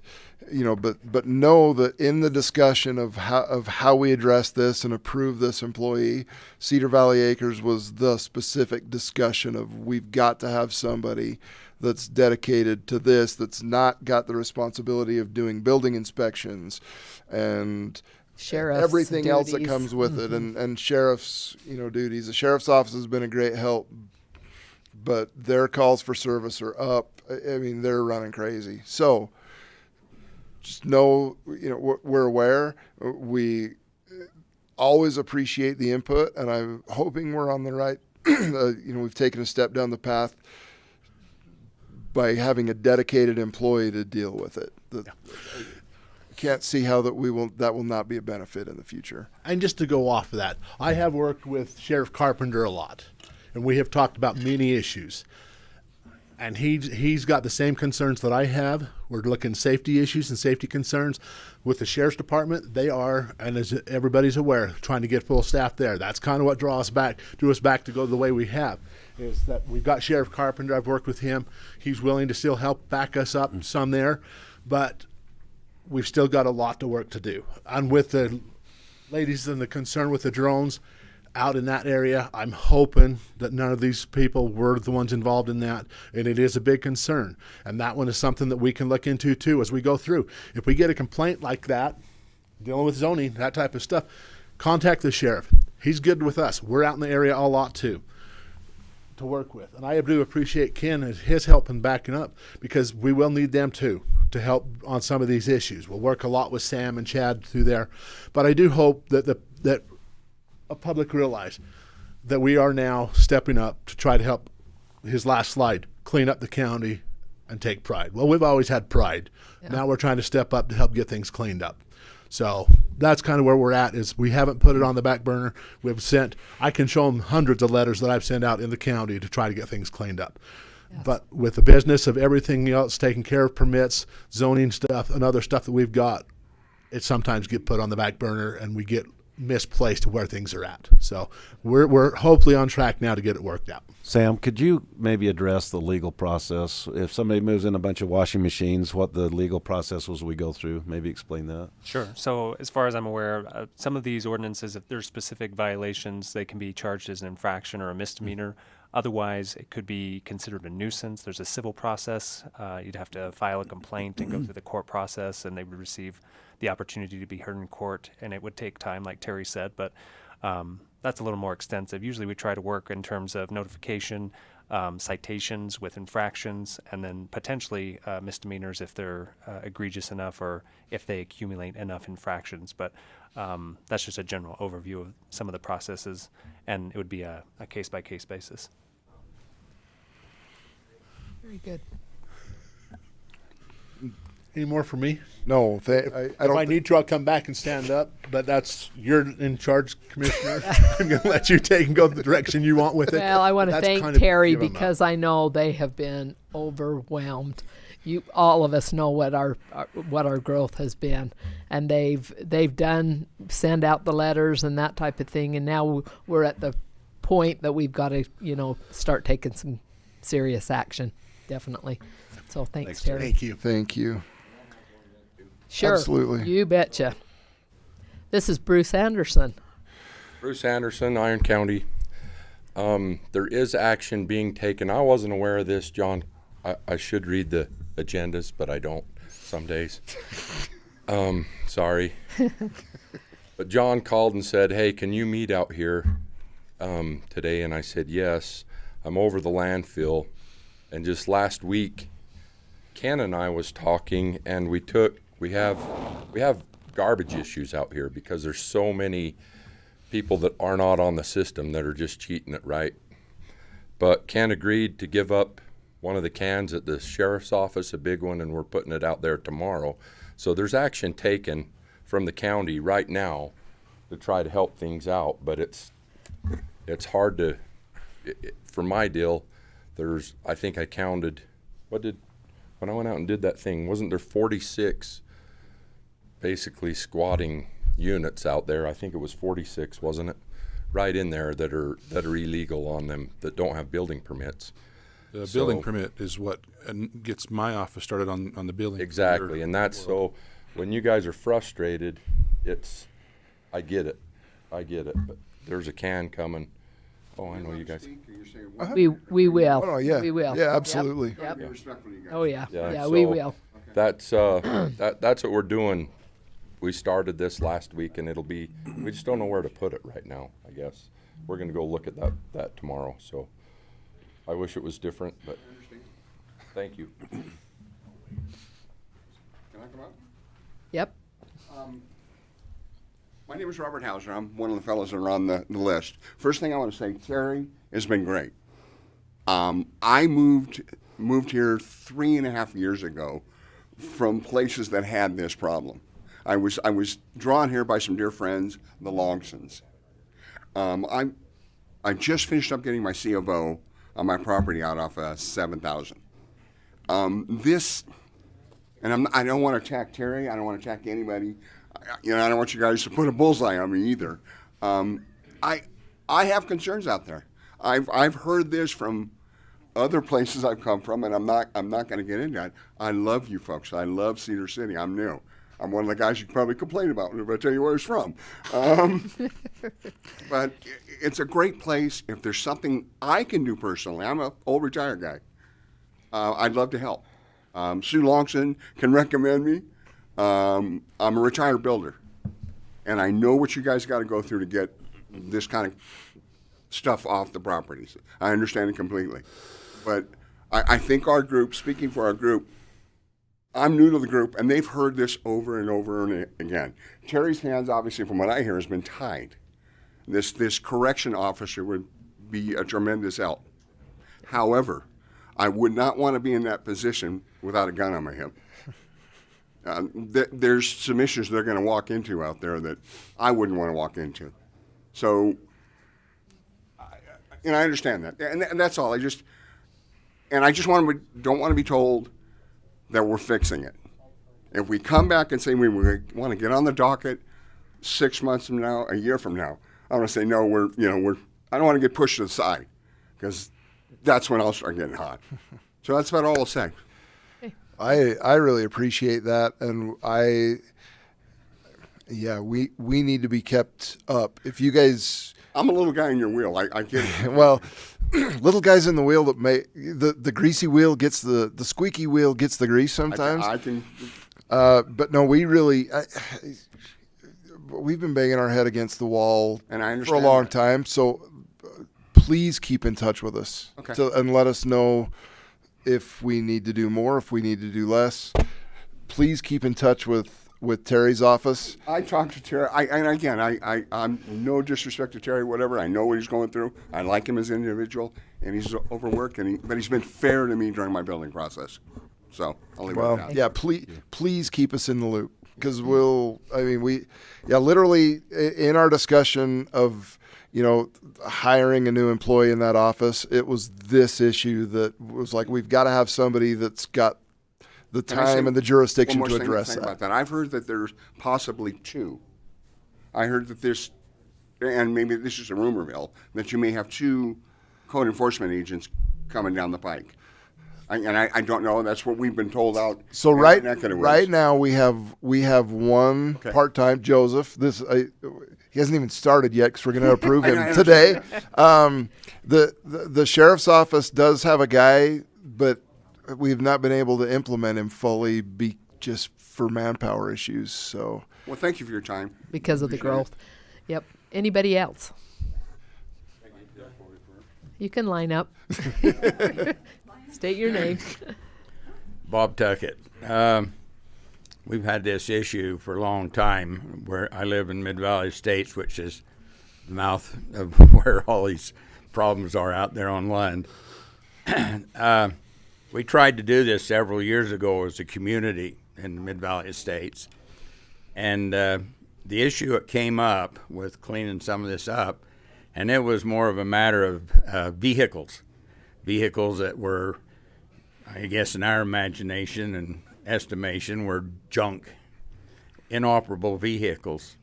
but know that in the discussion of how we address this and approve this employee, Cedar Valley Acres was the specific discussion of we've got to have somebody that's dedicated to this, that's not got the responsibility of doing building inspections and Sheriff's everything else that duties. comes with it, and sheriff's duties. The sheriff's office has been a great help, but their calls for service are up. I mean, they're running crazy. So just know, we're aware. We always appreciate the input, and I'm hoping we're on the right. We've taken a step down the path by having a dedicated employee to deal with it. Can't see how that will not be a benefit in the future. And just to go off of that, I have worked with Sheriff Carpenter a lot, and we have talked about many issues. And he's got the same concerns that I have. We're looking safety issues and safety concerns. With the Sheriff's Department, they are, and as everybody's aware, trying to get full staff there. That's kind of what drew us back to go the way we have, is that we've got Sheriff Carpenter. I've worked with him. He's willing to still help back us up some there, but we've still got a lot of work to do. And with the ladies and the concern with the drones out in that area, I'm hoping that none of these people were the ones involved in that, and it is a big concern. And that one is something that we can look into too as we go through. If we get a complaint like that, dealing with zoning, that type of stuff, contact the sheriff. He's good with us. We're out in the area a lot too to work with. And I do appreciate Ken and his help in backing up, because we will need them too to help on some of these issues. We'll work a lot with Sam and Chad through there. But I do hope that that a public realize that we are now stepping up to try to help his last slide, clean up the county and take pride. Well, we've always had pride. Yeah. Now we're trying to step up to help get things cleaned up. So that's kind of where we're at, is we haven't put it on the back burner. I can show them hundreds of letters that I've sent out in the county to try to get things cleaned up. Yes. But with the business of everything else, taking care of permits, zoning stuff, and other stuff that we've got, it sometimes get put on the back burner and we get misplaced to where things are at. So we're hopefully on track now to get it worked out. Sam, could you maybe address the legal process? If somebody moves in a bunch of washing machines, what the legal process was we go through? Maybe explain that. Sure. So as far as I'm aware, some of these ordinances, if there's specific violations, they can be charged as an infraction or a misdemeanor. Otherwise, it could be considered a nuisance. There's a civil process. You'd have to file a complaint and go through the court process, and they would receive the opportunity to be heard in court, and it would take time, like Terry said, but that's a little more extensive. Usually we try to work in terms of notification, citations with infractions, and then potentially misdemeanors if they're egregious enough or if they accumulate enough infractions. But that's just a general overview of some of the processes, and it would be a case-by-case basis. Very good. Any more for me? No, If I need to, I'll come back and stand up. But you're in charge, Commissioner. I'm going to let you take and go the direction you want with it. Well, I want to That's thank kind of Terry give 'em because I know they have been overwhelmed. All of us know what our growth has been, and they've done send out the letters and that type of thing, and now we're at the point that we've got to start taking some serious action. Definitely. So thanks, Terry. Thank you. Sure. Absolutely. You betcha. This is Bruce Anderson. Bruce Anderson, Iron County. There is action being taken. I wasn't aware of this, John. I should read the agendas, but I don't some days. Sorry. But John called and said, hey, can you meet out here today? And I said, yes. I'm over the landfill. And just last week, Ken and I was talking, and we have garbage issues out here because there's so many people that are not on the system that are just cheating it right. But Ken agreed to give up one of the cans at the sheriff's office, a big one, and we're putting it out there tomorrow. So there's action taken from the county right now to try to help things out, but it's hard to, for my deal, I think I counted, when I went out and did that thing, wasn't there 46 basically squatting units out there? I think it was 46, wasn't it? Right in there that are illegal on them, that don't have building permits. The building permit is what gets my office started on the building. Exactly, and that's so when you guys are frustrated, I get it, but there's a can coming. Oh, I know you guys. We will. Oh, yeah. We will. Yeah, absolutely. Yep. Yeah. Oh yeah. Yeah, we so will. That's that's what we're doing. We started this last week, and we just don't know where to put it right now, I guess. We're going to go look at that tomorrow, so I wish it was different, but thank you. Can I come out? Yep. My name is Robert Hauser. I'm one of the fellows that are on the list. First thing I want to say, Terry has been great. I moved here 3.5 years ago from places that had this problem. I was drawn here by some dear friends, the Logsons. I just finished up getting my C of O on my property out off 7,000. I don't want to attack Terry. I don't want to attack anybody. I don't want you guys to put a bullseye on me either. I have concerns out there. I've heard this from other places I've come from, and I'm not going to get into that. I love you folks. I love Cedar City. I'm new. I'm one of the guys you probably complain about if I tell you where it's from. But it's a great place. If there's something I can do personally, I'm an old retired guy. I'd love to help. Sue Longson can recommend me. I'm a retired builder, and I know what you guys got to go through to get this kind of stuff off the properties. I understand it completely. But I think our group, speaking for our group, I'm new to the group, and they've heard this over and over and again. Terry's hands, obviously, from what I hear, has been tied. This correction officer would be a tremendous help. However, I would not want to be in that position without a gun on my hip. There's some issues they're going to walk into out there that I wouldn't want to walk into. So, I understand that, and that's all. I just don't want to be told that we're fixing it. If we come back and say we want to get on the docket 6 months from now, a year from now, I want to say no. I don't want to get pushed to the side, because that's when I'll start getting hot. So that's about all I'll say. I really appreciate that, and we need to be kept up. If you guys, I'm a little guy in your wheel. I get it. Well, little guys in the wheel that the greasy wheel gets the squeaky wheel gets the grease sometimes. I can. But no, we really we've been banging our head against the wall and I for a long time. So please keep in touch with us and let us know if we need to do more, if we need to do less. Please keep in touch with Terry's office. I talked to Terry, I'm no disrespect to Terry, whatever. I know what he's going through. I like him as an individual, and he's overworked, but he's been fair to me during my building process. So I'll leave it at that. Yeah, please keep us in the loop, because literally in our discussion of, hiring a new employee in that office, it was this issue that was like, we've got to have somebody that's got the time and the jurisdiction to address that. About that. I've heard that there's possibly 2. I heard that there's, and maybe this is a rumor mill, that you may have 2 code enforcement agents coming down the pike. I don't know. That's what we've been told out. So right now we have one part-time, Joseph. He hasn't even started yet, because we're going to approve him today. The sheriff's office does have a guy, but we've not been able to implement him fully, just for manpower issues. So. Well, thank you for your time. Because of the growth. Yep. Anybody else? You can line up. State your name. Bob Tuckett. We've had this issue for a long time, where I live in Mid-Valley Estates, which is the mouth of where all these problems are out there on Lund. We tried to do this several years ago as a community in the Mid-Valley Estates. And the issue that came up with cleaning some of this up, and it was more of a matter of vehicles that were, I guess in our imagination and estimation, were junk, inoperable vehicles.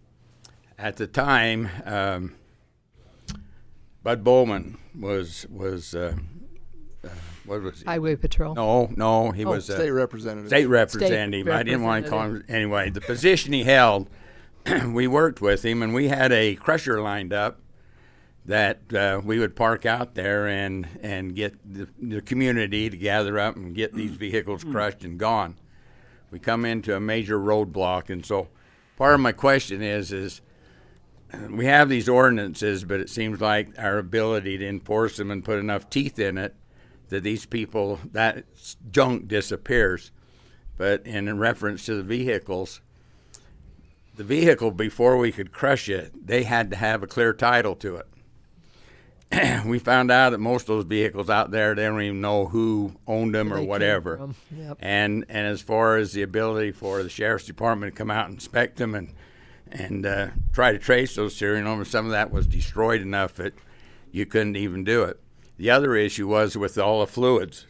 At the time, Bud Bowman was what was he? Highway Patrol. No, he was state representative. State representative. I didn't want to call him anyway. The position he held, we worked with him, and we had a crusher lined up that we would park out there and get the community to gather up and get these vehicles crushed and gone. We come into a major roadblock, and so part of my question is we have these ordinances, but it seems like our ability to enforce them and put enough teeth in it that these people, that junk disappears. But in reference to the vehicles, the vehicle, before we could crush it, they had to have a clear title to it. We found out that most of those vehicles out there, they don't even know who owned them or whatever. Yep. And as far as the ability for the sheriff's department to come out and inspect them and try to trace those serial numbers, some of that was destroyed enough that you couldn't even do it. The other issue was with all the fluids,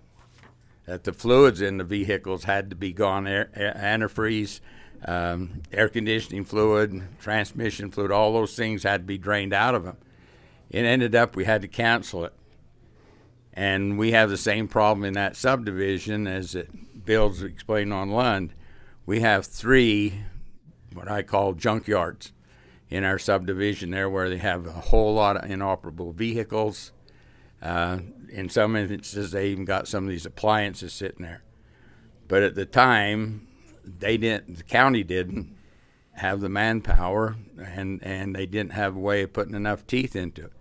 that the fluids in the vehicles had to be gone, antifreeze, air conditioning fluid, transmission fluid, all those things had to be drained out of them. It ended up we had to cancel it. And we have the same problem in that subdivision as Bill's explained on Lund. We have 3 what I call junkyards in our subdivision there, where they have a whole lot of inoperable vehicles. In some instances, they even got some of these appliances sitting there. But at the time, the county didn't have the manpower, and they didn't have a way of putting enough teeth into it.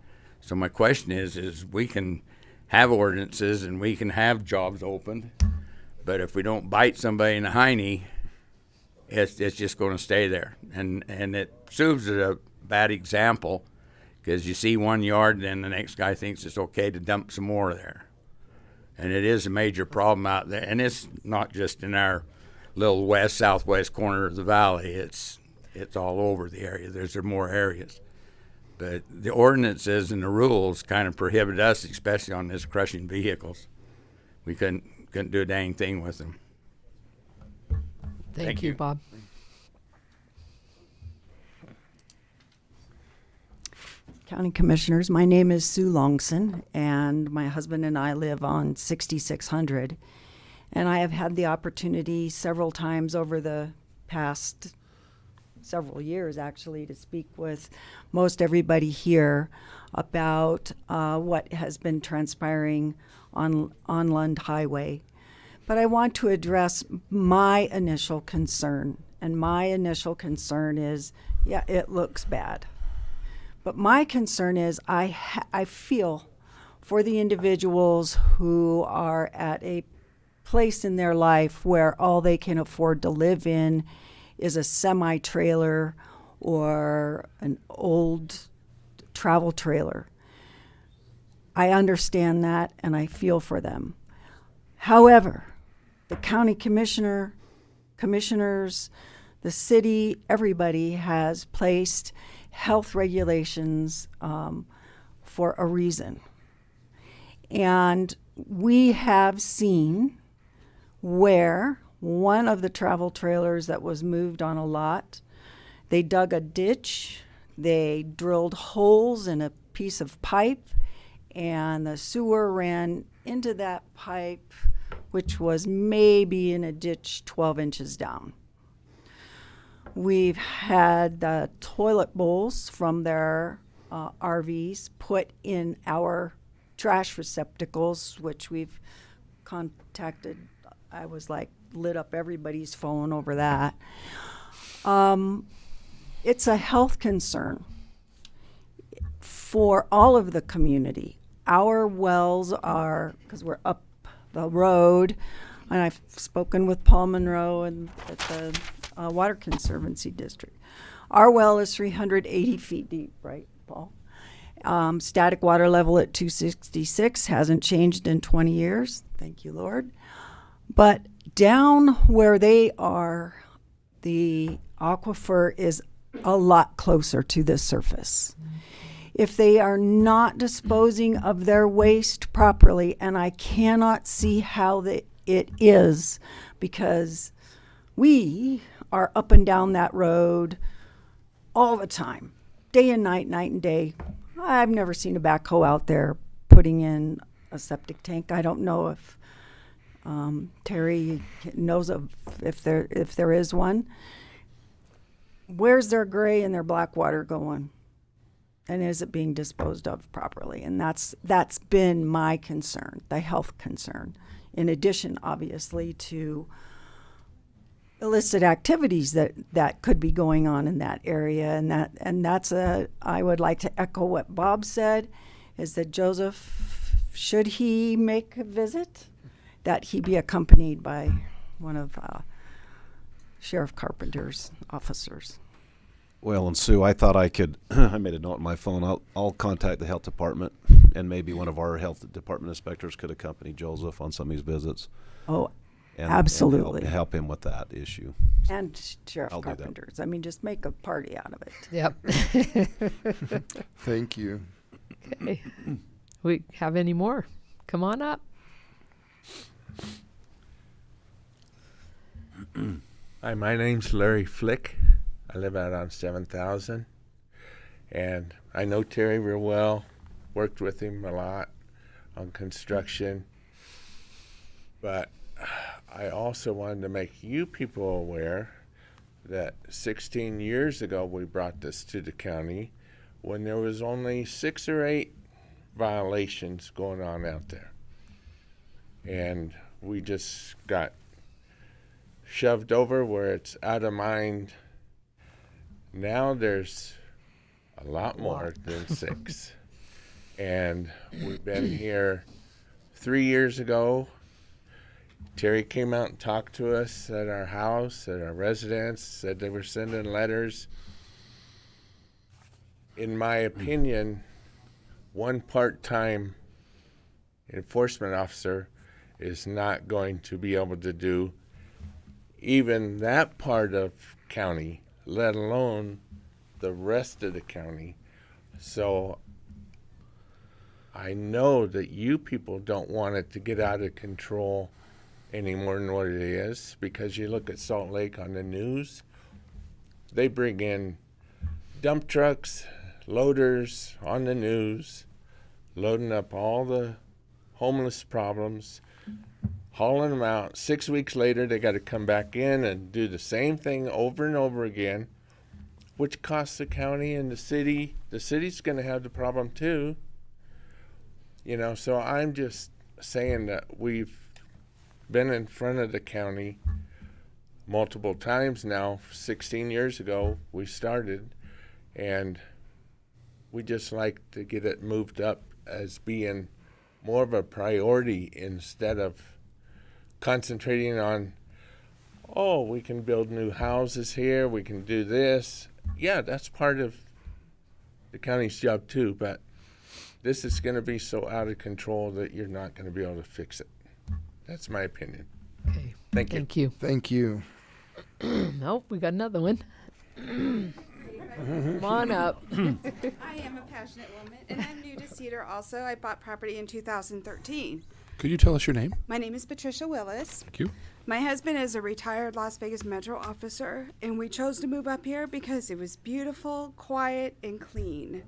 So my question is we can have ordinances and we can have jobs opened, but if we don't bite somebody in the hiney, it's just going to stay there. And it serves as a bad example, because you see one yard and then the next guy thinks it's okay to dump some more there. And it is a major problem out there. And it's not just in our little southwest corner of the valley. It's all over the area. There's more areas. But the ordinances and the rules kind of prohibit us, especially on this crushing vehicles. We couldn't do a dang thing with them. Thank you, Bob. County Commissioners, my name is Sue Longson, and my husband and I live on 6600. And I have had the opportunity several times over the past several years, actually, to speak with most everybody here about what has been transpiring on Lund Highway. But I want to address my initial concern, and my initial concern is, yeah, it looks bad. But my concern is I feel for the individuals who are at a place in their life where all they can afford to live in is a semi-trailer or an old travel trailer. I understand that and I feel for them. However, the county commissioners, the city, everybody has placed health regulations for a reason. And we have seen where one of the travel trailers that was moved on a lot, they dug a ditch, they drilled holes in a piece of pipe, and the sewer ran into that pipe, which was maybe in a ditch 12 inches down. We've had the toilet bowls from their RVs put in our trash receptacles, which we've contacted. I was like, lit up everybody's phone over that. It's a health concern for all of the community. Our wells are, because we're up the road, and I've spoken with Paul Monroe and at the Water Conservancy District. Our well is 380 feet deep, right, Paul? Static water level at 266, hasn't changed in 20 years. Thank you, Lord. But down where they are, the aquifer is a lot closer to the surface. If they are not disposing of their waste properly, and I cannot see how it is, because we are up and down that road all the time, day and night, night and day. I've never seen a backhoe out there putting in a septic tank. I don't know if Terry knows of if there is one. Where's their gray and their black water going? And is it being disposed of properly? And that's been my concern, the health concern. In addition, obviously, to illicit activities that could be going on in that area, and that's I would like to echo what Bob said, is that Joseph, should he make a visit, that he be accompanied by one of Sheriff Carpenter's officers. Well, and Sue, I thought I could, I made a note on my phone, I'll contact the health department, and maybe one of our health department inspectors could accompany Joseph on some of these visits. Oh, absolutely. And help him with that issue. And Sheriff Carpenter's. I mean, just make a party out of it. Yep. Thank you. Okay. We have any more? Come on up. Hi, my name's Larry Flick. I live out on 7,000, and I know Terry real well. Worked with him a lot on construction, but I also wanted to make you people aware that 16 years ago we brought this to the county when there was only 6 or 8 violations going on out there, and we just got shoved over where it's out of mind. Now there's a lot more than 6. And we've been here 3 years ago. Terry came out and talked to us at our house, at our residence, said they were sending letters. In my opinion, one part-time enforcement officer is not going to be able to do even that part of county, let alone the rest of the county. So I know that you people don't want it to get out of control any more than what it is, because you look at Salt Lake on the news, they bring in dump trucks, loaders on the news, loading up all the homeless problems, hauling them out. 6 weeks later, they got to come back in and do the same thing over and over again, which costs the county and the city. The city's going to have the problem too. You know, so I'm just saying that we've been in front of the county multiple times now. 16 years ago we started, and we just like to get it moved up as being more of a priority instead of concentrating on, oh, we can build new houses here, we can do this. Yeah, that's part of the county's job too, but this is going to be so out of control that you're not going to be able to fix it. That's my opinion. Okay. Thank you. Thank you. Thank you. Nope, we got another one. Come on up. I am a passionate woman, and I'm new to Cedar also. I bought property in 2013. Could you tell us your name? My name is Patricia Willis. Thank you. My husband is a retired Las Vegas Metro officer, and we chose to move up here because it was beautiful, quiet, and clean.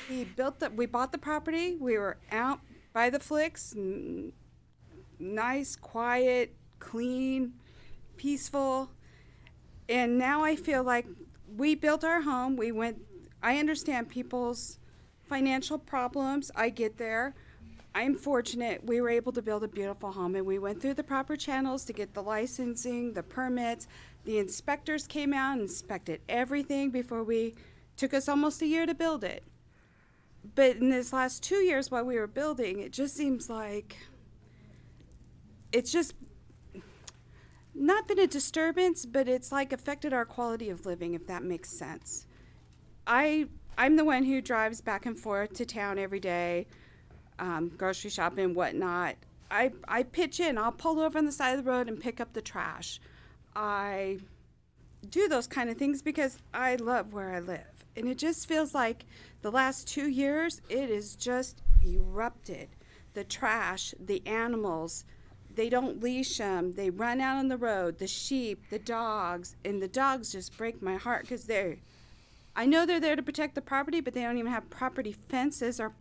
We bought the property. We were out by the flicks, nice, quiet, clean, peaceful. And now I feel like we built our home. I understand people's financial problems. I get there. I'm fortunate we were able to build a beautiful home, and we went through the proper channels to get the licensing, the permits. The inspectors came out and inspected everything before took us almost a year to build it. But in this last 2 years while we were building, it just seems like it's just not been a disturbance, but it's like affected our quality of living, if that makes sense. I'm the one who drives back and forth to town every day, grocery shopping and whatnot. I pitch in. I'll pull over on the side of the road and pick up the trash. I do those kind of things because I love where I live. And it just feels like the last 2 years, it is just erupted. The trash, the animals, they don't leash them. They run out on the road, the sheep, the dogs, and the dogs just break my heart because I know they're there to protect the property, but they don't even have property fences or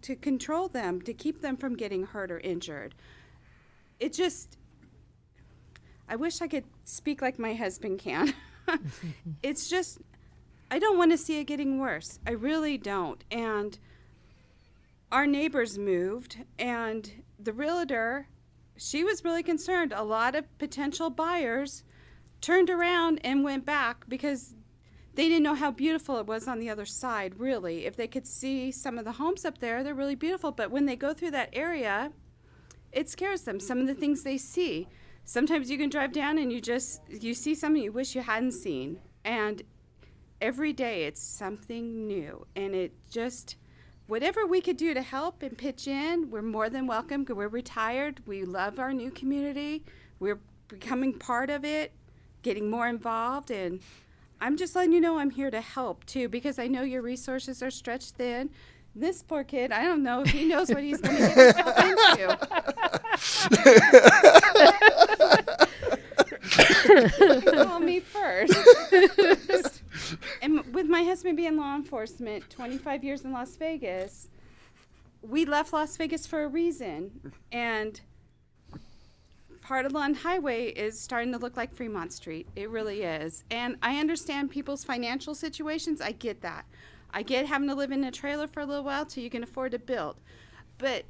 to control them, to keep them from getting hurt or injured. I wish I could speak like my husband can. It's just, I don't want to see it getting worse. I really don't. And our neighbors moved, and the realtor, she was really concerned. A lot of potential buyers turned around and went back because they didn't know how beautiful it was on the other side, really. If they could see some of the homes up there, they're really beautiful. But when they go through that area, it scares them, some of the things they see. Sometimes you can drive down and you see something you wish you hadn't seen. And every day it's something new. And it just, whatever we could do to help and pitch in, we're more than welcome. We're retired. We love our new community. We're becoming part of it, getting more involved. And I'm just letting you know I'm here to help, too, because I know your resources are stretched thin. This poor kid, I don't know if he knows what he's going to get himself into. Call me first. And with my husband being law enforcement, 25 years in Las Vegas, we left Las Vegas for a reason. And part of Lund Highway is starting to look like Fremont Street. It really is. And I understand people's financial situations. I get that. I get having to live in a trailer for a little while till you can afford to build. But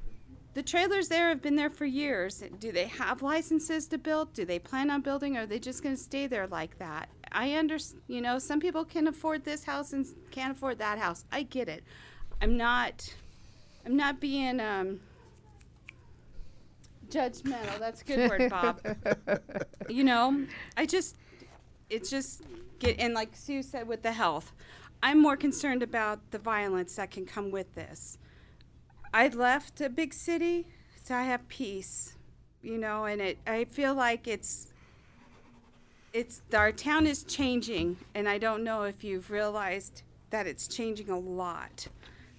the trailers there have been there for years. Do they have licenses to build? Do they plan on building? Or are they just going to stay there like that? I understand, some people can afford this house and can't afford that house. I get it. I'm not being judgmental. That's a good word, Bob. And like Sue said with the health, I'm more concerned about the violence that can come with this. I left a big city so I have peace, you know, and I feel like it's our town is changing, and I don't know if you've realized that it's changing a lot.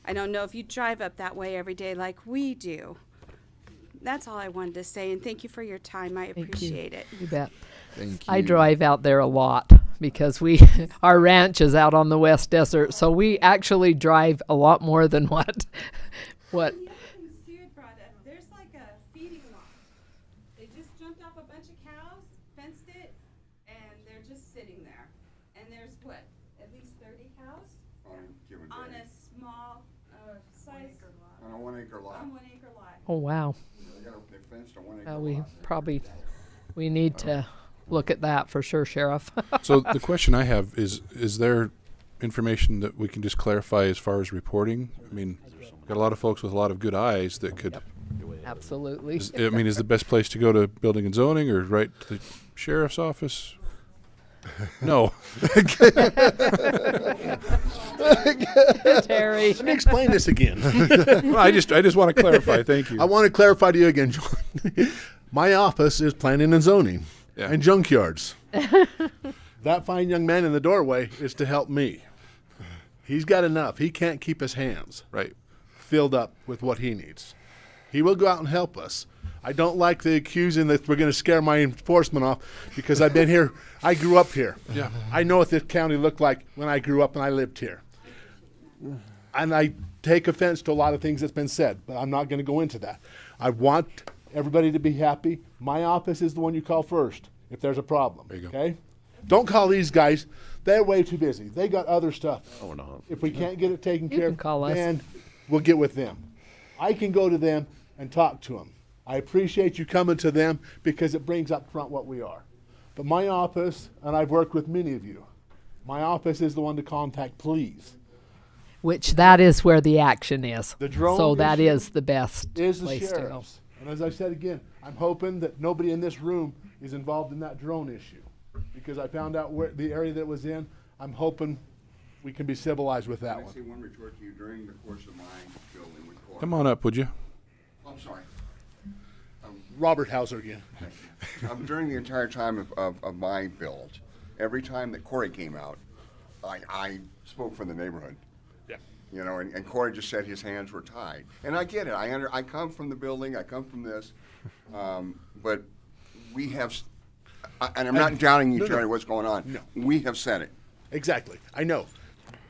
I don't know if you drive up that way every day like we do. That's all I wanted to say, and thank you for your time. I appreciate it. You bet. Thank you. I drive out there a lot because our ranch is out on the West Desert, so we actually drive a lot more than what. Sue had brought up, there's like a feeding lot. They just jumped off a bunch of cows, fenced it, and they're just sitting there. And there's what, at least 30 cows on a small size. On a 1 acre lot. On 1 acre lot. Oh wow. They fenced a 1 acre lot. We need to look at that for sure, Sheriff. So the question I have is there information that we can just clarify as far as reporting? I mean, got a lot of folks with a lot of good eyes that could. Absolutely. Is the best place to go to Building and Zoning or right to the Sheriff's office? No. Terry. Let me explain this again. Well, I just want to clarify. Thank you. I want to clarify to you again, John. My office is planning and zoning and junkyards. That fine young man in the doorway is to help me. He's got enough. He can't keep his hands filled up with what he needs. He will go out and help us. I don't like the accusing that we're going to scare my enforcement off because I've been here. I grew up here. Yeah. I know what this county looked like when I grew up and I lived here. And I take offense to a lot of things that's been said, but I'm not going to go into that. I want everybody to be happy. My office is the one you call first if there's a problem. There you go. Okay? Don't call these guys. They're way too busy. They got other stuff. Oh, no. If we can't get it taken care can of, call us. then we'll get with them. I can go to them and talk to them. I appreciate you coming to them because it brings up front what we are. But my office, and I've worked with many of you, my office is the one to contact, please. Which that is where the action is. The drone so that issue is the best is the place to go. sheriff's. And as I said again, I'm hoping that nobody in this room is involved in that drone issue. Because I found out where the area that it was in, I'm hoping we can be civilized with that Can I one. say one retort to you during the course of my building with court? Come on up, would you? I'm sorry. Robert Hauser again. During the entire time of my build, every time that Corey came out, I spoke for the neighborhood. Yeah. You know, and Corey just said his hands were tied. And I get it. I come from the building. I come from this. But we have, and I'm not doubting you, Terry, what's going on. No. We have said it. Exactly. I know.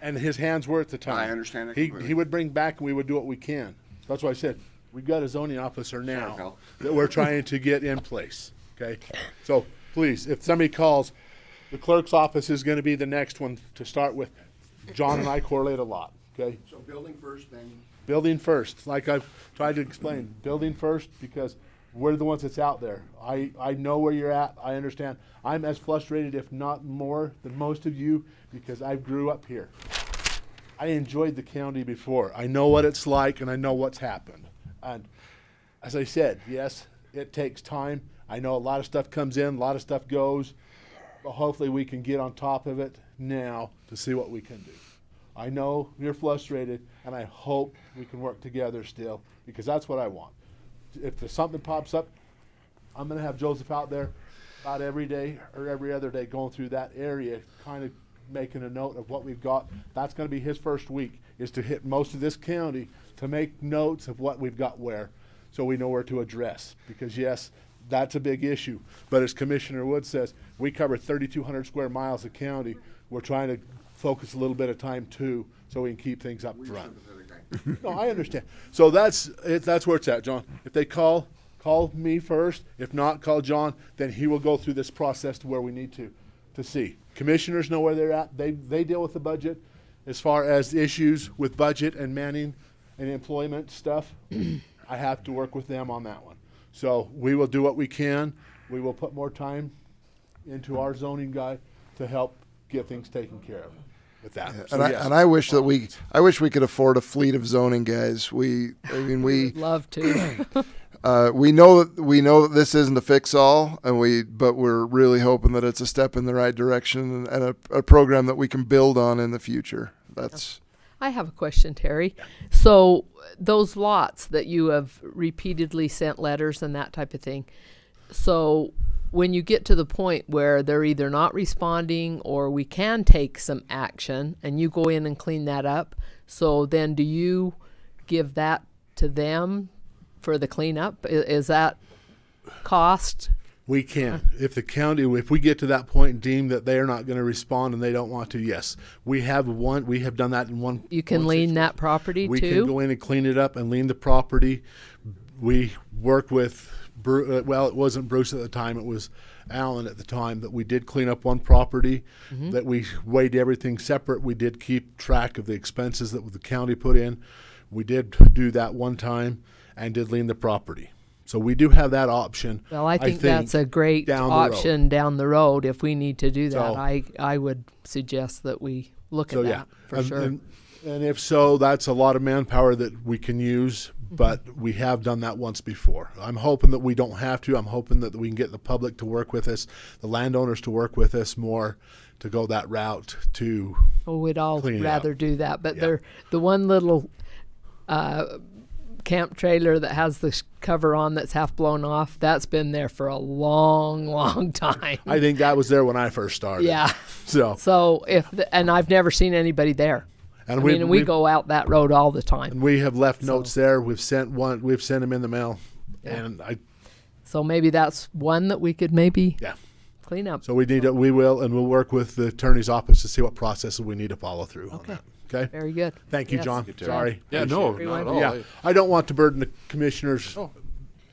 And his hands were at the time. I understand that He completely. would bring back and we would do what we can. That's why I said, we've got a zoning officer now Pal. that we're trying to get in place. Okay? So please, if somebody calls, the clerk's office is going to be the next one to start with. John and I correlate a lot. Okay? So building first, then. Building first, like I've tried to explain. Building first because we're the ones that's out there. I know where you're at. I understand. I'm as frustrated, if not more, than most of you because I grew up here. I enjoyed the county before. I know what it's like and I know what's happened. And as I said, yes, it takes time. I know a lot of stuff comes in, a lot of stuff goes, but hopefully we can get on top of it now to see what we can do. I know you're frustrated, and I hope we can work together still, because that's what I want. If there's something pops up, I'm going to have Joseph out there about every day or every other day going through that area, kind of making a note of what we've got. That's going to be his first week, is to hit most of this county to make notes of what we've got where, so we know where to address. Because yes, that's a big issue. But as Commissioner Wood says, we cover 3,200 square miles of county. We're trying to focus a little bit of time too, so we can keep things up front. No, I understand. So that's where it's at, John. If they call me first. If not, call John. Then he will go through this process to where we need to see. Commissioners know where they're at. They deal with the budget. As far as issues with budget and manning and employment stuff, I have to work with them on that one. So we will do what we can. We will put more time into our zoning guy to help get things taken care of with that. So, And I wish that I wish we could afford a fleet of zoning guys. We would love to. We know that this isn't a fix all, but we're really hoping that it's a step in the right direction and a program that we can build on in the future. That's I have a question, Terry. So those lots that you have repeatedly sent letters and that type of thing, so when you get to the point where they're either not responding or we can take some action and you go in and clean that up, so then do you give that to them for the cleanup? Is that cost? We can. If the county, if we get to that point and deem that they are not going to respond and they don't want to, yes. We have done that in one. You can lien that property we too? We can go in and clean it up and lien the property. We work with, well, it wasn't Bruce at the time, it was Alan at the time, that we did clean up one property, that we weighed everything separate. We did keep track of the expenses that the county put in. We did do that one time and did lien the property. So we do have that option. Well, I think that's a great option down the road. If we need to do that, I would suggest that we look at that for sure. And if so, that's a lot of manpower that we can use, but we have done that once before. I'm hoping that we don't have to. I'm hoping that we can get the public to work with us, the landowners to work with us more, to go that route to we'd all rather do that. But the one little camp trailer that has the cover on that's half blown off, that's been there for a long time. I think that was there when I first started. Yeah. So and I've never seen anybody there. And we go out that road all the time. And we have left notes there. We've sent them in the mail. Yeah. And so maybe that's one that we could maybe clean up. So we will work with the attorney's office to see what processes we need to follow through on that. Okay. Very good. Thank you, John. Sorry. Yeah, no, not at all. Yeah, I don't want to burden the commissioners.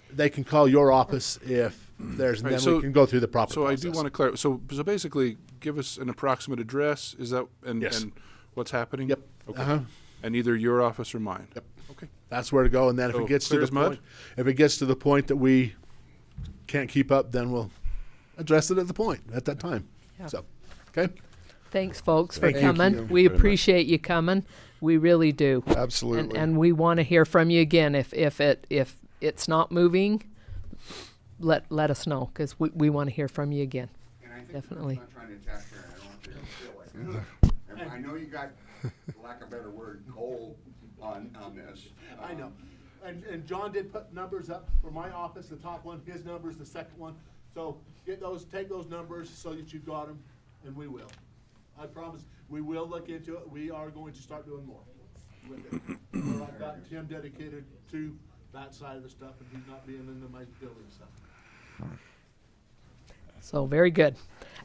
They can call your office if there's, and then we can go through the proper process. I do want to clarify. So basically, give us an approximate address. Is that and what's happening? Yep. Okay. And either your office or mine. Yep. Okay. That's where to go. And then if it gets to the point that we can't keep up, then we'll address it at that time. Yeah. So, okay. Thanks, folks, for coming. We appreciate you coming. We really do. Absolutely. And we want to hear from you again. If it's not moving, let us know, because we want to hear from you again. And I think definitely. I'm not trying to attack her. I don't want to feel like and I know you got, for lack of a better word, coal on this. I know. And John did put numbers up for my office, the top one, his number's the second one. So take those numbers so that you've got them, and we will. I promise we will look into it. We are going to start doing more with it. I've got Tim dedicated to that side of the stuff, and he's not being into my building stuff. So very good.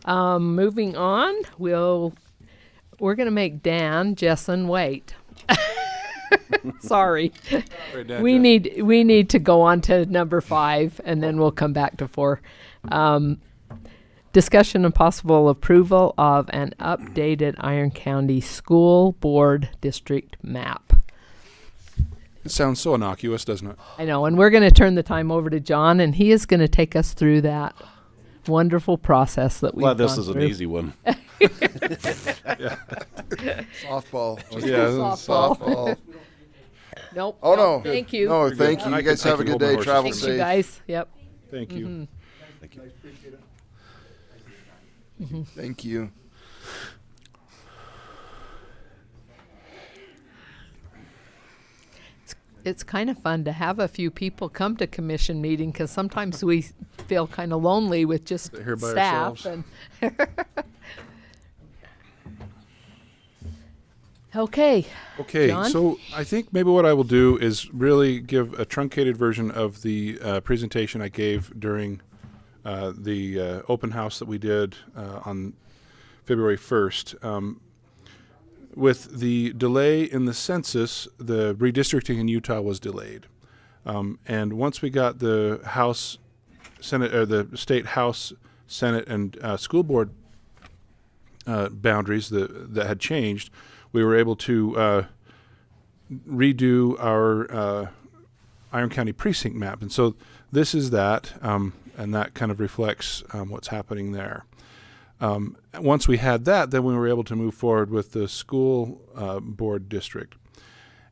Moving on, we're going to make Dan Jessen wait. Sorry. We need to go on to number 5, and then we'll come back to 4. Discussion and possible approval of an updated Iron County School Board District map. It sounds so innocuous, doesn't it? I know, and we're going to turn the time over to John, and he is going to take us through that wonderful process that we've gone through. Glad this is an easy one. Softball. Softball. Nope. Oh, no. Thank you. No, thank you. You guys have a good day. Travel safe. Thank you, guys. Yep. Thank you. Mm-hmm. Thank you. Mm-hmm. Thank you. It's kind of fun to have a few people come to commission meeting, because sometimes we feel kind of lonely with just Here by staff. ourselves. Okay, John? So I think maybe what I will do is really give a truncated version of the presentation I gave during the open house that we did on February 1st. With the delay in the census, the redistricting in Utah was delayed. And once we got the House, Senate, or the State House, Senate, and school board boundaries that had changed, we were able to redo our Iron County precinct map. And so this is that, and that kind of reflects what's happening there. Once we had that, then we were able to move forward with the school board district.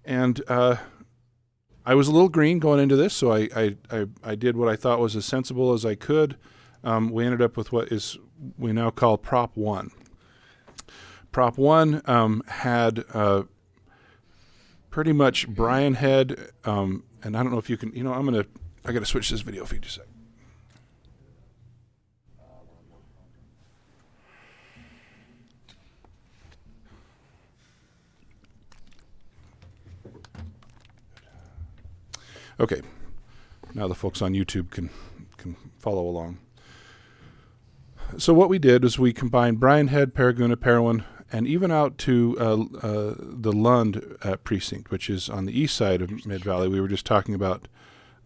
And I was a little green going into this, so I did what I thought was as sensible as I could. We ended up with what we now call Prop 1. Prop 1 had pretty much Bryan Head, and I don't know if you can, I got to switch this video feed just a sec. Okay, now the folks on YouTube can follow along. So what we did was we combined Bryan Head, Paragouna, Parowan, and even out to the Lund precinct, which is on the east side of Mid-Valley. We were just talking about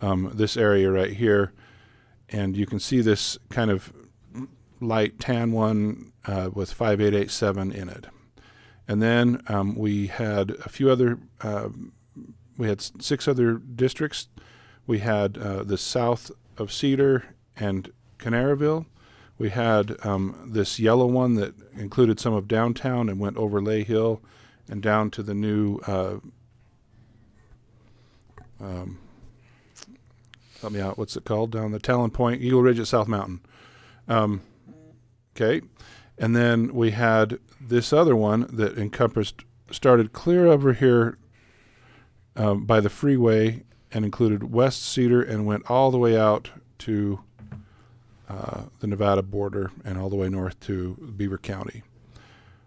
this area right here, and you can see this kind of light tan one with 5887 in it. And then we had a few other we had 6 other districts. We had the south of Cedar and Canaryville. We had this yellow one that included some of downtown and went over Lay Hill and down to the new, help me out, what's it called? Down the Talon Point, Eagle Ridge at South Mountain. Okay. And then we had this other one that started clear over here by the freeway and included West Cedar and went all the way out to the Nevada border and all the way north to Beaver County.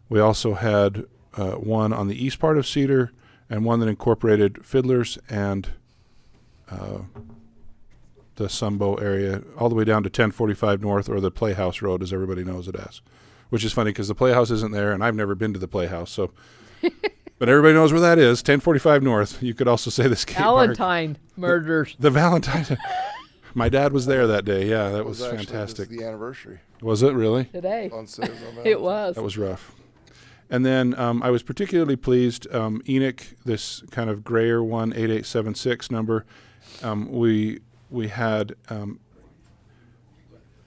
We also had one on the east part of Cedar and one that incorporated Fiddlers and the Sumbo area all the way down to 1045 North, or the Playhouse Road as everybody knows it as, which is funny because the Playhouse isn't there and I've never been to the Playhouse, so but everybody knows where that is, 1045 North. You could also say the skate park. Valentine murders. The Valentine. My dad was there that day. Yeah, that was actually fantastic. the anniversary. Was it really? Today. On It was. That was rough. And then I was particularly pleased, Enoch, this kind of grayer one, 8876 number, we had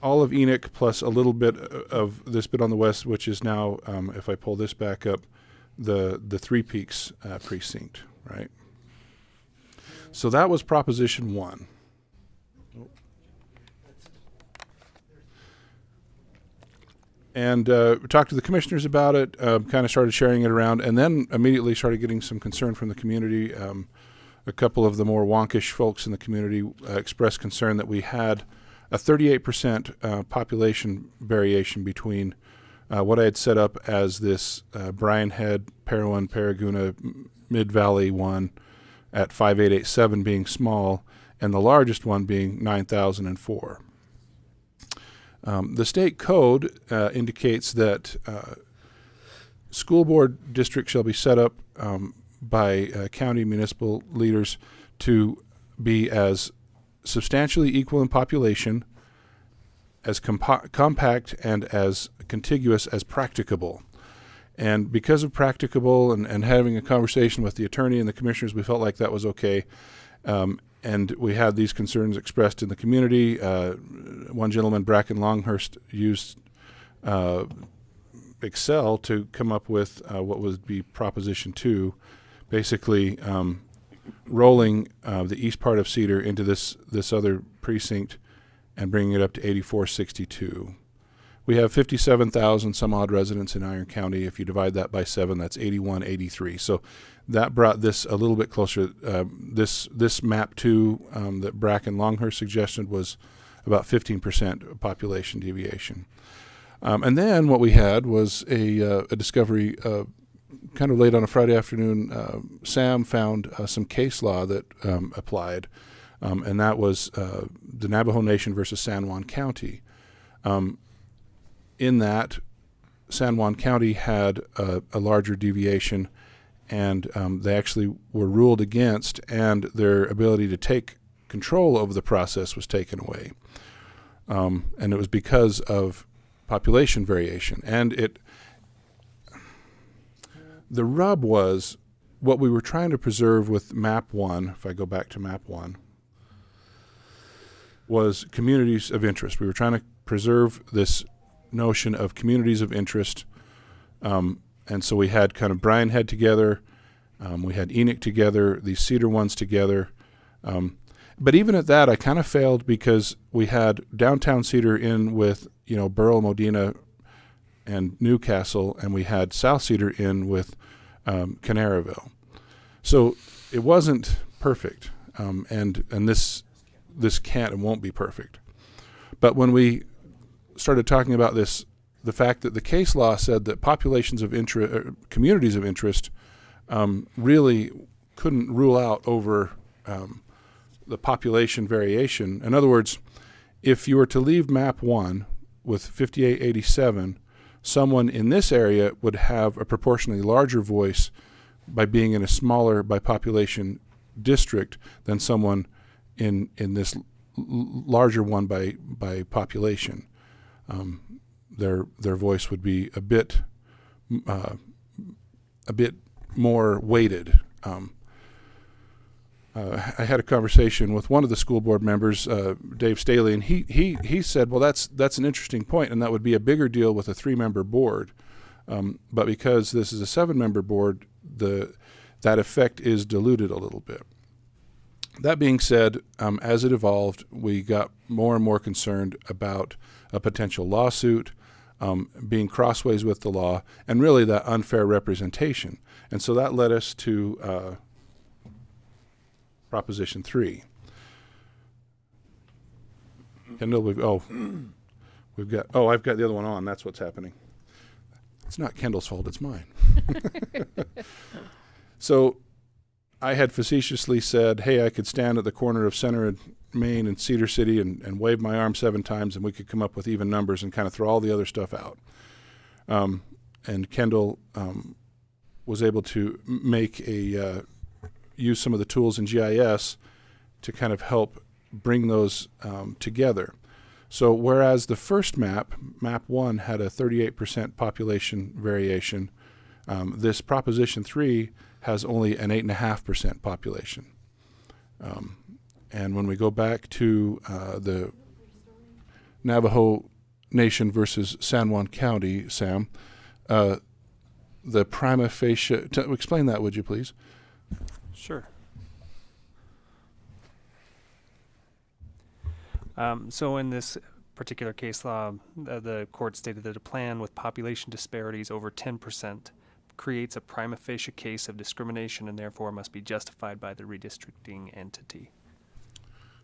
all of Enoch plus a little bit of this bit on the west, which is now, if I pull this back up, the Three Peaks precinct, right? So that was Proposition 1. And talked to the commissioners about it, kind of started sharing it around, and then immediately started getting some concern from the community. A couple of the more wonkish folks in the community expressed concern that we had a 38% population variation between what I had set up as this Bryan Head, Parowan, Paragouna, Mid-Valley one at 5887 being small, and the largest one being 9004. The state code indicates that school board districts shall be set up by county municipal leaders to be as substantially equal in population, as compact, and as contiguous as practicable. And because of practicable and having a conversation with the attorney and the commissioners, we felt like that was okay. And we had these concerns expressed in the community. One gentleman, Bracken Longhurst, used Excel to come up with what would be Proposition 2, basically rolling the east part of Cedar into this other precinct and bringing it up to 8462. We have 57,000 some odd residents in Iron County. If you divide that by 7, that's 8183. So that brought this a little bit closer. This map 2 that Bracken Longhurst suggested was about 15% population deviation. And then what we had was a discovery kind of late on a Friday afternoon. Sam found some case law that applied, and that was the Navajo Nation versus San Juan County. In that, San Juan County had a larger deviation, and they actually were ruled against, and their ability to take control over the process was taken away. And it was because of population variation. And the rub was what we were trying to preserve with Map 1, if I go back to Map 1, was communities of interest. We were trying to preserve this notion of communities of interest, and so we had kind of Bryan Head together, we had Enoch together, these Cedar ones together, but even at that I kind of failed because we had downtown Cedar in with Burrell, Modena, and Newcastle, and we had South Cedar in with Canaryville. So it wasn't perfect, and this can't and won't be perfect. But when we started talking about this, the fact that the case law said that populations of interest, communities of interest, really couldn't rule out over the population variation. In other words, if you were to leave map 1 with 5887, someone in this area would have a proportionally larger voice by being in a smaller by population district than someone in this larger one by population. Their voice would be a bit more weighted. I had a conversation with one of the school board members, Dave Staley, and he said, well, that's an interesting point, and that would be a bigger deal with a 3-member board. But because this is a 7-member board, that effect is diluted a little bit. That being said, as it evolved, we got more and more concerned about a potential lawsuit, being crossways with the law, and really that unfair representation. And so that led us to Proposition 3. Kendall, I've got the other one on. That's what's happening. It's not Kendall's fault, it's mine. So I had facetiously said, hey, I could stand at the corner of Center and Main and Cedar City and wave my arm 7 times, and we could come up with even numbers and kind of throw all the other stuff out. And Kendall was able to make use some of the tools in GIS to kind of help bring those together. So whereas the first map 1, had a 38% population variation, this Proposition 3 has only an 8.5% population. And when we go back to the Navajo Nation versus San Juan County, Sam, the prima facie, explain that, would you please? Sure. So in this particular case law, the court stated that a plan with population disparities over 10% creates a prima facie case of discrimination and therefore must be justified by the redistricting entity.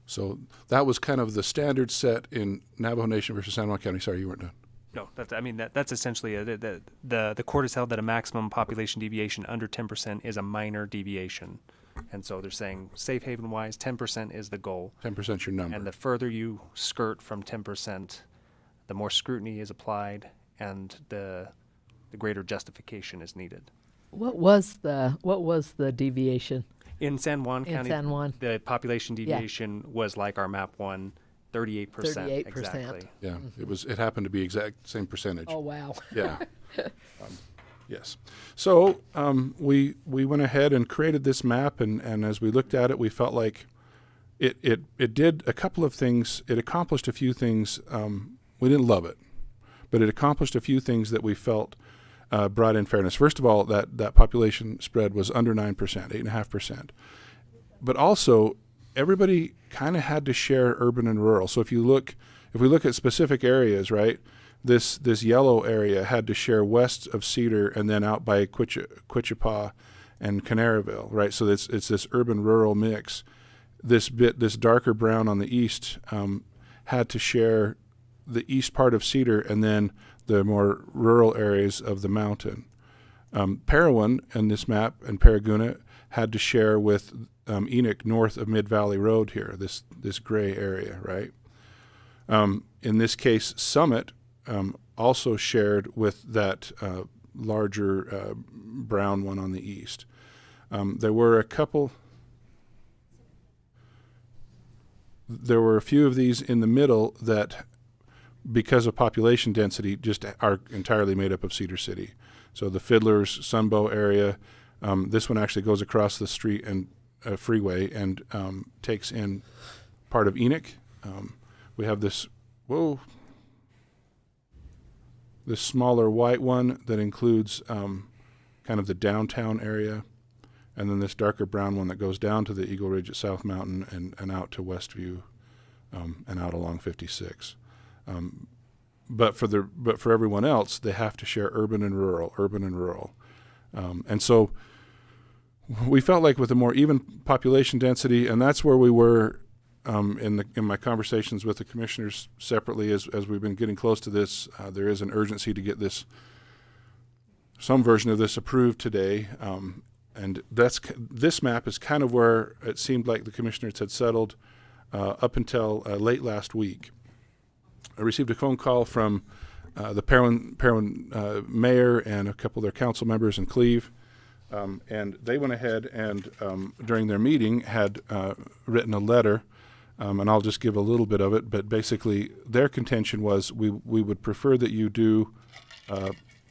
So that was kind of the standard set in Navajo Nation versus San Juan County. Sorry, you weren't done. No, that's essentially it. The court has held that a maximum population deviation under 10% is a minor deviation. And so they're saying safe haven wise, 10% is the goal. 10% your number. And the further you skirt from 10%, the more scrutiny is applied and the greater justification is needed. What was the deviation? In San Juan County, San Juan. the population deviation was like our map 1, 38%. 38%. Exactly. Yeah, it happened to be exact same percentage. Oh, wow. Yeah. Yes. So we went ahead and created this map, and as we looked at it, we felt like it did a couple of things. It accomplished a few things. We didn't love it, but it accomplished a few things that we felt brought in fairness. First of all, that population spread was under 9%, 8.5%. But also, everybody kind of had to share urban and rural. So if we look at specific areas, right, this yellow area had to share west of Cedar and then out by Quichapa and Canaryville, right? So it's this urban-rural mix. This darker brown on the east had to share the east part of Cedar and then the more rural areas of the mountain. Parowan in this map and Paraguna had to share with Enoch north of Mid-Valley Road here, this gray area, right? In this case, Summit also shared with that larger brown one on the east. There were a few of these in the middle that, because of population density, just are entirely made up of Cedar City. So the Fiddlers, Sunbow area, this one actually goes across the street and freeway and takes in part of Enoch. We have this smaller white one that includes kind of the downtown area, and then this darker brown one that goes down to the Eagle Ridge at South Mountain and out to Westview and out along 56. But for everyone else, they have to share urban and rural. And so we felt like with a more even population density, and that's where we were in my conversations with the commissioners separately as we've been getting close to this. There is an urgency to get some version of this approved today, and this map is kind of where it seemed like the commissioners had settled up until late last week. I received a phone call from the Parowan mayor and a couple of their council members in Cleve, and they went ahead and during their meeting had written a letter, and I'll just give a little bit of it, but basically their contention was we would prefer that you do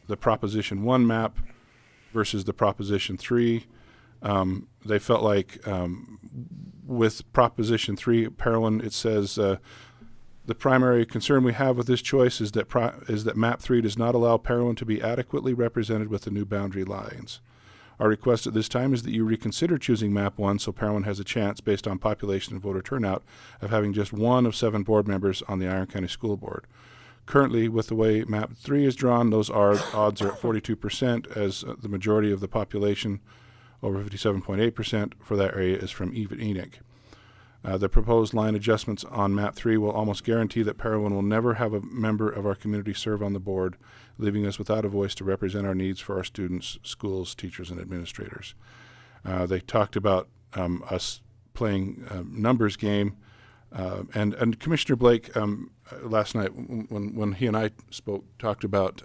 the Proposition 1 map versus the Proposition 3. They felt like with Proposition 3, Parowan, it says the primary concern we have with this choice is that Map 3 does not allow Parowan to be adequately represented with the new boundary lines. Our request at this time is that you reconsider choosing Map 1 so Parowan has a chance, based on population and voter turnout, of having just one of 7 board members on the Iron County School Board. Currently, with the way Map 3 is drawn, those odds are at 42%, as the majority of the population, over 57.8% for that area, is from Enoch. The proposed line adjustments on Map 3 will almost guarantee that Parowan will never have a member of our community serve on the board, leaving us without a voice to represent our needs for our students, schools, teachers, and administrators. They talked about us playing a numbers game, and Commissioner Blake last night, when he and I spoke, talked about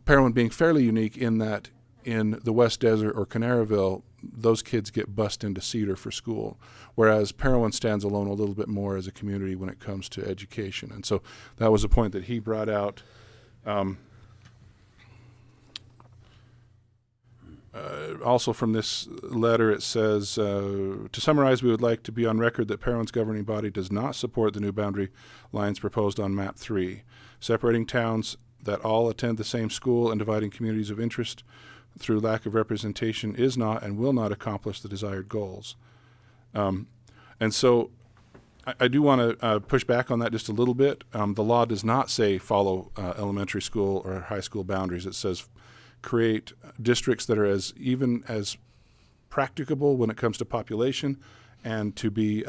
Parowan being fairly unique in that in the West Desert or Canaryville, those kids get bused into Cedar for school, whereas Parowan stands alone a little bit more as a community when it comes to education. And so that was a point that he brought out. Also from this letter, it says, to summarize, we would like to be on record that Parowan's governing body does not support the new boundary lines proposed on Map 3. Separating towns that all attend the same school and dividing communities of interest through lack of representation is not and will not accomplish the desired goals. And so I do want to push back on that just a little bit. The law does not say follow elementary school or high school boundaries. It says create districts that are as even as practicable when it comes to population and to be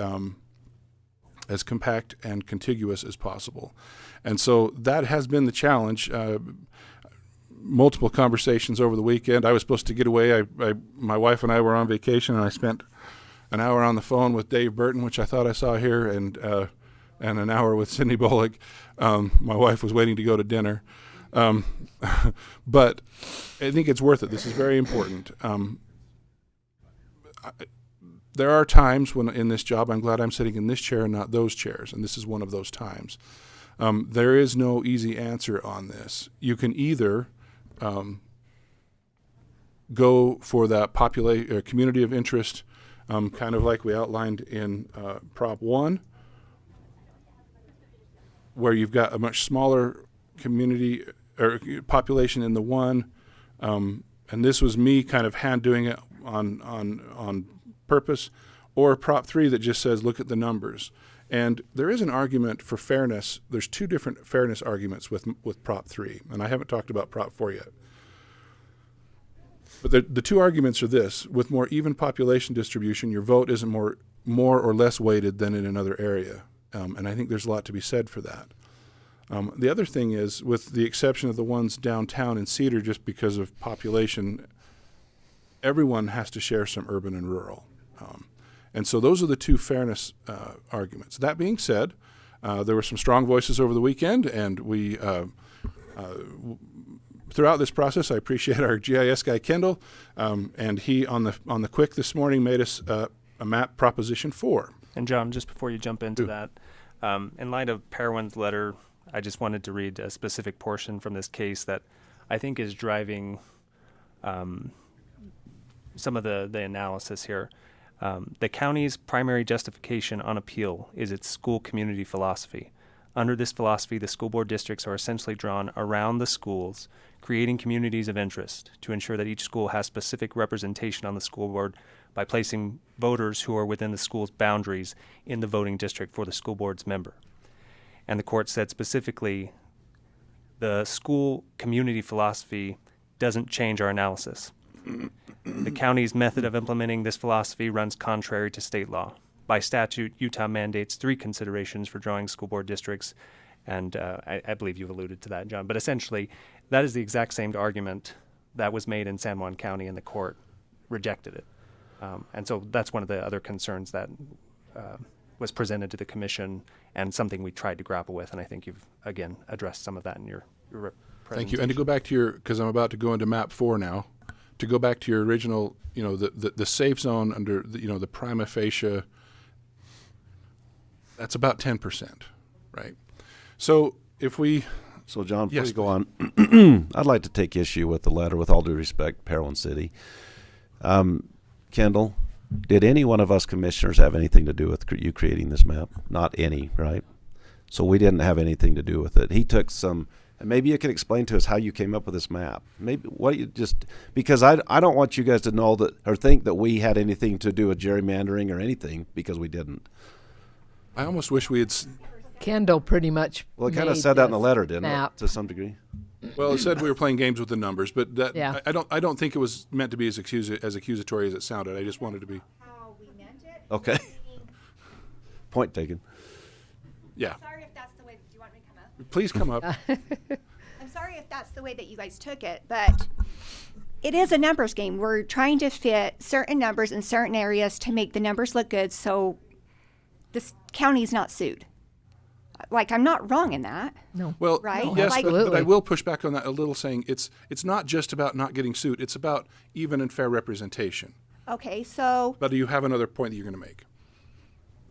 as compact and contiguous as possible. And so that has been the challenge. Multiple conversations over the weekend. I was supposed to get away. My wife and I were on vacation, and I spent an hour on the phone with Dave Burton, which I thought I saw here, and an hour with Cindy Bullock. My wife was waiting to go to dinner. But I think it's worth it. This is very important. There are times when in this job, I'm glad I'm sitting in this chair and not those chairs, and this is one of those times. There is no easy answer on this. You can either go for that community of interest, kind of like we outlined in Prop 1, where you've got a much smaller community or population in the 1, and this was me kind of hand doing it on purpose, or Prop 3 that just says look at the numbers. And there is an argument for fairness. There's 2 different fairness arguments with Prop 3, and I haven't talked about Prop 4 yet. But the 2 arguments are this: with more even population distribution, your vote isn't more or less weighted than in another area, and I think there's a lot to be said for that. The other thing is, with the exception of the ones downtown in Cedar, just because of population, everyone has to share some urban and rural. And so those are the 2 fairness arguments. That being said, there were some strong voices over the weekend, and we throughout this process, I appreciate our GIS guy Kendall, and he on the quick this morning made us a map Proposition 4. And John, just before you jump into that, in light of Parowan's letter, I just wanted to read a specific portion from this case that I think is driving some of the analysis here. The county's primary justification on appeal is its school community philosophy. Under this philosophy, the school board districts are essentially drawn around the schools, creating communities of interest to ensure that each school has specific representation on the school board by placing voters who are within the school's boundaries in the voting district for the school board's member. And the court said specifically, the school community philosophy doesn't change our analysis. The county's method of implementing this philosophy runs contrary to state law. By statute, Utah mandates 3 considerations for drawing school board districts, and I believe you've alluded to that, John. But essentially, that is the exact same argument that was made in San Juan County, and the court rejected it. And so that's one of the other concerns that was presented to the commission, and something we tried to grapple with, and I think you've, again, addressed some of that in your presentation. Thank you. And to go back to your, because I'm about to go into map 4 now, to go back to your original, the safe zone under, the prima facie, that's about 10%, right? So if we... So, John, before Yes, you go on, I'd like to take issue with the letter, with all due respect, Parowan City. Kendall, did any one of us commissioners have anything to do with you creating this map? Not any, right? So we didn't have anything to do with it. He took some, and maybe you can explain to us how you came up with this map. Maybe what you just, because I don't want you guys to know that or think that we had anything to do with gerrymandering or anything, because we didn't. I almost wish we had... Kendall pretty much. Well, it kind of made said that in the this letter, didn't map. it, to some degree? Well, it said we were playing games with the numbers, but that Yeah. I don't think it was meant to be as accusatory as it sounded. I just wanted to be... Okay. Point taken. Yeah. Sorry if that's the way that you want me to come up. Please come up. I'm sorry if that's the way that you guys took it, but it is a numbers game. We're trying to fit certain numbers in certain areas to make the numbers look good so this county's not sued. Like, I'm not wrong in that. No. Well, right? yes, Like, but I will push back on that a little, saying it's not just about not getting sued. It's about even and fair representation. okay, so, But do you have another point that you're going to make?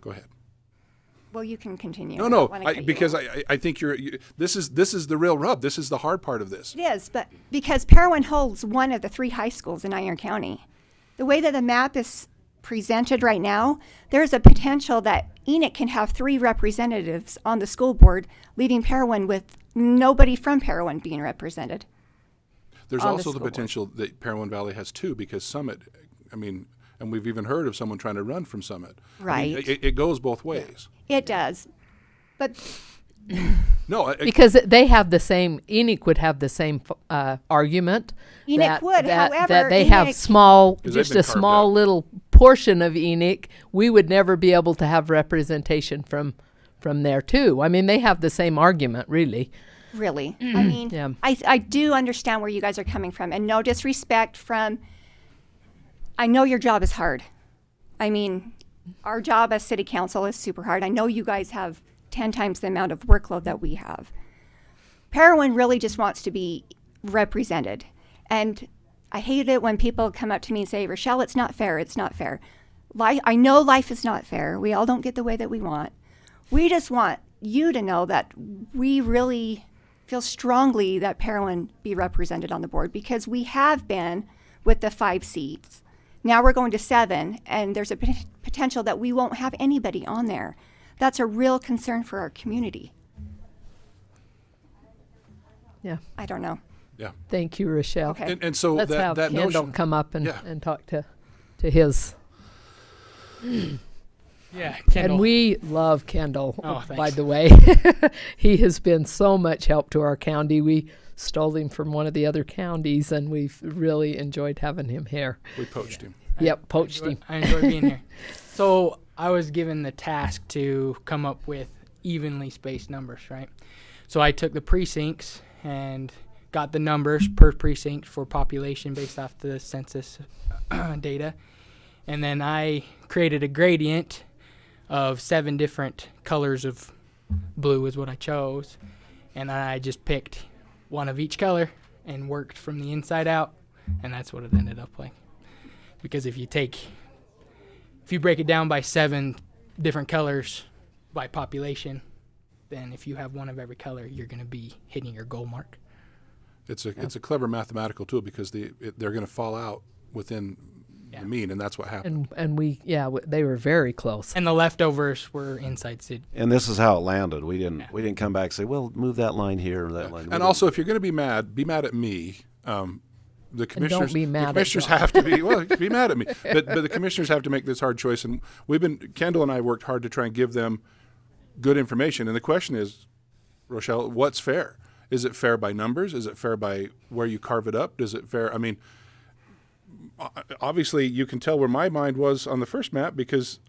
Go ahead. well, you can continue. No, I no, don't wanna cut you because off. I think this is the real rub. This is the hard part of this. It is, but because Parowan holds one of the 3 high schools in Iron County, the way that the map is presented right now, there's a potential that Enoch can have 3 representatives on the school board, leaving Parowan with nobody from Parowan being represented. There's on the also the school board. potential that Parowan Valley has 2, because Summit, and we've even heard of someone trying to run from Summit. Right. It goes both ways. It does. But No, Because they have the same, Enoch would have the same argument. Enoch would, however, that they have Enoch- small, 'Cause they've just been a carved small out. little portion of Enoch. We would never be able to have representation from there too. I mean, they have the same argument, really. really, I mean, Yeah. I do understand where you guys are coming from, and no disrespect from, I know your job is hard. I mean, our job as city council is super hard. I know you guys have 10 times the amount of workload that we have. Parowan really just wants to be represented. And I hate it when people come up to me and say, Rochelle, it's not fair. It's not fair. I know life is not fair. We all don't get the way that we want. We just want you to know that we really feel strongly that Parowan be represented on the board, because we have been with the 5 seats. Now we're going to 7, and there's a potential that we won't have anybody on there. That's a real concern for our community. Yeah. I don't know. Yeah. Thank you, Rochelle. Okay. And so Let's have that Kendall notion, come up and, Yeah. and talk to his. Yeah, Kendall. And we love Kendall, Oh, by thanks. the way. He has been so much help to our county. We stole him from one of the other counties, and we've really enjoyed having him here. we poached him. Yep, poached him. I enjoy being here. So I was given the task to come up with evenly spaced numbers, right? So I took the precincts and got the numbers per precinct for population based off the census data. And then I created a gradient of 7 different colors of blue is what I chose. And I just picked one of each color and worked from the inside out. And that's what it ended up like. Because if you break it down by 7 different colors by population, then if you have one of every color, you're going to be hitting your goal mark. It's a clever mathematical tool, because they're going to fall out within the mean, and that's what happened. And they were very close. And the leftovers were inside city. And this is how it landed. We didn't come back and say, well, move that line here or that line. And also, if you're going to be mad at me. The commissioners, be mad the at commissioners John. have to be mad at me, but the commissioners have to make this hard choice. And Kendall and I worked hard to try and give them good information. And the question is, Rochelle, what's fair? Is it fair by numbers? Is it fair by where you carve it up? Is it fair? I mean, obviously you can tell where my mind was on the first map, because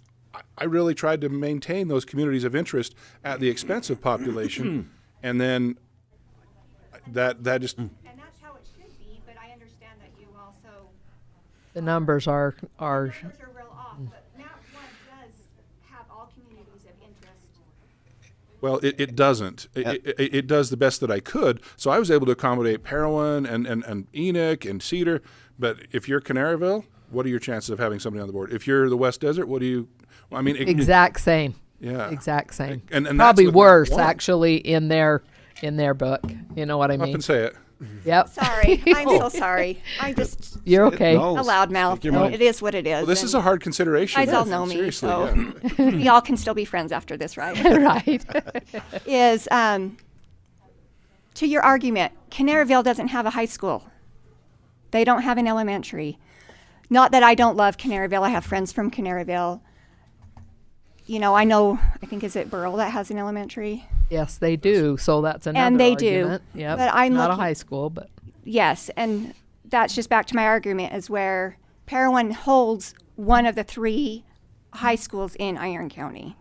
I really tried to maintain those communities of interest at the expense of population, and then that just. And that's how it should be, but I understand that you also. The numbers are. The numbers are real off, but map 1 does have all communities of interest. Well, it doesn't. It does the best that I could. So I was able to accommodate Parowan and Enoch and Cedar. But if you're Canaryville, what are your chances of having somebody on the board? If you're the West Desert, what do you? I mean, Exact same. Yeah. Exact same. And probably that's what worse, map 1. actually, in their book. You know what I Up mean? and say it. Yep. Sorry, I'm so sorry. I just. You're okay. A loudmouth. It is what it is. Well, this is a hard consideration. You guys all know me, Seriously, so yeah. y'all can still be friends after this, right? Right. Is to your argument, Canaryville doesn't have a high school. They don't have an elementary. Not that I don't love Canaryville. I have friends from Canaryville. You know, I think, is it Burrell that has an elementary? Yes, they do. So that's another And they argument. do. Yep. But I'm not a looking- high school, but Yes, and that's just back to my argument, is where Parowan holds one of the 3 high schools in Iron County.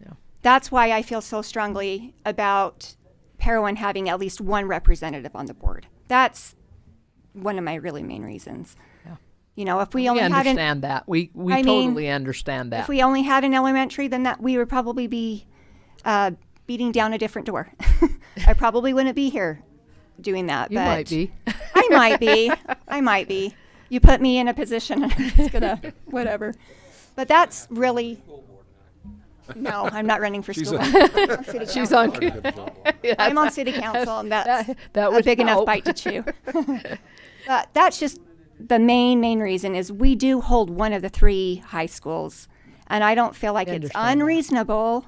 Yeah. That's why I feel so strongly about Parowan having at least one representative on the board. That's one of my really main reasons. Yeah. You know, if we we only had understand that. We I mean, totally understand that. If we only had an elementary, then that we would probably be beating down a different door. I probably wouldn't be here doing that. You but might be. I might be. I might be. You put me in a position, and I'm just gonna whatever. But that's really. No, I'm not running for school. I'm city She's council. on. I'm on city council, and that's that a would big enough help. bite to chew. But that's just the main reason is we do hold one of the 3 high schools, and I don't feel like it's understand that. unreasonable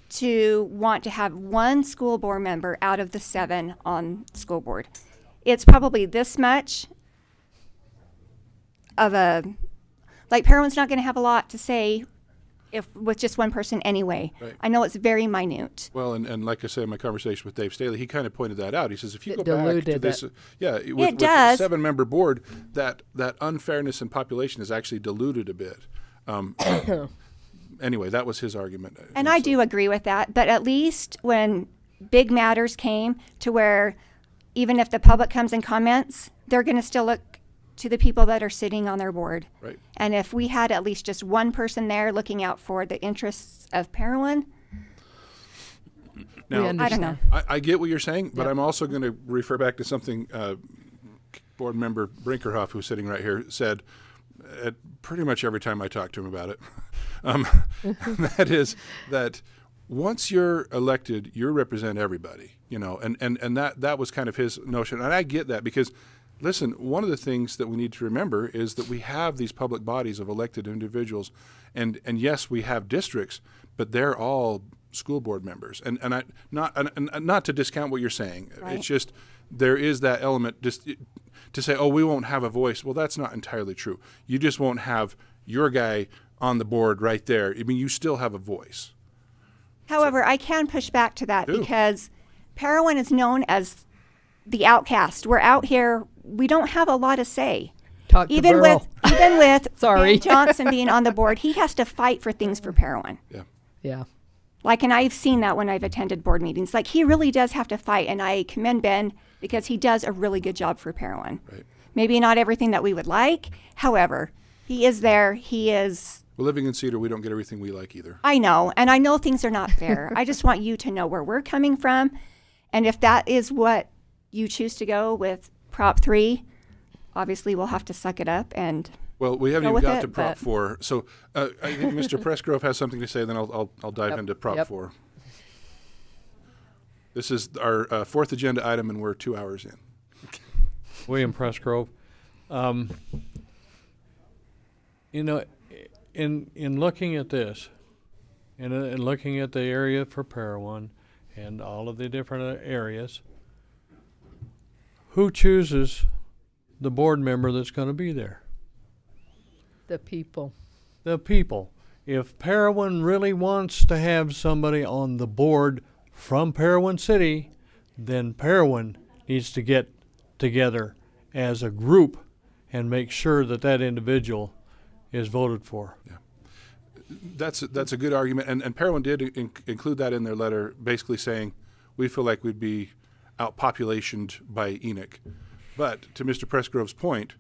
to want to have one school board member out of the 7 on school board. It's probably this much of a, like Parowan's not going to have a lot to say if with just one person anyway. Right. I know it's very minute. Well, and like I said in my conversation with Dave Staley, he kind of pointed that out. He says if you It go back to diluted this, it. with a does. 7-member board, that unfairness in population is actually diluted a bit. Anyway, that was his argument. And I do agree with that, but at least when big matters came to where even if the public comes and comments, they're going to still look to the people that are sitting on their board. Right. And if we had at least just one person there looking out for the interests of Parowan, Now, I don't know. I get what you're saying, but I'm also going to refer back to something board member Brinkerhoff, who's sitting right here, said pretty much every time I talk to him about it. That is that once you're elected, you represent everybody, you know, and that was kind of his notion. And I get that because, listen, one of the things that we need to remember is that we have these public bodies of elected individuals, and yes, we have districts, but they're all school board members. And not to discount what you're saying. Right. It's just there is that element just to say, oh, we won't have a voice. Well, that's not entirely true. You just won't have your guy on the board right there. I mean, you still have a voice. However, I can push back to that Do. because Parowan is known as the outcast. We're out here. We don't have a lot of say. Talk to Burl. Even with Sorry. Ben Johnson being on the board, he has to fight for things for Parowan. Yeah. Yeah. Like, and I've seen that when I've attended board meetings. Like, he really does have to fight, and I commend Ben because he does a really good job for Parowan. Right. Maybe not everything that we would like. However, he is there. He is. Well, living in Cedar, we don't get everything we like either. I know, and I know things are not fair. I just want you to know where we're coming from, and if that is what you choose to go with Prop 3, obviously we'll have to suck it up and. Well, we haven't go even with got it, to Prop but- 4. So I think Mr. Pressgrove has something to say, then I'll dive into Prop 4. This is our fourth agenda item, and we're 2 hours in. William Pressgrove. You know, in looking at this, and looking at the area for Parowan and all of the different areas, who chooses the board member that's going to be there? The people. The people. If Parowan really wants to have somebody on the board from Parowan City, then Parowan needs to get together as a group and make sure that that individual is voted for. Yeah. That's a good argument, and Parowan did include that in their letter, basically saying we feel like we'd be outpopulationed by Enoch. But to Mr. Pressgrove's point,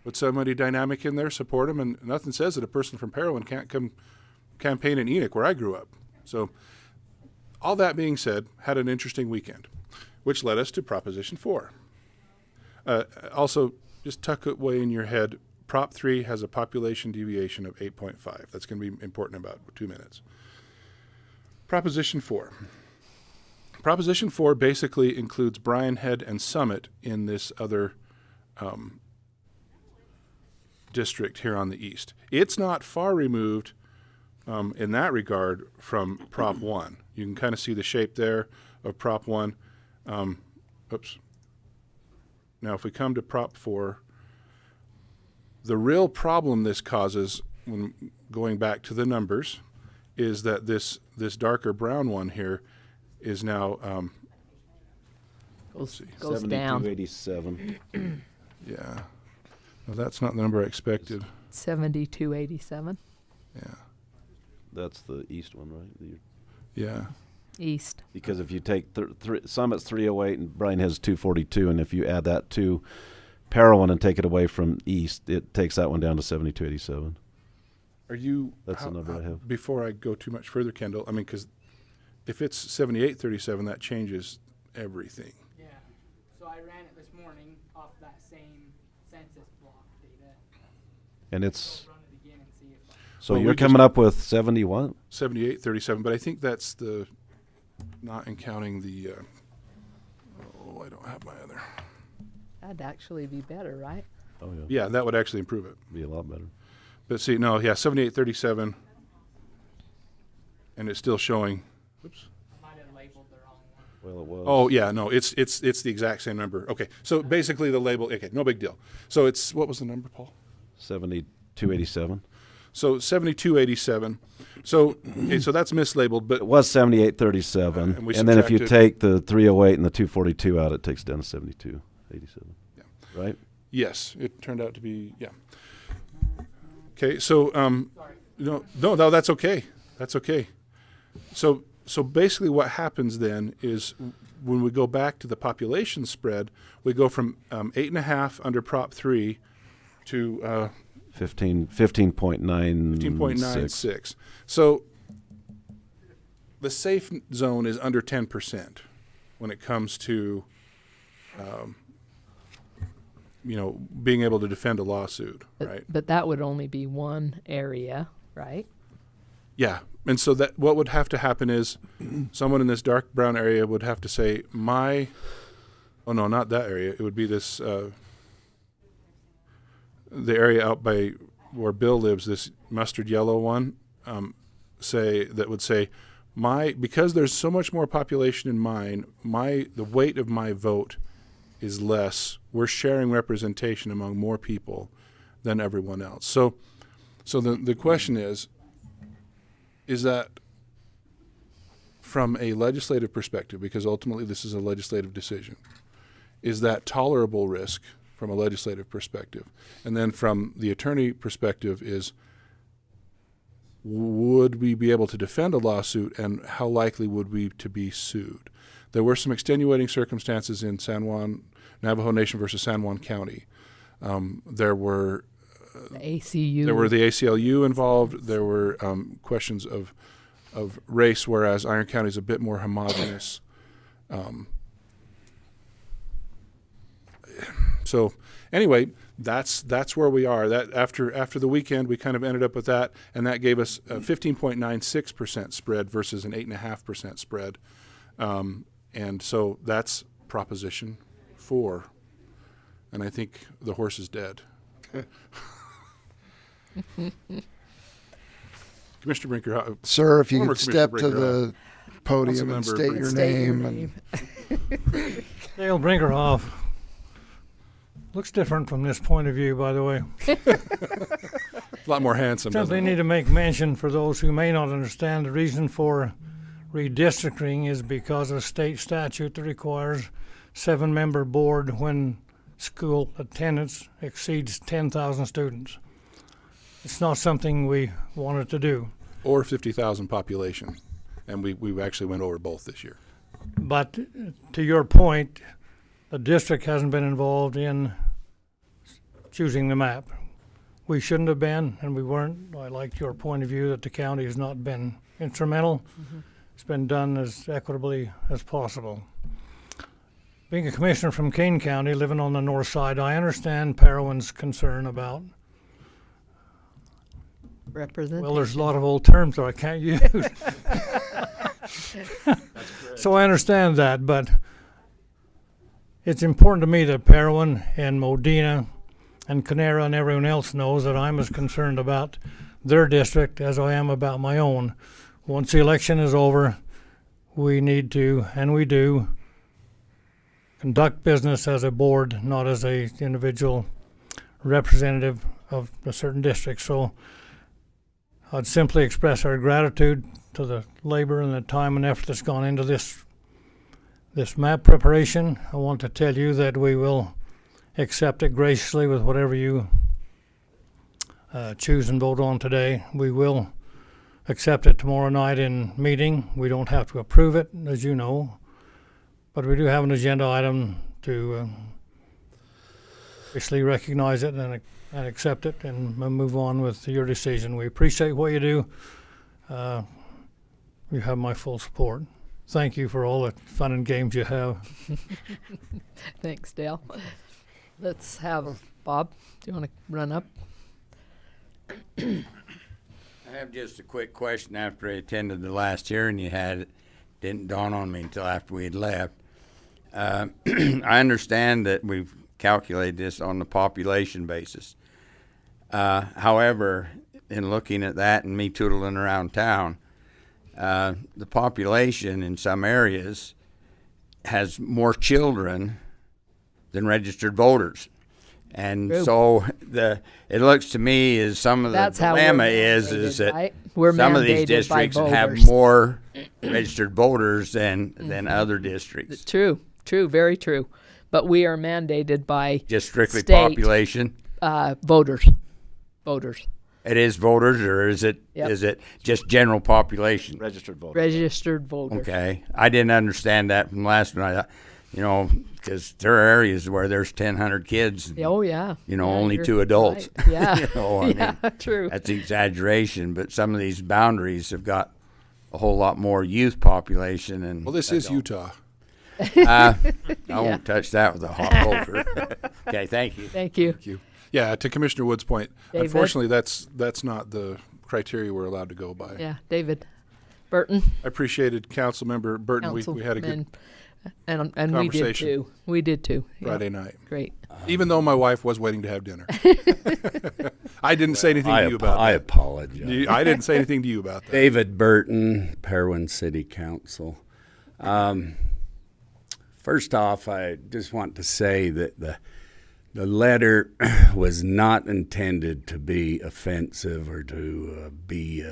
with somebody dynamic in there, support him, and nothing says that a person from Parowan can't come campaign in Enoch, where I grew up. So all that being said, had an interesting weekend, which led us to Proposition 4. Also, just tuck it away in your head, Prop 3 has a population deviation of 8.5. That's going to be important in about 2 minutes. Proposition 4. Proposition 4 basically includes Bryan Head and Summit in this other district here on the east. It's not far removed in that regard from Prop 1. You can kind of see the shape there of Prop 1. Oops. Now, if we come to Prop 4, the real problem this causes, when going back to the numbers, is that this darker brown one here is now goes down. 7287. Yeah. No, that's not the number I expected. 7287. Yeah. That's the east one, right? Yeah. East. Because if you take Summit's 308 and Bryan has 242, and if you add that to Parowan and take it away from east, it takes that one down to 7287. Are you? That's the number I have. Before I go too much further, Kendall, I mean, because if it's 7837, that changes everything. Yeah. So I ran it this morning off that same census block data. And it's. Run it again and see if So Well, you're we coming just- up with 71? 7837, but I think that's the, not in counting the, I don't have my other. That'd actually be better, right? Oh, yeah. Yeah, that would actually improve it. Be a lot better. But see, no, yeah, 7837, and it's still showing, oops. might have labeled the wrong one. Well, it was. Oh, yeah, no, it's the exact same number. Okay, so basically the label, okay, no big deal. So it's, what was the number, Paul? 7287. So 7287. So, okay, so that's mislabeled, but It was 7837. And we And then if you subtracted- take the 308 and the 242 out, it takes it down to 7287. Yeah. Right? yes, it turned out to be, yeah. Okay, so, no, that's okay. That's okay. So basically what happens then is when we go back to the population spread, we go from 8.5 under Prop 3 to 15.96. So the safe zone is under 10% when it comes to, being able to defend a lawsuit, right? But that would only be one area, right? Yeah, and so that what would have to happen is someone in this dark brown area would have to say, oh no, not that area. It would be this, the area out by where Bill lives, this mustard yellow one, because there's so much more population in mine, the weight of my vote is less. We're sharing representation among more people than everyone else. So the question is that from a legislative perspective, because ultimately this is a legislative decision, is that tolerable risk from a legislative perspective? And then from the attorney perspective is, would we be able to defend a lawsuit, and how likely would we to be sued? There were some extenuating circumstances in San Juan, Navajo Nation versus San Juan County. There were The ACU. There were the ACLU involved. There were questions of race, whereas Iron County is a bit more homogenous. So anyway, that's where we are. That after the weekend, we kind of ended up with that, and that gave us a 15.96% spread versus an 8.5% spread. And so that's Proposition 4. And I think the horse is dead. Commissioner Brinker. Sir, if you former could Commissioner step to Brinker, the podium and Councilmember state your Brinker. name. Dale Brinkerhoff. Looks different from this point of view, by the way. A lot more handsome. Simply doesn't it? need to make mention for those who may not understand the reason for redistricting is because of state statute that requires 7-member board when school attendance exceeds 10,000 students. It's not something we wanted to do. Or 50,000 population. And we actually went over both this year. But to your point, the district hasn't been involved in choosing the map. We shouldn't have been, and we weren't. I like your point of view that the county has not been instrumental. It's been done as equitably as possible. Being a commissioner from Kane County, living on the north side, I understand Parowan's concern about, Representation. well, there's a lot of old terms that I can't use. So I understand that, but it's important to me that Parowan and Modena and Canara and everyone else knows that I'm as concerned about their district as I am about my own. Once the election is over, we need to, and we do, conduct business as a board, not as a individual representative of a certain district. So I'd simply express our gratitude to the labor and the time and effort that's gone into this map preparation. I want to tell you that we will accept it graciously with whatever you choose and vote on today. We will accept it tomorrow night in meeting. We don't have to approve it, as you know, but we do have an agenda item to officially recognize it and accept it and move on with your decision. We appreciate what you do. You have my full support. Thank you for all the fun and games you have. Thanks, Dale. Let's have Bob. Do you want to run up? I have just a quick question. After I attended the last hearing you had, it didn't dawn on me until after we had left. I understand that we've calculated this on the population basis. However, in looking at that and me tootling around town, the population in some areas has more children than registered voters. And True. so it looks to me as some of the That's how we're dilemma is mandated, that right? We're some of these mandated by districts have voters. more registered voters than other districts. True, very true. But we are mandated by Just strictly state, population? Voters. It is voters, or is it Yep. is it just general population? Registered voters. Registered voters. Okay, I didn't understand that from last one. I thought, because there are areas where there's 1,000 kids. Oh yeah. Yeah, only you're 2 adults. right. Yeah. I mean, True. That's exaggeration, but some of these boundaries have got a whole lot more youth population. And Well, this is Utah. I won't touch that with a hot poker. Okay, thank you. Thank you. Thank you. Yeah, to Commissioner Wood's point, David? unfortunately, that's not the criteria we're allowed to go by. Yeah, David Burton. I appreciated Councilmember Burton. We had a good and we did conversation. too. We did too. Yeah. Friday night. Great. Even though my wife was waiting to have dinner. I didn't say anything to you about that. I apologize. I didn't say anything to you about that. David Burton, Parowan City Council. First off, I just want to say that the letter was not intended to be offensive or to be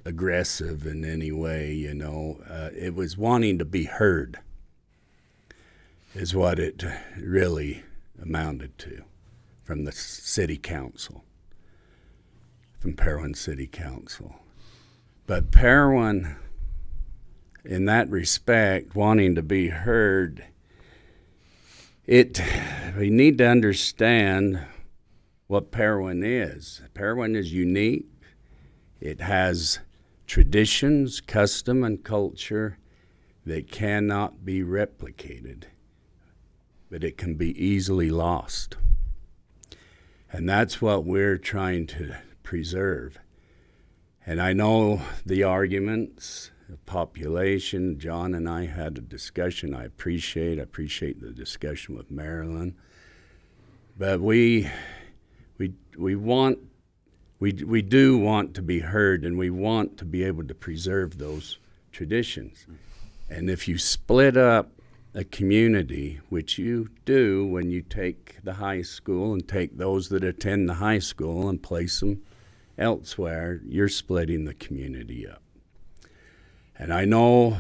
aggressive in any way, It was wanting to be heard is what it really amounted to from the city council, from Parowan City Council. But Parowan, in that respect, wanting to be heard, we need to understand what Parowan is. Parowan is unique. It has traditions, custom, and culture that cannot be replicated, but it can be easily lost. And that's what we're trying to preserve. And I know the arguments, the population. John and I had a discussion. I appreciate the discussion with Marilyn. But we do want to be heard, and we want to be able to preserve those traditions. And if you split up a community, which you do when you take the high school and take those that attend the high school and place them elsewhere, you're splitting the community up. And I know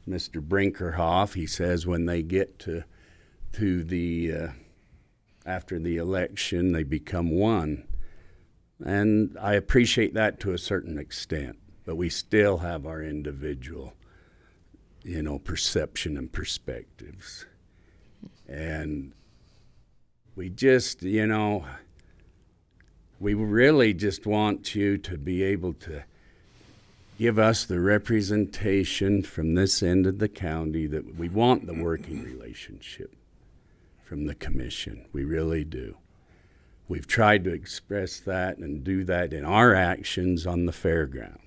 Mr. Brinkerhoff, he says when they get to the after the election, they become one. And I appreciate that to a certain extent, but we still have our individual, perception and perspectives. And we just, we really just want you to be able to give us the representation from this end of the county that we want the working relationship from the commission. We really do. We've tried to express that and do that in our actions on the fairgrounds.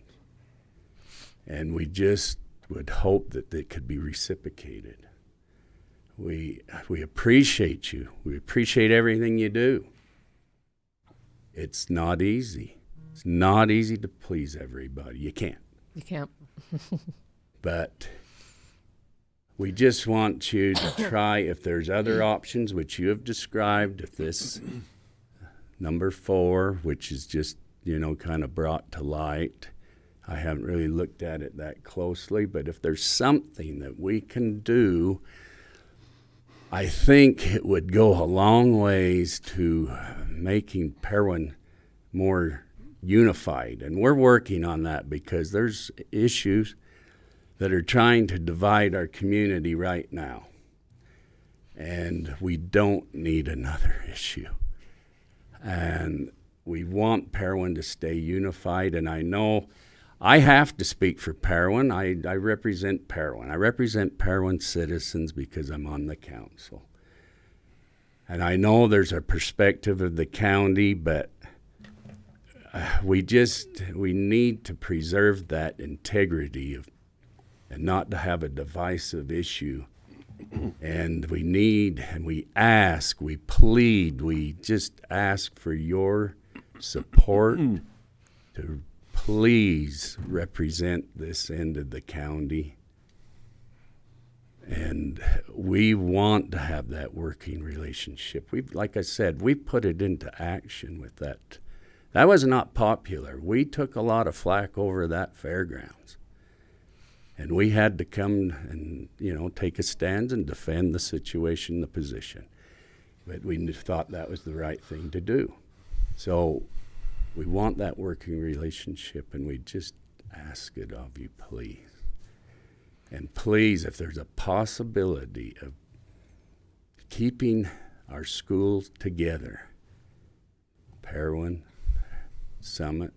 And we just would hope that it could be reciprocated. We appreciate you. We appreciate everything you do. It's not easy. It's not easy to please everybody. You can't. You can't. But we just want you to try, if there's other options which you have described, if this number 4, which is just, kind of brought to light. I haven't really looked at it that closely, but if there's something that we can do, I think it would go a long ways to making Parowan more unified. And we're working on that because there's issues that are trying to divide our community right now. And we don't need another issue. And we want Parowan to stay unified. And I know I have to speak for Parowan. I represent Parowan. I represent Parowan citizens because I'm on the council. And I know there's a perspective of the county, but we need to preserve that integrity and not to have a divisive issue. And we ask, we plead, we just ask for your support to please represent this end of the county. And we want to have that working relationship. Like I said, we put it into action with that. That was not popular. We took a lot of flack over that fairgrounds. And we had to come and, take a stand and defend the situation, the position. But we thought that was the right thing to do. So we want that working relationship, and we just ask it of you, please. And please, if there's a possibility of keeping our schools together, Parowan, Summit,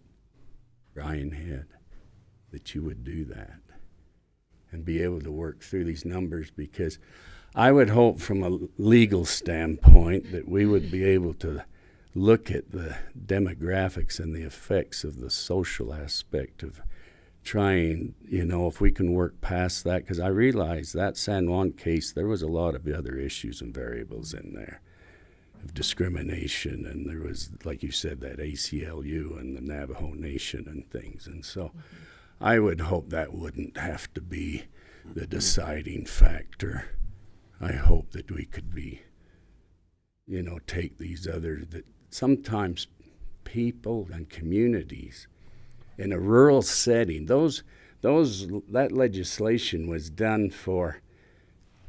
Bryan Head, that you would do that and be able to work through these numbers, because I would hope from a legal standpoint that we would be able to look at the demographics and the effects of the social aspect of trying, if we can work past that, because I realize that San Juan case, there was a lot of other issues and variables in there of discrimination, and there was, like you said, that ACLU and the Navajo Nation and things. And so I would hope that wouldn't have to be the deciding factor. I hope that we could be, take these other, that sometimes people and communities in a rural setting, that legislation was done for,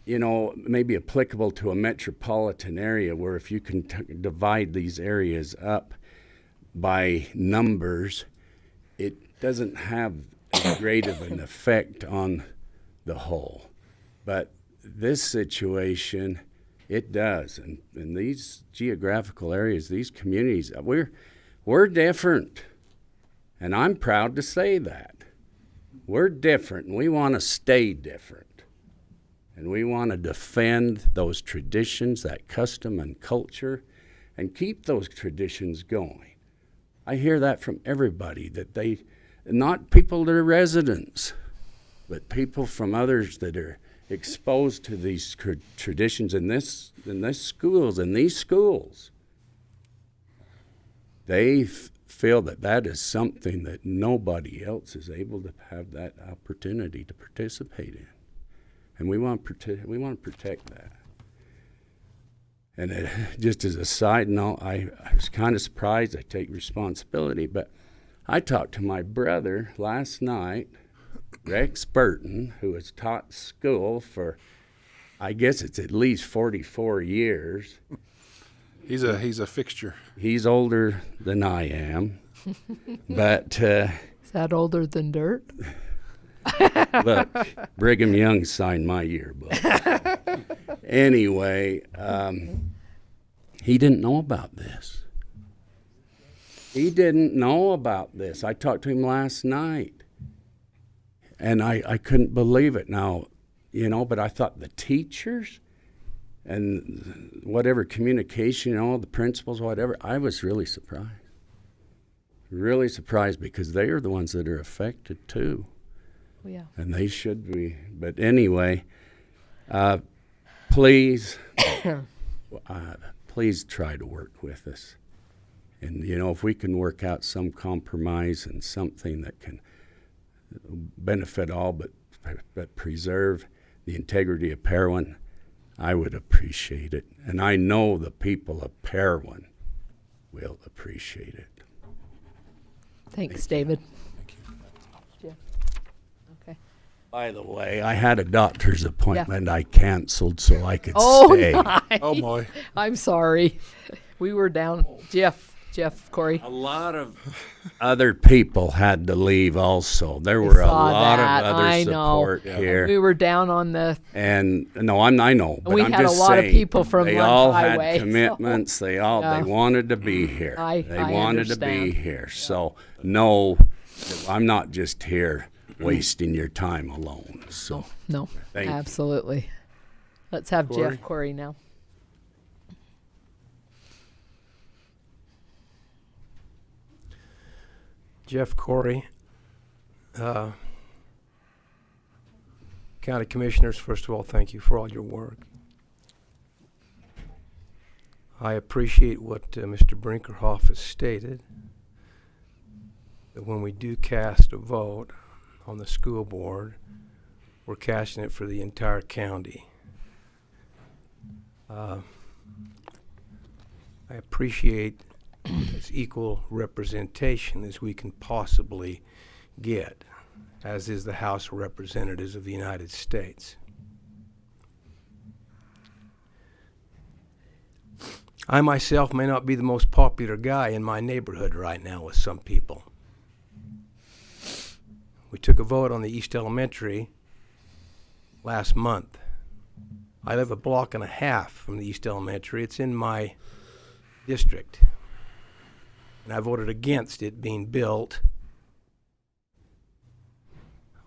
maybe applicable to a metropolitan area, where if you can divide these areas up by numbers, it doesn't have as great of an effect on the whole. But this situation, it does. And in these geographical areas, these communities, we're different. And I'm proud to say that. We're different, and we want to stay different. And we want to defend those traditions, that custom and culture, and keep those traditions going. I hear that from everybody, that not people that are residents, but people from others that are exposed to these traditions in these schools. They feel that is something that nobody else is able to have that opportunity to participate in, and we want to protect that. And just as a side note, I was kind of surprised. I take responsibility, but I talked to my brother last night Rex Burton, who has taught school for, I guess it's at least 44 years. He's a fixture. He's older than I am, but Is that older than dirt? look, Brigham Young signed my yearbook. Anyway, he didn't know about this. He didn't know about this. I talked to him last night, and I couldn't believe it. Now, you know, but I thought the teachers and whatever communication, you know, the principals, whatever, I was really surprised. Really surprised because they are the ones that are affected too. Yeah. And they should be. But anyway, please, please try to work with us. And, you know, if we can work out some compromise and something that can benefit all but preserve the integrity of Parowan, I would appreciate it. And I know the people of Parowan will appreciate it. Thanks, David. Jeff. Okay. By the way, I had a doctor's appointment I canceled so I could Oh, stay. nice. Oh, boy. I'm sorry. We were down. Jeff, Corey. A lot of other people had to leave also. There were a Saw lot that. of other I support know. here. We were down on the. And no, I know, but We I'm had a just lot of saying, people from they Lund all Highway, had so- commitments. They Yeah. wanted to be here. I wanted to be understand. here. So no, I'm not just here wasting your time alone. So No, thank you. absolutely. Let's have Corey? Jeff Corey now. Jeff Corey, County Commissioners, first of all, thank you for all your work. I appreciate what Mr. Brinkerhoff has stated, that when we do cast a vote on the school board, we're casting it for the entire county. I appreciate as equal representation as we can possibly get, as is the House of Representatives of the United States. I myself may not be the most popular guy in my neighborhood right now with some people. We took a vote on the East Elementary last month. I live a block and a half from the East Elementary. It's in my district. And I voted against it being built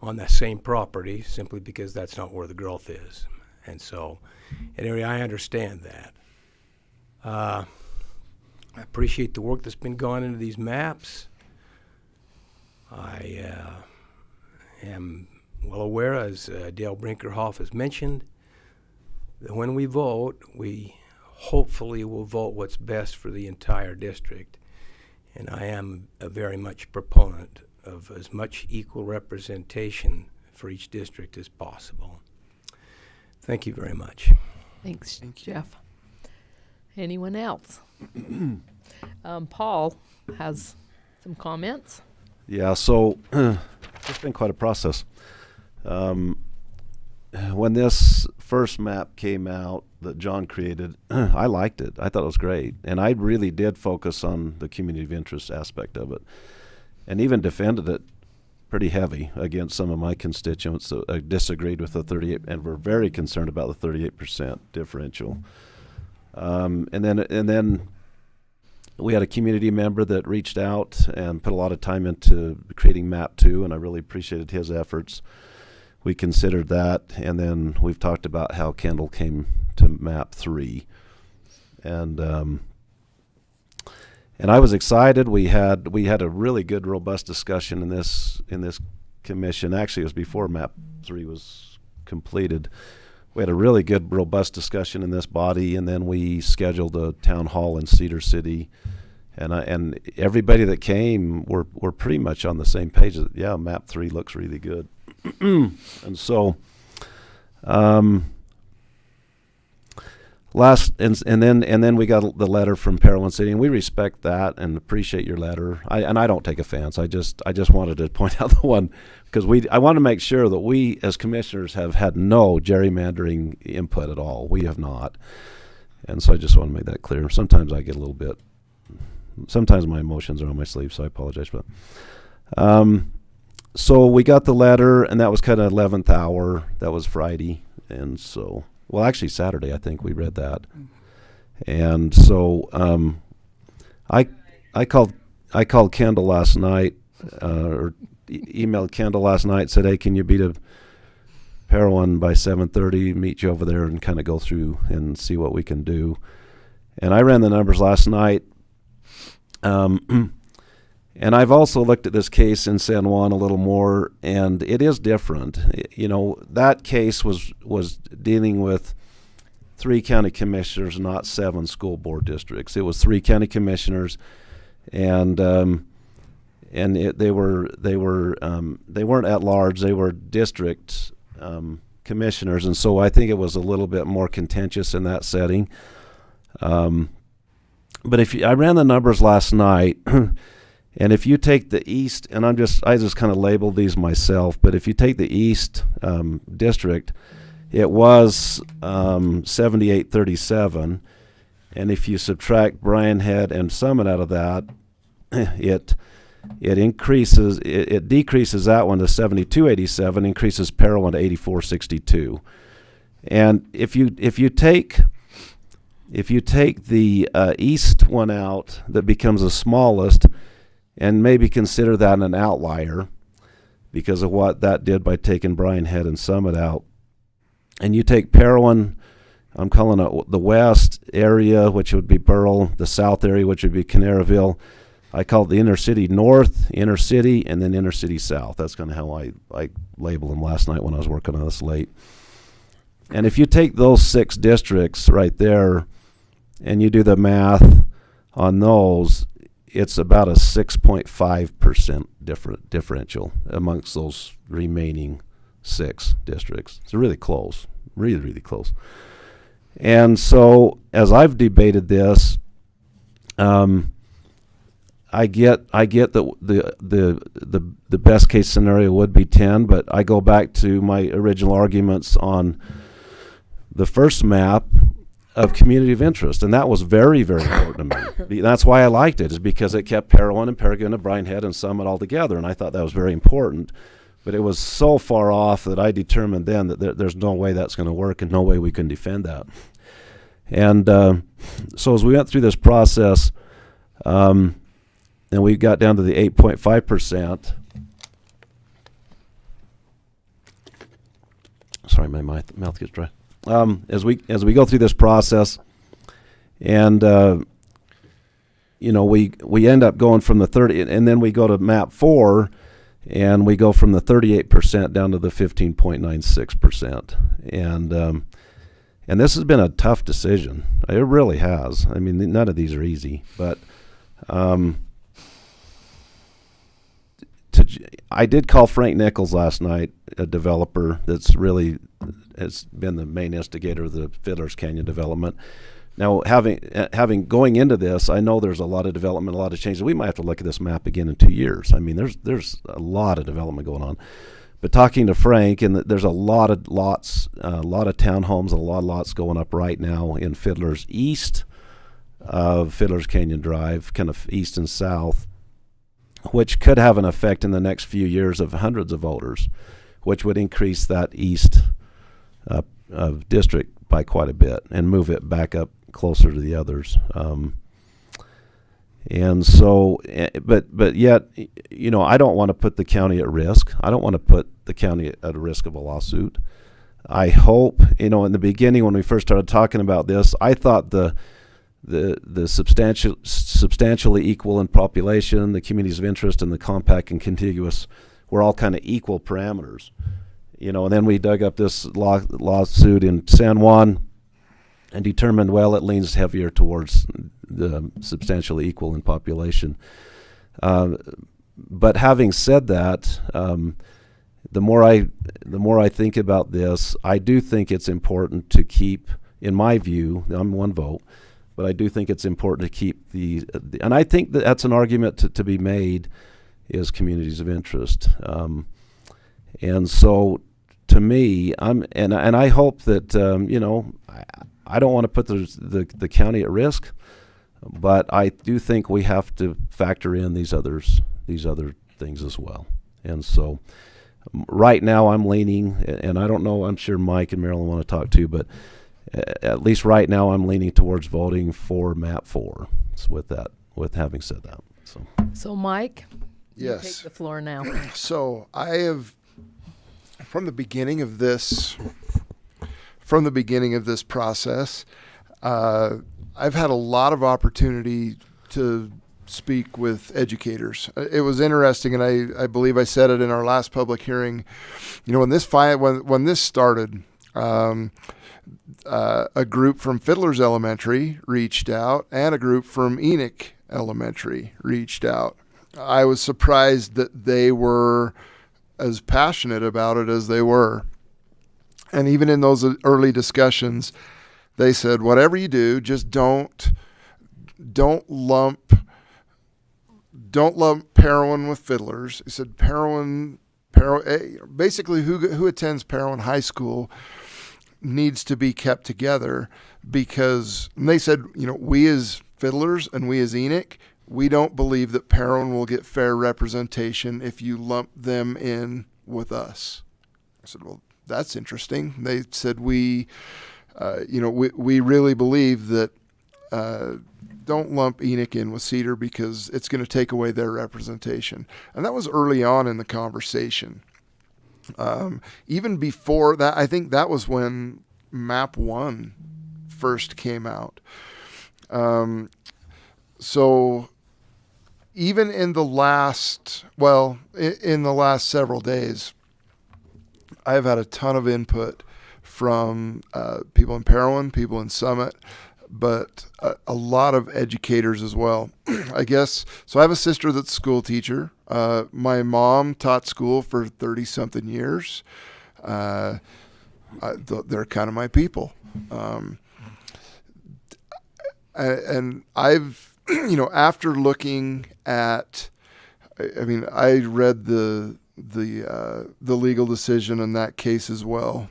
on that same property simply because that's not where the growth is. And so, anyway, I understand that. I appreciate the work that's been gone into these maps. I am well aware, as Dale Brinkerhoff has mentioned, that when we vote, we hopefully will vote what's best for the entire district. And I am a very much proponent of as much equal representation for each district as possible. Thank you very much. Thanks, Jeff. Anyone else? Paul has some comments. Yeah, so it's been quite a process. When this first map came out that John created, I liked it. I thought it was great. And I really did focus on the community of interest aspect of it, and even defended it pretty heavy against some of my constituents that disagreed with the 38 and were very concerned about the 38% differential. And then we had a community member that reached out and put a lot of time into creating map 2, and I really appreciated his efforts. We considered that, and then we've talked about how Kendall came to map 3. And I was excited. We had a really good, robust discussion in this commission. Actually, it was before map 3 was completed. We had a really good, robust discussion in this body, and then we scheduled a town hall in Cedar City, and everybody that came were pretty much on the same page. Yeah, map 3 looks really good. And so And then we got the letter from Parowan City, and we respect that and appreciate your letter. I don't take offense. I just wanted to point out the one because I want to make sure that we as commissioners have had no gerrymandering input at all. We have not, and so I just want to make that clear. Sometimes I get a little bit. Sometimes my emotions are on my sleeve, so I apologize for that. So we got the letter, and that was kind of 11th hour. That was Friday, and so. Well, actually, Saturday, I think we read that, and so I called Kendall last night, or emailed Kendall last night. Said, "Hey, can you be to Parowan by 7:30? Meet you over there and kind of go through and see what we can do." And I ran the numbers last night, and I've also looked at this case in San Juan a little more, and it is different. You know, that case was dealing with 3 county commissioners, not 7 school board districts. It was 3 county commissioners, and they weren't at large. They were district commissioners, and so I think it was a little bit more contentious in that setting. But I ran the numbers last night. And if you take the east, and I just kind of labeled these myself, but if you take the east district, it was 7837, and if you subtract Bryan Head and Summit out of that, it decreases that one to 7287, increases Parowan to 8462, and if you take the east one out, that becomes the smallest. And maybe consider that an outlier because of what that did by taking Bryan Head and Summit out. And you take Parowan, I'm calling it the west area, which would be Burrell, the south area, which would be Canaraville. I call it the inner city north, inner city, and then inner city south. That's kind of how I labeled them last night when I was working on this late. And if you take those 6 districts right there and you do the math on those, it's about a 6.5% differential amongst those remaining 6 districts. It's really close, really, really close. And so, as I've debated this, I get the best case scenario would be 10, but I go back to my original arguments on the first map of community of interest, and that was very, very important to me. That's why I liked it, is because it kept Parowan and Paragon, Bryan Head and Summit all together, and I thought that was very important. But it was so far off that I determined then that there's no way that's going to work and no way we can defend that. And so as we went through this process, and we got down to the 8.5%. Sorry, my mouth gets dry. As we go through this process, and we end up going from the 30, and then we go to map 4, and we go from the 38% down to the 15.96%, and this has been a tough decision. It really has. I mean, none of these are easy, but I did call Frank Nichols last night, a developer that's really has been the main instigator of the Fiddler's Canyon development. Now, having going into this, I know there's a lot of development, a lot of changes. We might have to look at this map again in 2 years. I mean, there's a lot of development going on. But talking to Frank, and there's a lot of lots, a lot of townhomes, a lot of lots going up right now in Fiddler's east of Fiddler's Canyon Drive, kind of east and south, which could have an effect in the next few years of hundreds of voters, which would increase that east of district by quite a bit and move it back up closer to the others. And so, but yet, I don't want to put the county at risk. I don't want to put the county at a risk of a lawsuit. I hope, in the beginning when we first started talking about this, I thought the substantially equal in population, the communities of interest, and the compact and contiguous were all kind of equal parameters. And then we dug up this lawsuit in San Juan and determined, well, it leans heavier towards the substantially equal in population. But having said that, the more I think about this, I do think it's important to keep in my view, I'm one vote, but I do think it's important to keep and I think that that's an argument to be made, is communities of interest. And so, to me, and I hope that I don't want to put the county at risk, but I do think we have to factor in these other things as well. And so, right now I'm leaning, and I don't know, I'm sure Mike and Marilyn want to talk too, but at least right now I'm leaning towards voting for map 4. With having said that, So Mike, Yes. you take the floor now. So I have, from the beginning of this process, I've had a lot of opportunity to speak with educators. It was interesting, and I believe I said it in our last public hearing. When this started, a group from Fiddler's Elementary reached out, and a group from Enoch Elementary reached out. I was surprised that they were as passionate about it as they were. And even in those early discussions, they said, whatever you do, just don't lump Parowan with Fiddlers. He said basically who attends Parowan High School needs to be kept together, because they said, we as Fiddlers and we as Enoch, we don't believe that Parowan will get fair representation if you lump them in with us. I said, well, that's interesting. They said, we really believe that don't lump Enoch in with Cedar because it's going to take away their representation. And that was early on in the conversation. Even before that, I think that was when Map 1 first came out. So even in the last several days, I've had a ton of input from people in Parowan, people in Summit, but a lot of educators as well. I guess, so I have a sister that's a school teacher. My mom taught school for 30-something years. They're kind of my people. And I've, after looking at, I read the legal decision in that case as well.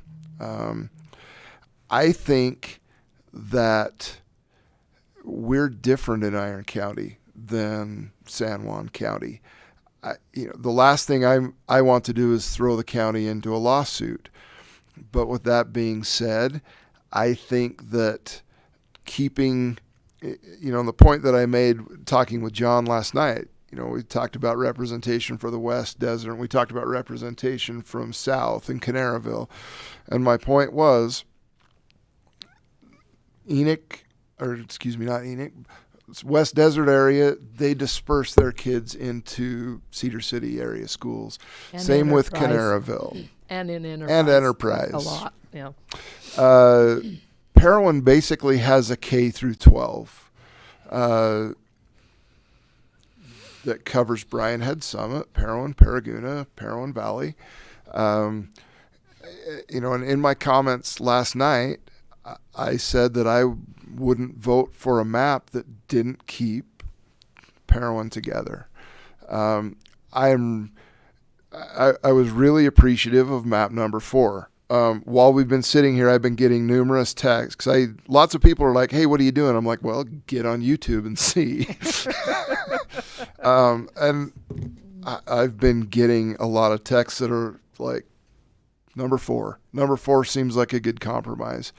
I think that we're different in Iron County than San Juan County. The last thing I want to do is throw the county into a lawsuit. But with that being said, I think that keeping, the point that I made talking with John last night, we talked about representation for the West Desert, and we talked about representation from South and Canaraville. And my point was, West Desert area, they disperse their kids into Cedar City area schools. And Same with Enterprise. Canaraville. And in Enterprise. And Enterprise. A lot, yeah. Parowan basically has a K through 12 that covers Bryan Head Summit, Parowan, Paraguna, Parowan Valley. And in my comments last night, I said that I wouldn't vote for a map that didn't keep Parowan together. I was really appreciative of map number 4. While we've been sitting here, I've been getting numerous texts. Lots of people are like, hey, what are you doing? I'm like, well, get on YouTube and see. And I've been getting a lot of texts that are like, number 4. Number 4 seems like a good compromise.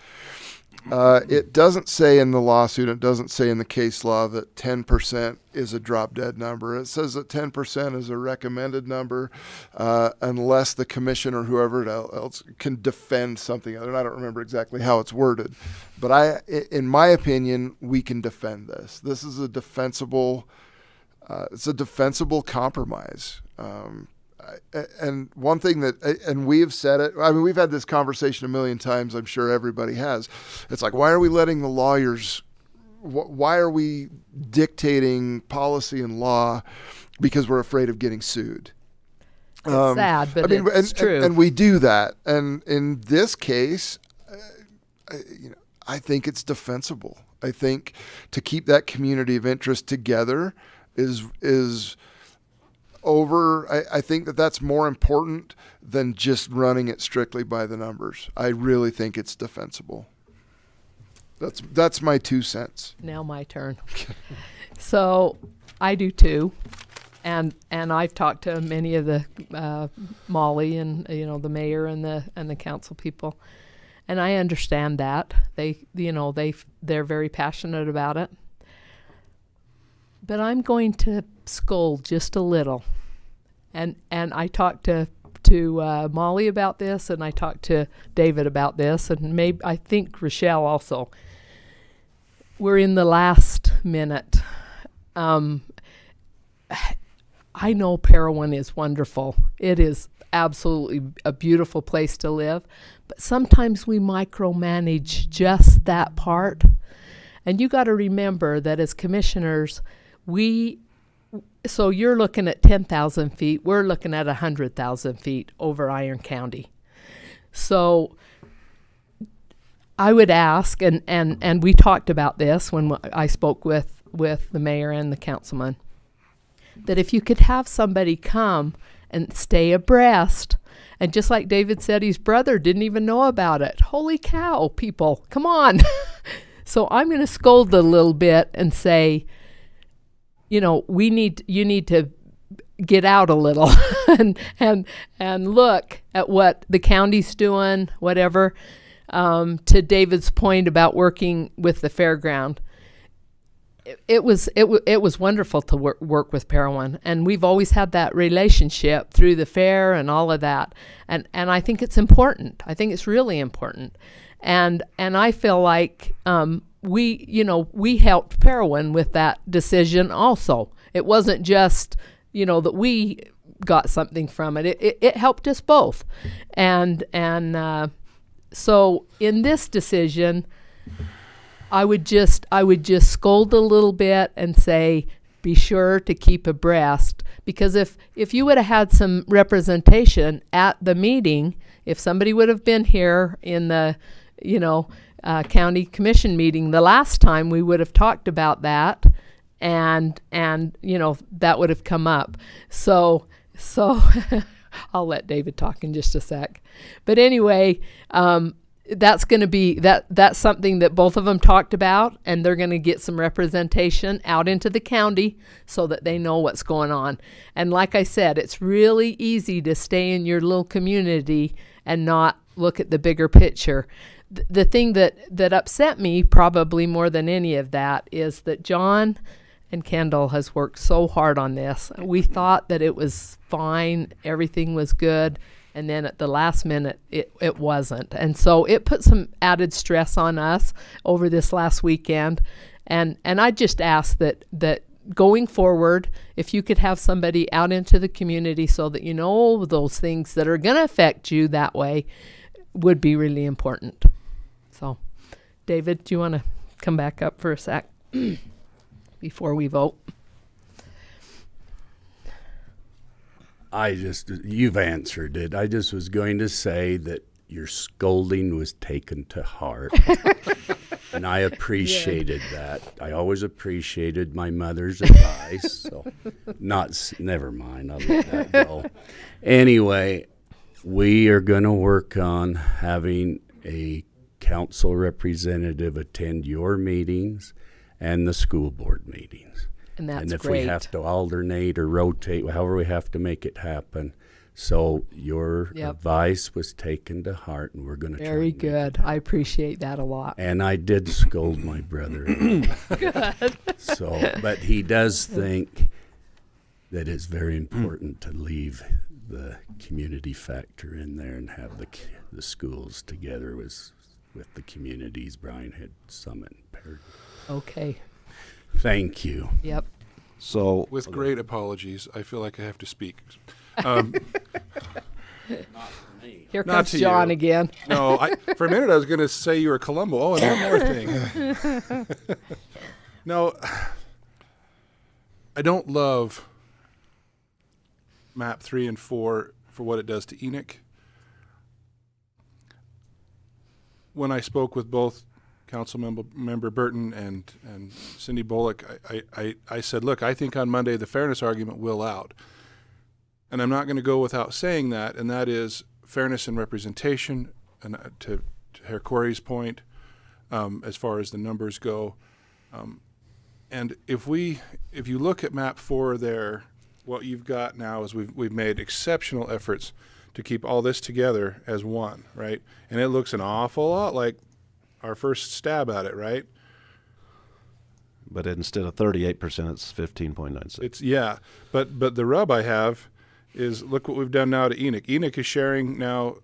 It doesn't say in the lawsuit, it doesn't say in the case law that 10% is a drop dead number. It says that 10% is a recommended number unless the commission or whoever else can defend something other. And I don't remember exactly how it's worded. But in my opinion, we can defend this. This is a defensible compromise. And one thing and we have said it, we've had this conversation a million times, I'm sure everybody has. It's like, why are we letting the lawyers, why are we dictating policy and law because we're afraid of getting sued? It's sad, but it's true. And we do that. And in this case, I think it's defensible. I think to keep that community of interest together is over. I think that that's more important than just running it strictly by the numbers. I really think it's defensible. That's my 2 cents. Now my turn. So I do too. And I've talked to many of the Molly and the mayor and the council people, and I understand that they're very passionate about it. But I'm going to scold just a little, and I talked to Molly about this, and I talked to David about this, and maybe I think Rochelle also. We're in the last minute. I know Parowan is wonderful. It is absolutely a beautiful place to live, but sometimes we micromanage just that part. And you got to remember that as commissioners, so you're looking at 10,000 feet, we're looking at 100,000 feet over Iron County. So I would ask, and we talked about this when I spoke with the mayor and the councilman, that if you could have somebody come and stay abreast, and just like David said, his brother didn't even know about it. Holy cow, people, come on. So I'm going to scold a little bit and say, you need to get out a little and look at what the county's doing, whatever. To David's point about working with the fairground, it was wonderful to work with Parowan, and we've always had that relationship through the fair and all of that, and I think it's important. I think it's really important, and I feel like we helped Parowan with that decision also. It wasn't just that we got something from it. It helped us both, and so in this decision, I would just scold a little bit and say, be sure to keep abreast, because if you would have had some representation at the meeting, if somebody would have been here in the county commission meeting the last time, we would have talked about that, and that would have come up. So I'll let David talk in just a sec. But anyway, that's going to be that's something that both of them talked about, and they're going to get some representation out into the county so that they know what's going on. And like I said, it's really easy to stay in your little community and not look at the bigger picture. The thing that upset me probably more than any of that is that John and Kendall has worked so hard on this. We thought that it was fine, everything was good, and then at the last minute, it wasn't. And so it put some added stress on us over this last weekend. And I just ask that going forward, if you could have somebody out into the community so that you know those things that are going to affect you that way, would be really important. So, David, do you want to come back up for a sec before we vote? You've answered it. I just was going to say that your scolding was taken to heart. And I appreciated that. I always appreciated my mother's advice. So never mind. I'll let that go. Anyway, we are going to work on having a council representative attend your meetings and the school board meetings. And that's great. And if great. we have to alternate or rotate, however we have to make it happen. So your advice was taken to heart, and we're going to try. Very good. I appreciate that a lot. And I did scold my brother. Good. But he does think that it's very important to leave the community factor in there and have the schools together with the communities, Brian Head, Summit, and Perry. Okay. Thank you. Yep. So, with great apologies, I feel like I have to speak. Here comes John again. No, for a minute I was going to say you were Columbo. Oh, and one more thing. No, I don't love map 3 and 4 for what it does to Enoch. When I spoke with both Member Burton and Cindy Bullock, I said, look, I think on Monday the fairness argument will out. And I'm not going to go without saying that, and that is fairness and representation, and to Herr Corey's point, as far as the numbers go. And if you look at map 4 there, what you've got now is we've made exceptional efforts to keep all this together as one, right? And it looks an awful lot like our first stab at it, right? But instead of 38%, it's 15.96. It's but the rub I have is look what we've done now to Enoch. Enoch is sharing now.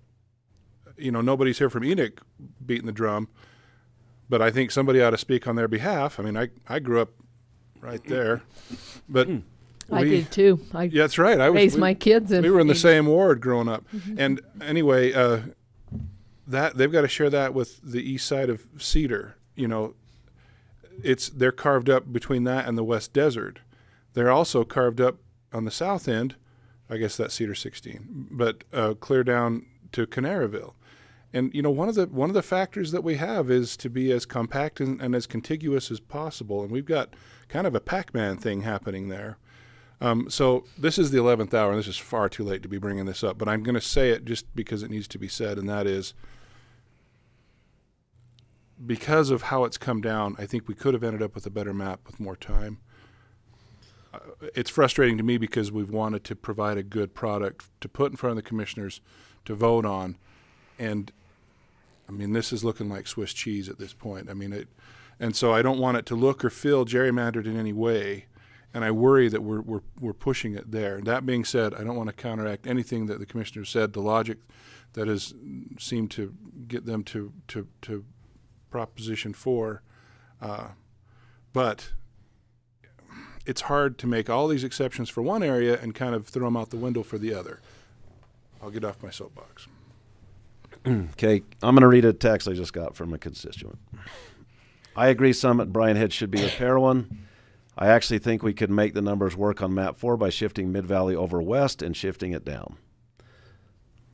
Nobody's here from Enoch beating the drum, but I think somebody ought to speak on their behalf. I mean, I grew up right there, but I did too. Yeah, that's right. I raised my kids, and we were in the same ward growing up. And anyway, that they've got to share that with the east side of Cedar. They're carved up between that and the West Desert. They're also carved up on the south end. I guess that's Cedar 16, but clear down to Canaraville. And one of the factors that we have is to be as compact and as contiguous as possible. And we've got kind of a Pac-Man thing happening there. So this is the 11th hour, and this is far too late to be bringing this up, but I'm going to say it just because it needs to be said, and that is because of how it's come down, I think we could have ended up with a better map with more time. It's frustrating to me because we've wanted to provide a good product to put in front of the commissioners to vote on, and I mean, this is looking like Swiss cheese at this point. I mean, and so I don't want it to look or feel gerrymandered in any way. And I worry that we're pushing it there. And that being said, I don't want to counteract anything that the commissioner said. The logic that has seemed to get them to Proposition 4, but it's hard to make all these exceptions for one area and kind of throw them out the window for the other. I'll get off my soapbox. Okay, I'm going to read a text I just got from a constituent. I agree Summit Bryan Head should be with Parowan. I actually think we could make the numbers work on map 4 by shifting Mid-Valley over west and shifting it down.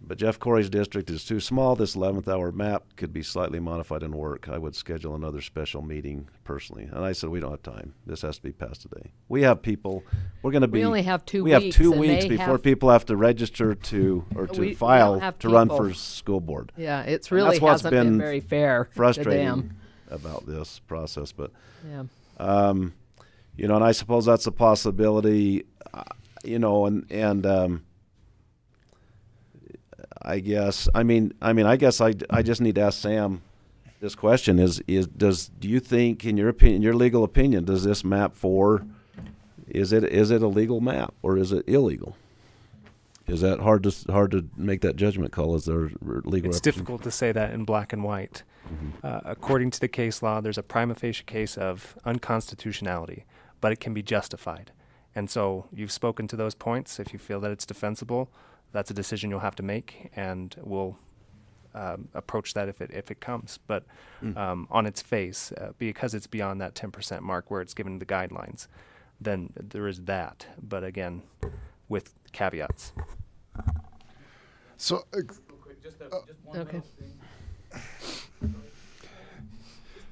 But Jeff Corey's district is too small. This 11th hour map could be slightly modified and work. I would schedule another special meeting personally. And I said, we don't have time. This has to be passed today. We have people. We're going to be. We only have 2 weeks. We have 2 weeks before people have to register to file to run for school board. Yeah, it's really hasn't been very fair. Frustrating about this process, but and I suppose that's a possibility, and I guess I just need to ask Sam this question: do you think, in your opinion, your legal opinion, does this map 4 is it a legal map or is it illegal? Is that hard to make that judgment call? Is there legal? It's difficult to say that in black and white. According to the case law, there's a prima facie case of unconstitutionality, but it can be justified. And so you've spoken to those points. If you feel that it's defensible, that's a decision you'll have to make, and we'll approach that if it comes. But on its face, because it's beyond that 10% mark where it's given the guidelines, then there is that. But again, with caveats. So, just one okay.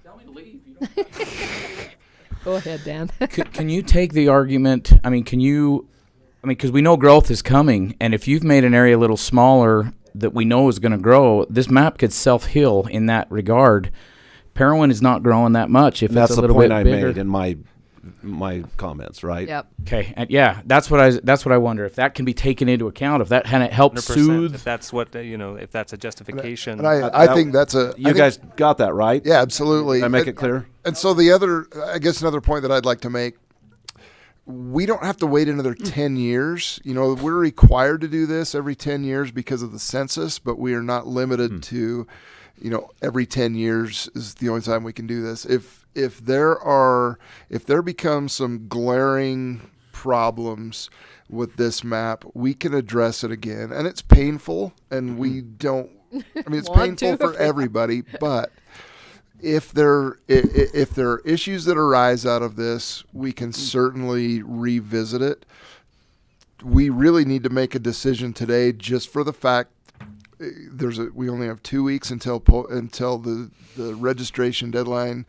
Tell me to leave. Go ahead, Dan. Can you take the argument? Because we know growth is coming, and if you've made an area a little smaller that we know is going to grow, this map could self-heal in that regard. Parowan is not growing that much. If that's it's a the little point bit I bigger. made in my comments, right? Yep. Okay. And that's what I wonder, if that can be taken into account, if that kind of helps soothe. If that's what if that's a justification. And I think that's you guys got that right. Yeah, absolutely. Did I make it clear? And so another point that I'd like to make, we don't have to wait another 10 years. We're required to do this every 10 years because of the census, but we are not limited to, every 10 years is the only time we can do this. If there becomes some glaring problems with this map, we can address it again. And it's painful, and we don't, it's painful for everybody, but if there are issues that arise out of this, we can certainly revisit it. We really need to make a decision today just for the fact we only have 2 weeks until the registration deadline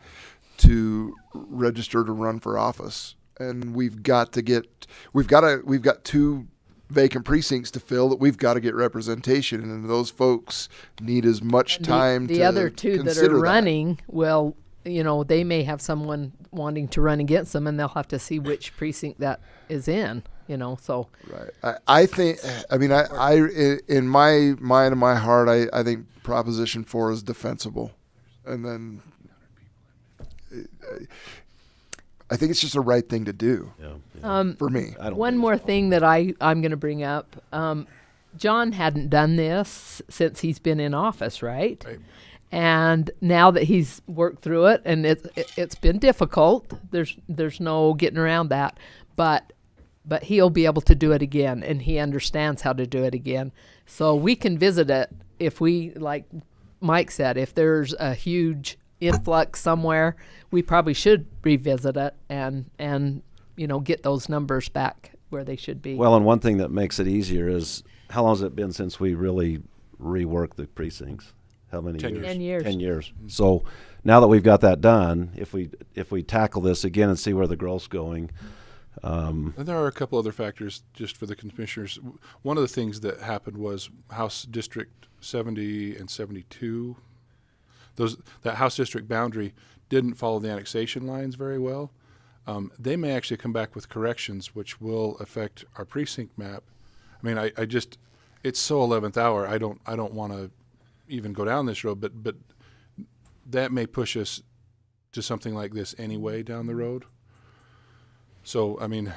to register to run for office, and we've got 2 vacant precincts to fill that we've got to get representation, and those folks need as much time the to other 2 that consider are running, well, they may have someone wanting to run against them, and they'll have to see which precinct that is in. So right. I think. I mean, I in my mind and my heart, I think Proposition 4 is defensible, and then I think it's just the right thing to do. For me. One more thing that I'm going to bring up. John hadn't done this since he's been in office, right? And now that he's worked through it, and it's been difficult. There's no getting around that, but he'll be able to do it again, and he understands how to do it again. So we can visit it if we, like Mike said, if there's a huge influx somewhere, we probably should revisit it and get those numbers back where they should be. Well, and one thing that makes it easier is, how long has it been since we really reworked the precincts? How many 10 years? 10 years. 10 years. So now that we've got that done, if we tackle this again and see where the growth's going. And there are a couple other factors just for the commissioners. One of the things that happened was House District 70 and 72. That House District boundary didn't follow the annexation lines very well. They may actually come back with corrections which will affect our precinct map. I mean, I just, it's so 11th hour. I don't want to even go down this road, but that may push us to something like this anyway down the road. So, I mean,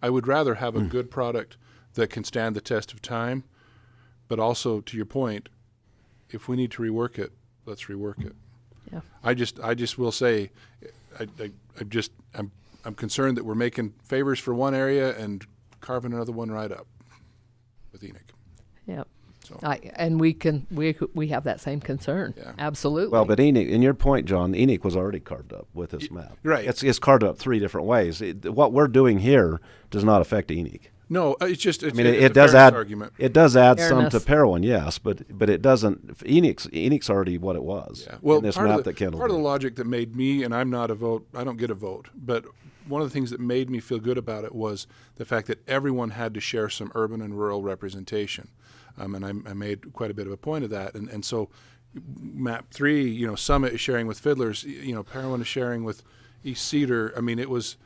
I would rather have a good product that can stand the test of time, but also, to your point, if we need to rework it, let's rework it. Yeah. I just will say, I'm concerned that we're making favors for one area and carving another one right up with Enoch. Yep. So. And we have that same concern. Yeah. Absolutely. Well, but Enoch, in your point, John, Enoch was already carved up with this map. Right. It's carved up 3 different ways. What we're doing here does not affect Enoch. No, it's just it does add argument. It does add Fairness. some to Parowan, yes, but it doesn't. Enoch's already what it was. Yeah. Well, in this part map of that Kendall part of did. the logic that made me, and I'm not a vote, I don't get a vote, but one of the things that made me feel good about it was the fact that everyone had to share some urban and rural representation. And I made quite a bit of a point of that. And so map 3, Summit is sharing with Fiddlers, Parowan is sharing with East Cedar. I mean, it was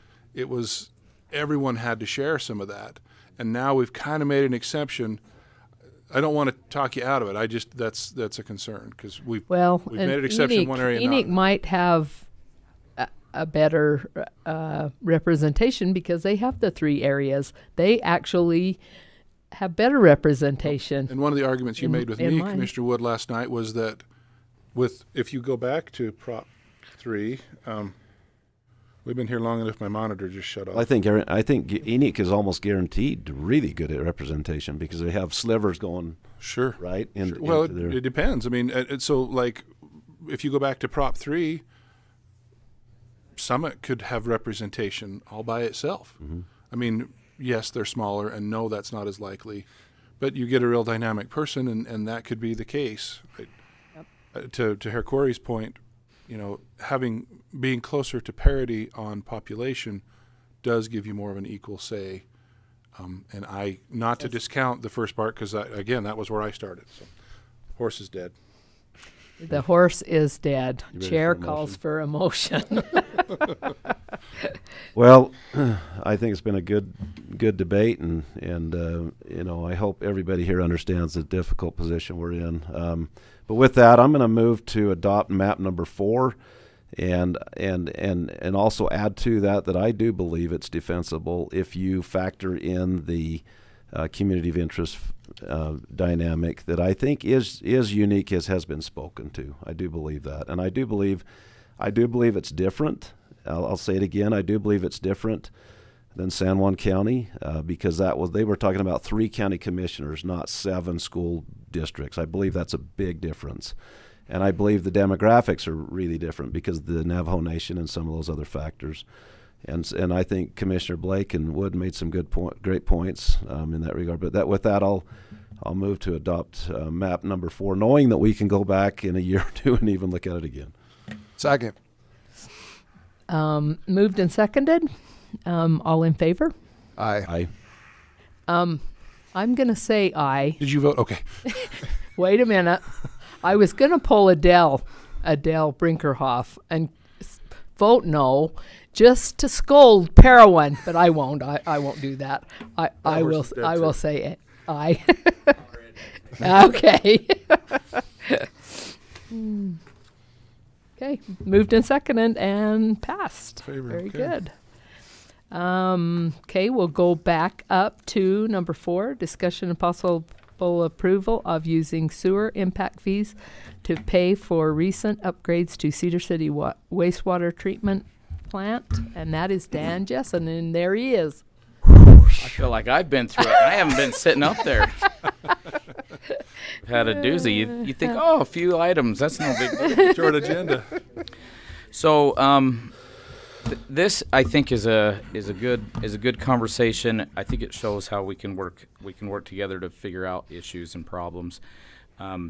everyone had to share some of that. And now we've kind of made an exception. I don't want to talk you out of it. That's a concern because we've made an exception in one area. Enoch not. might have a better representation because they have the 3 areas. They actually have better representation. And one of the arguments you made with me, mine. Commissioner Wood, last night was that if you go back to Prop 3, we've been here long enough, my monitor just shut off. I think Enoch is almost guaranteed really good at representation because they have slivers going. Sure. Right? Sure. Well, it depends. I mean, so like if you go back to Prop 3, Summit could have representation all by itself. Mm-hmm. I mean, yes, they're smaller, and no, that's not as likely. But you get a real dynamic person, and that could be the case. Right? To Herr Corey's point, being closer to parity on population does give you more of an equal say. And not to discount the first part, because, again, that was where I started. So, horse is dead. The horse is dead. You ready Chair for a calls motion? for a motion. Well, I think it's been a good debate, and I hope everybody here understands the difficult position we're in. But with that, I'm going to move to adopt map number 4, and also add to that I do believe it's defensible if you factor in the community of interest dynamic that I think is unique, as has been spoken to. I do believe that, and I do believe it's different. I'll say it again. I do believe it's different than San Juan County because they were talking about 3 county commissioners, not 7 school districts. I believe that's a big difference, and I believe the demographics are really different because of the Navajo Nation and some of those other factors. And I think Commissioner Blake and Wood made some great points in that regard. But with that, I'll I'll move to adopt map number 4, knowing that we can go back in a year or two and even look at it again. Second. Moved and seconded. All in favor? Aye. I'm going to say aye. Did you vote? Okay. Wait a minute. I was going to pull Adele Brinkerhoff, and vote no, just to scold Parowan, but I won't. I won't do that. I will say aye. Okay. Okay. Moved and seconded and passed. Very good. Okay, we'll go back up to number 4, discussion and possible approval of using sewer impact fees to pay for recent upgrades to Cedar City wastewater treatment plant. And that is Dan Jessen, and there he is. I feel like I've been through it. I haven't been sitting up there. Had a doozy. You think, a few items. That's no big deal. Short agenda. So, this I think is a good conversation. I think it shows how we can work together to figure out issues and problems.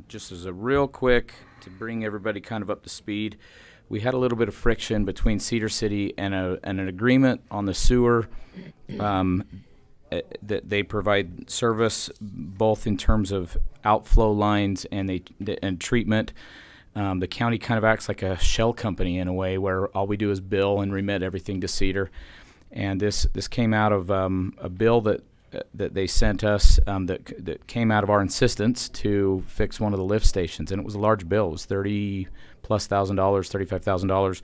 Just as a real quick to bring everybody kind of up to speed, we had a little bit of friction between Cedar City and an agreement on the sewer. That they provide service both in terms of outflow lines and treatment. The county kind of acts like a shell company in a way, where all we do is bill and remit everything to Cedar. And this came out of a bill that they sent us that came out of our insistence to fix one of the lift stations, and it was a large bill. It was $30,000+, $35,000,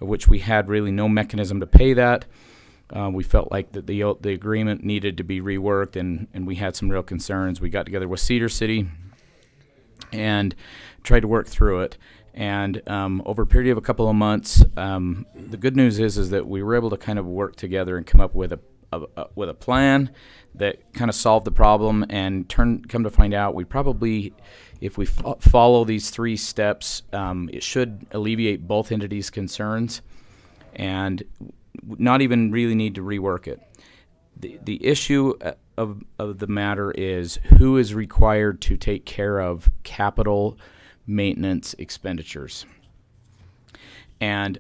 of which we had really no mechanism to pay that. We felt like that the agreement needed to be reworked, and we had some real concerns. We got together with Cedar City and tried to work through it. And over a period of a couple of months, the good news is that we were able to kind of work together and come up with a plan that kind of solved the problem. And come to find out, we probably, if we follow these 3 steps, it should alleviate both entities' concerns, and not even really need to rework it. The issue of the matter is who is required to take care of capital maintenance expenditures. And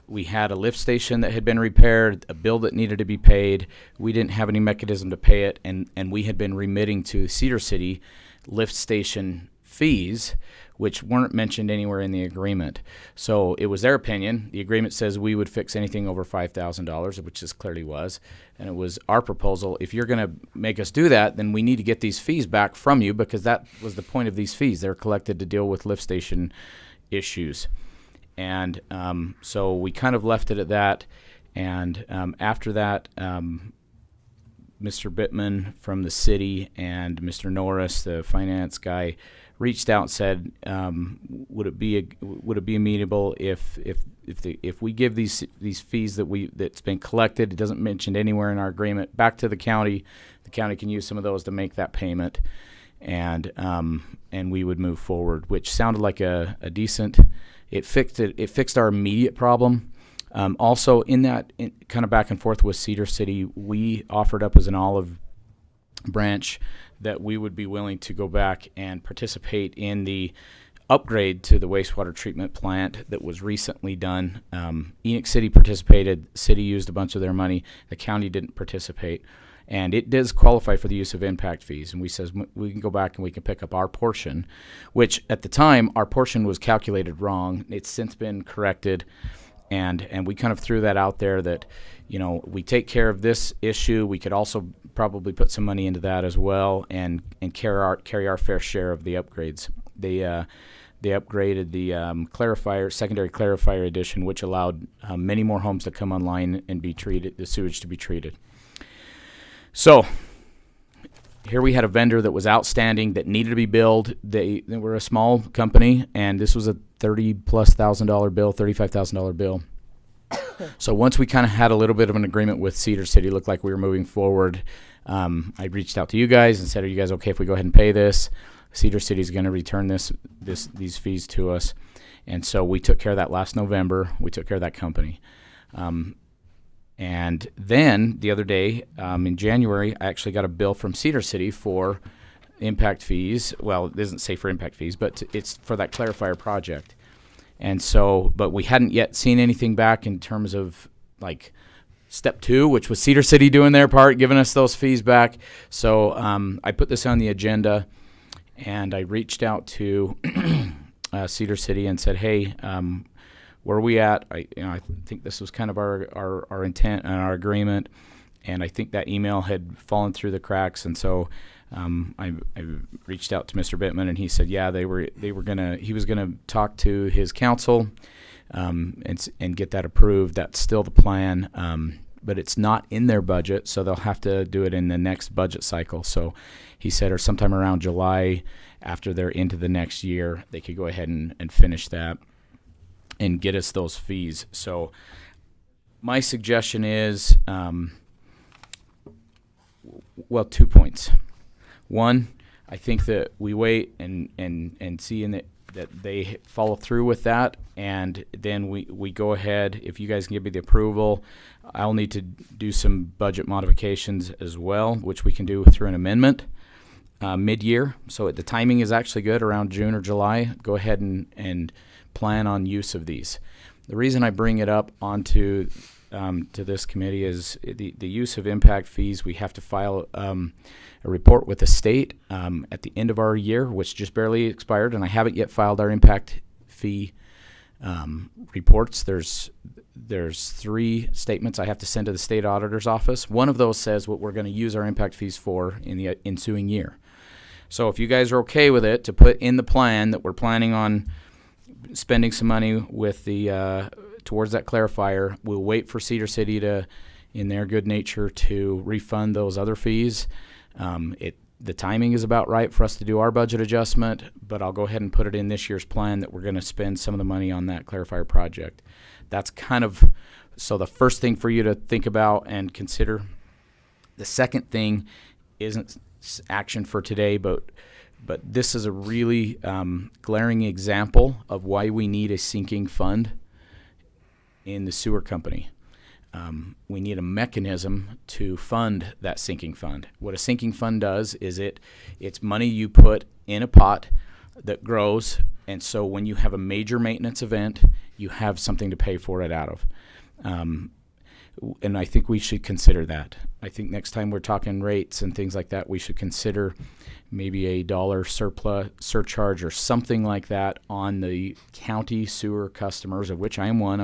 we had a lift station that had been repaired, a bill that needed to be paid. We didn't have any mechanism to pay it, and we had been remitting to Cedar City lift station fees, which weren't mentioned anywhere in the agreement. So it was their opinion. The agreement says we would fix anything over $5,000, which this clearly was. And it was our proposal, if you're going to make us do that, then we need to get these fees back from you, because that was the point of these fees. They're collected to deal with lift station issues. And so we kind of left it at that. And after that, Mr. Bittman from the city and Mr. Norris, the finance guy, reached out and said, would it be amenable if we give these fees that's been collected, it doesn't mention anywhere in our agreement, back to the county can use some of those to make that payment, and we would move forward, which sounded like a decent. It fixed our immediate problem. Also, in kind of back and forth with Cedar City, we offered up as an olive branch that we would be willing to go back and participate in the upgrade to the wastewater treatment plant that was recently done. Enoch City participated. City used a bunch of their money. The county didn't participate. And it does qualify for the use of impact fees. And we says we can go back and we can pick up our portion, which at the time our portion was calculated wrong. It's since been corrected. And we kind of threw that out there that, we take care of this issue. We could also probably put some money into that as well, and carry our fair share of the upgrades. They upgraded the secondary clarifier edition, which allowed many more homes to come online and be treated, the sewage to be treated. So here we had a vendor that was outstanding, that needed to be billed. They were a small company, and this was a $30,000+ bill, $35,000 bill. So once we kind of had a little bit of an agreement with Cedar City, looked like we were moving forward, I reached out to you guys and said, are you guys okay if we go ahead and pay this? Cedar City is going to return these fees to us. And so we took care of that last November. We took care of that company. And then the other day, in January, I actually got a bill from Cedar City for impact fees. Well, it doesn't say for impact fees, but it's for that clarifier project. And so, but we hadn't yet seen anything back in terms of like step 2, which was Cedar City doing their part, giving us those fees back. So I put this on the agenda, and I reached out to Cedar City and said, hey, where are we at? I think this was kind of our intent and our agreement, and I think that email had fallen through the cracks, and so I reached out to Mr. Bittman, and he said, yeah, he was gonna talk to his council and get that approved. That's still the plan, but it's not in their budget, so they'll have to do it in the next budget cycle. So he said, or sometime around July, after they're into the next year, they could go ahead and finish that and get us those fees. So my suggestion is, well, 2 points. One, I think that we wait and see that they follow through with that, and then we go ahead. If you guys can give me the approval, I'll need to do some budget modifications as well, which we can do through an amendment mid-year. So the timing is actually good, around June or July. Go ahead and plan on use of these. The reason I bring it up onto to this committee is the use of impact fees. We have to file a report with the state at the end of our year, which just barely expired, and I haven't yet filed our impact fee reports. There's 3 statements I have to send to the state auditor's office. One of those says what we're going to use our impact fees for in the ensuing year. So if you guys are okay with it, to put in the plan that we're planning on spending some money with the towards that clarifier, we'll wait for Cedar City to, in their good nature, to refund those other fees. The timing is about right for us to do our budget adjustment, but I'll go ahead and put it in this year's plan that we're going to spend some of the money on that clarifier project. That's kind of, so the first thing for you to think about and consider. The second thing isn't action for today, but this is a really glaring example of why we need a sinking fund in the sewer company. We need a mechanism to fund that sinking fund. What a sinking fund does is it's money you put in a pot that grows, and so when you have a major maintenance event, you have something to pay for it out of. And I think we should consider that. I think next time we're talking rates and things like that, we should consider maybe $1 surcharge or something like that on the county sewer customers, of which I am one.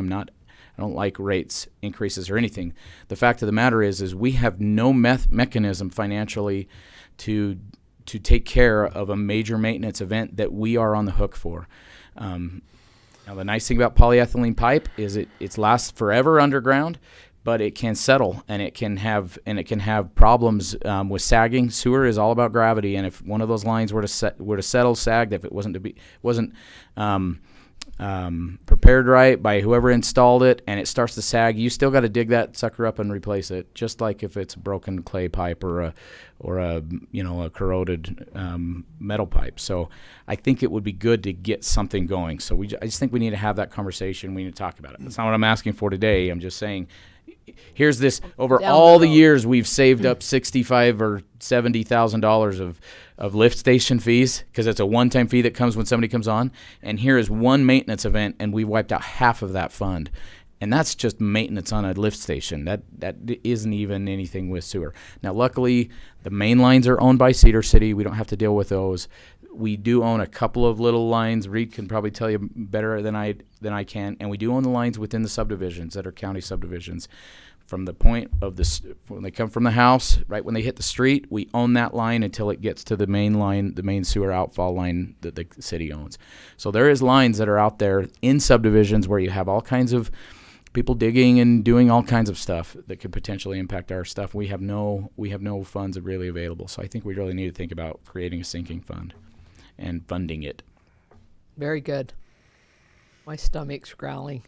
I don't like rates increases or anything. The fact of the matter is we have no mechanism financially to take care of a major maintenance event that we are on the hook for. Now the nice thing about polyethylene pipe is it lasts forever underground, but it can settle and it can have problems with sagging. Sewer is all about gravity, and if one of those lines were to settle, sagged, if it wasn't prepared right by whoever installed it, and it starts to sag, you still got to dig that sucker up and replace it, just like if it's a broken clay pipe or a corroded metal pipe. So I think it would be good to get something going. So I just think we need to have that conversation. We need to talk about it. That's not what I'm asking for today. I'm just saying, here's this, over all the years we've saved up $65,000 or $70,000 of lift station fees, because it's a one-time fee that comes when somebody comes on, and here is one maintenance event and we wiped out half of that fund, and that's just maintenance on a lift station. That isn't even anything with sewer. Now luckily the main lines are owned by Cedar City. We don't have to deal with those. We do own a couple of little lines. Reed can probably tell you better than I can, and we do own the lines within the subdivisions that are county subdivisions. From the point of when they come from the house, right when they hit the street, we own that line until it gets to the main line, the main sewer outfall line that the city owns. So there is lines that are out there in subdivisions where you have all kinds of people digging and doing all kinds of stuff that could potentially impact our stuff. We have no funds really available. So I think we really need to think about creating a sinking fund and funding it. Very good. My stomach's growling.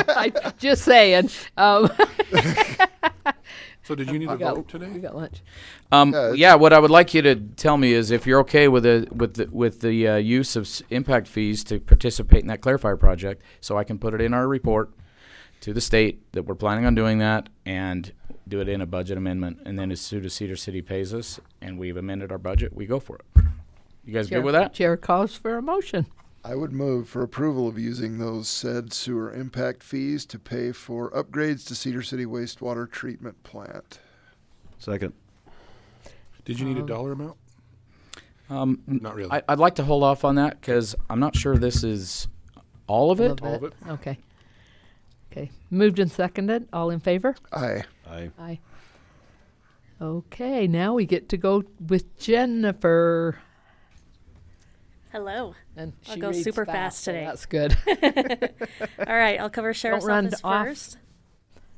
I'm just saying. So did you need a vote today? We got lunch. Yeah, what I would like you to tell me is if you're okay with the use of impact fees to participate in that clarifier project, so I can put it in our report to the state that we're planning on doing that and do it in a budget amendment. And then as soon as Cedar City pays us and we've amended our budget, we go for it. You guys good with that? Chair calls for a motion. I would move for approval of using those said sewer impact fees to pay for upgrades to Cedar City wastewater treatment plant. Second. Did you need a dollar amount? Not really. I'd like to hold off on that because I'm not sure this is all of it. All of it. Okay. Okay. Moved and seconded. All in favor? Aye. Aye. Aye. Okay, now we get to go with Jennifer. Hello. And I'll she go reads super fast, fast so today. that's good. All right, I'll cover Sheriff's run Office off. first.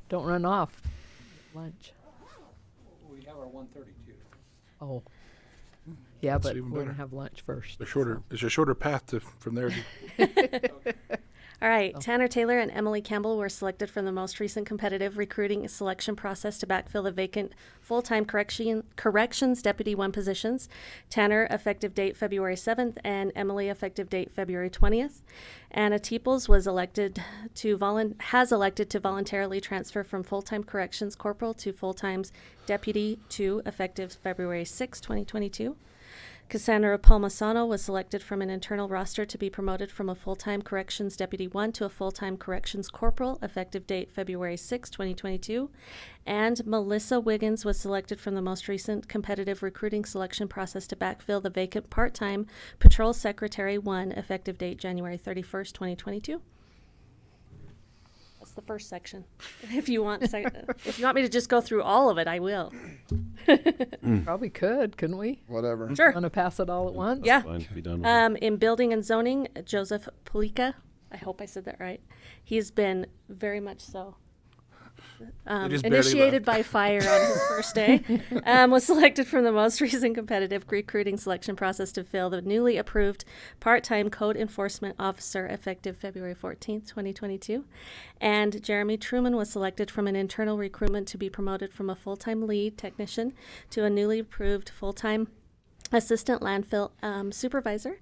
Don't run off. Lunch. We have our 132. Oh. Yeah, That's but even we're better. going to have lunch first. It's a shorter path from there. All right, Tanner Taylor and Emily Campbell were selected from the most recent competitive recruiting selection process to backfill the vacant full-time corrections deputy 1 positions. Tanner, effective date February 7th, and Emily, effective date February 20th. Anna Teeples has elected to voluntarily transfer from full-time corrections corporal to full-time deputy 2, effective February 6, 2022. Cassandra Palmasano was selected from an internal roster to be promoted from a full-time corrections deputy 1 to a full-time corrections corporal, effective date February 6, 2022. And Melissa Wiggins was selected from the most recent competitive recruiting selection process to backfill the vacant part-time patrol secretary 1, effective date January 31st, 2022. That's the first section. If you want me to just go through all of it, I will. Probably could, couldn't we? Whatever. Sure. Want to pass it all at once? Yeah. Fine to be done with it. In building and zoning, Joseph Polika, I hope I said that right. He's been very much so. just barely Initiated left. by fire on his first day, was selected from the most recent competitive recruiting selection process to fill the newly approved part-time code enforcement officer, effective February 14th, 2022. And Jeremy Truman was selected from an internal recruitment to be promoted from a full-time lead technician to a newly approved full-time assistant landfill supervisor,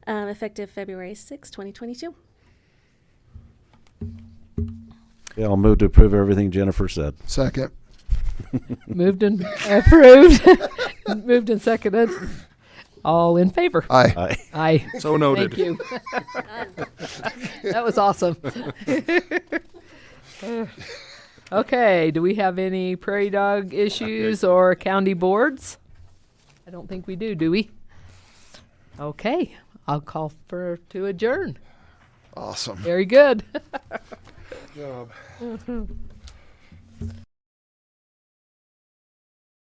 effective February 6, 2022. Yeah, I'll move to approve everything Jennifer said. Second. Moved and approved. Moved and seconded. All in favor? Aye. Aye. Aye. So noted. Thank you. That was awesome. Okay, do we have any prairie dog issues or county boards? I don't think we do we? Okay, I'll call to adjourn. Awesome. Very good. Good job.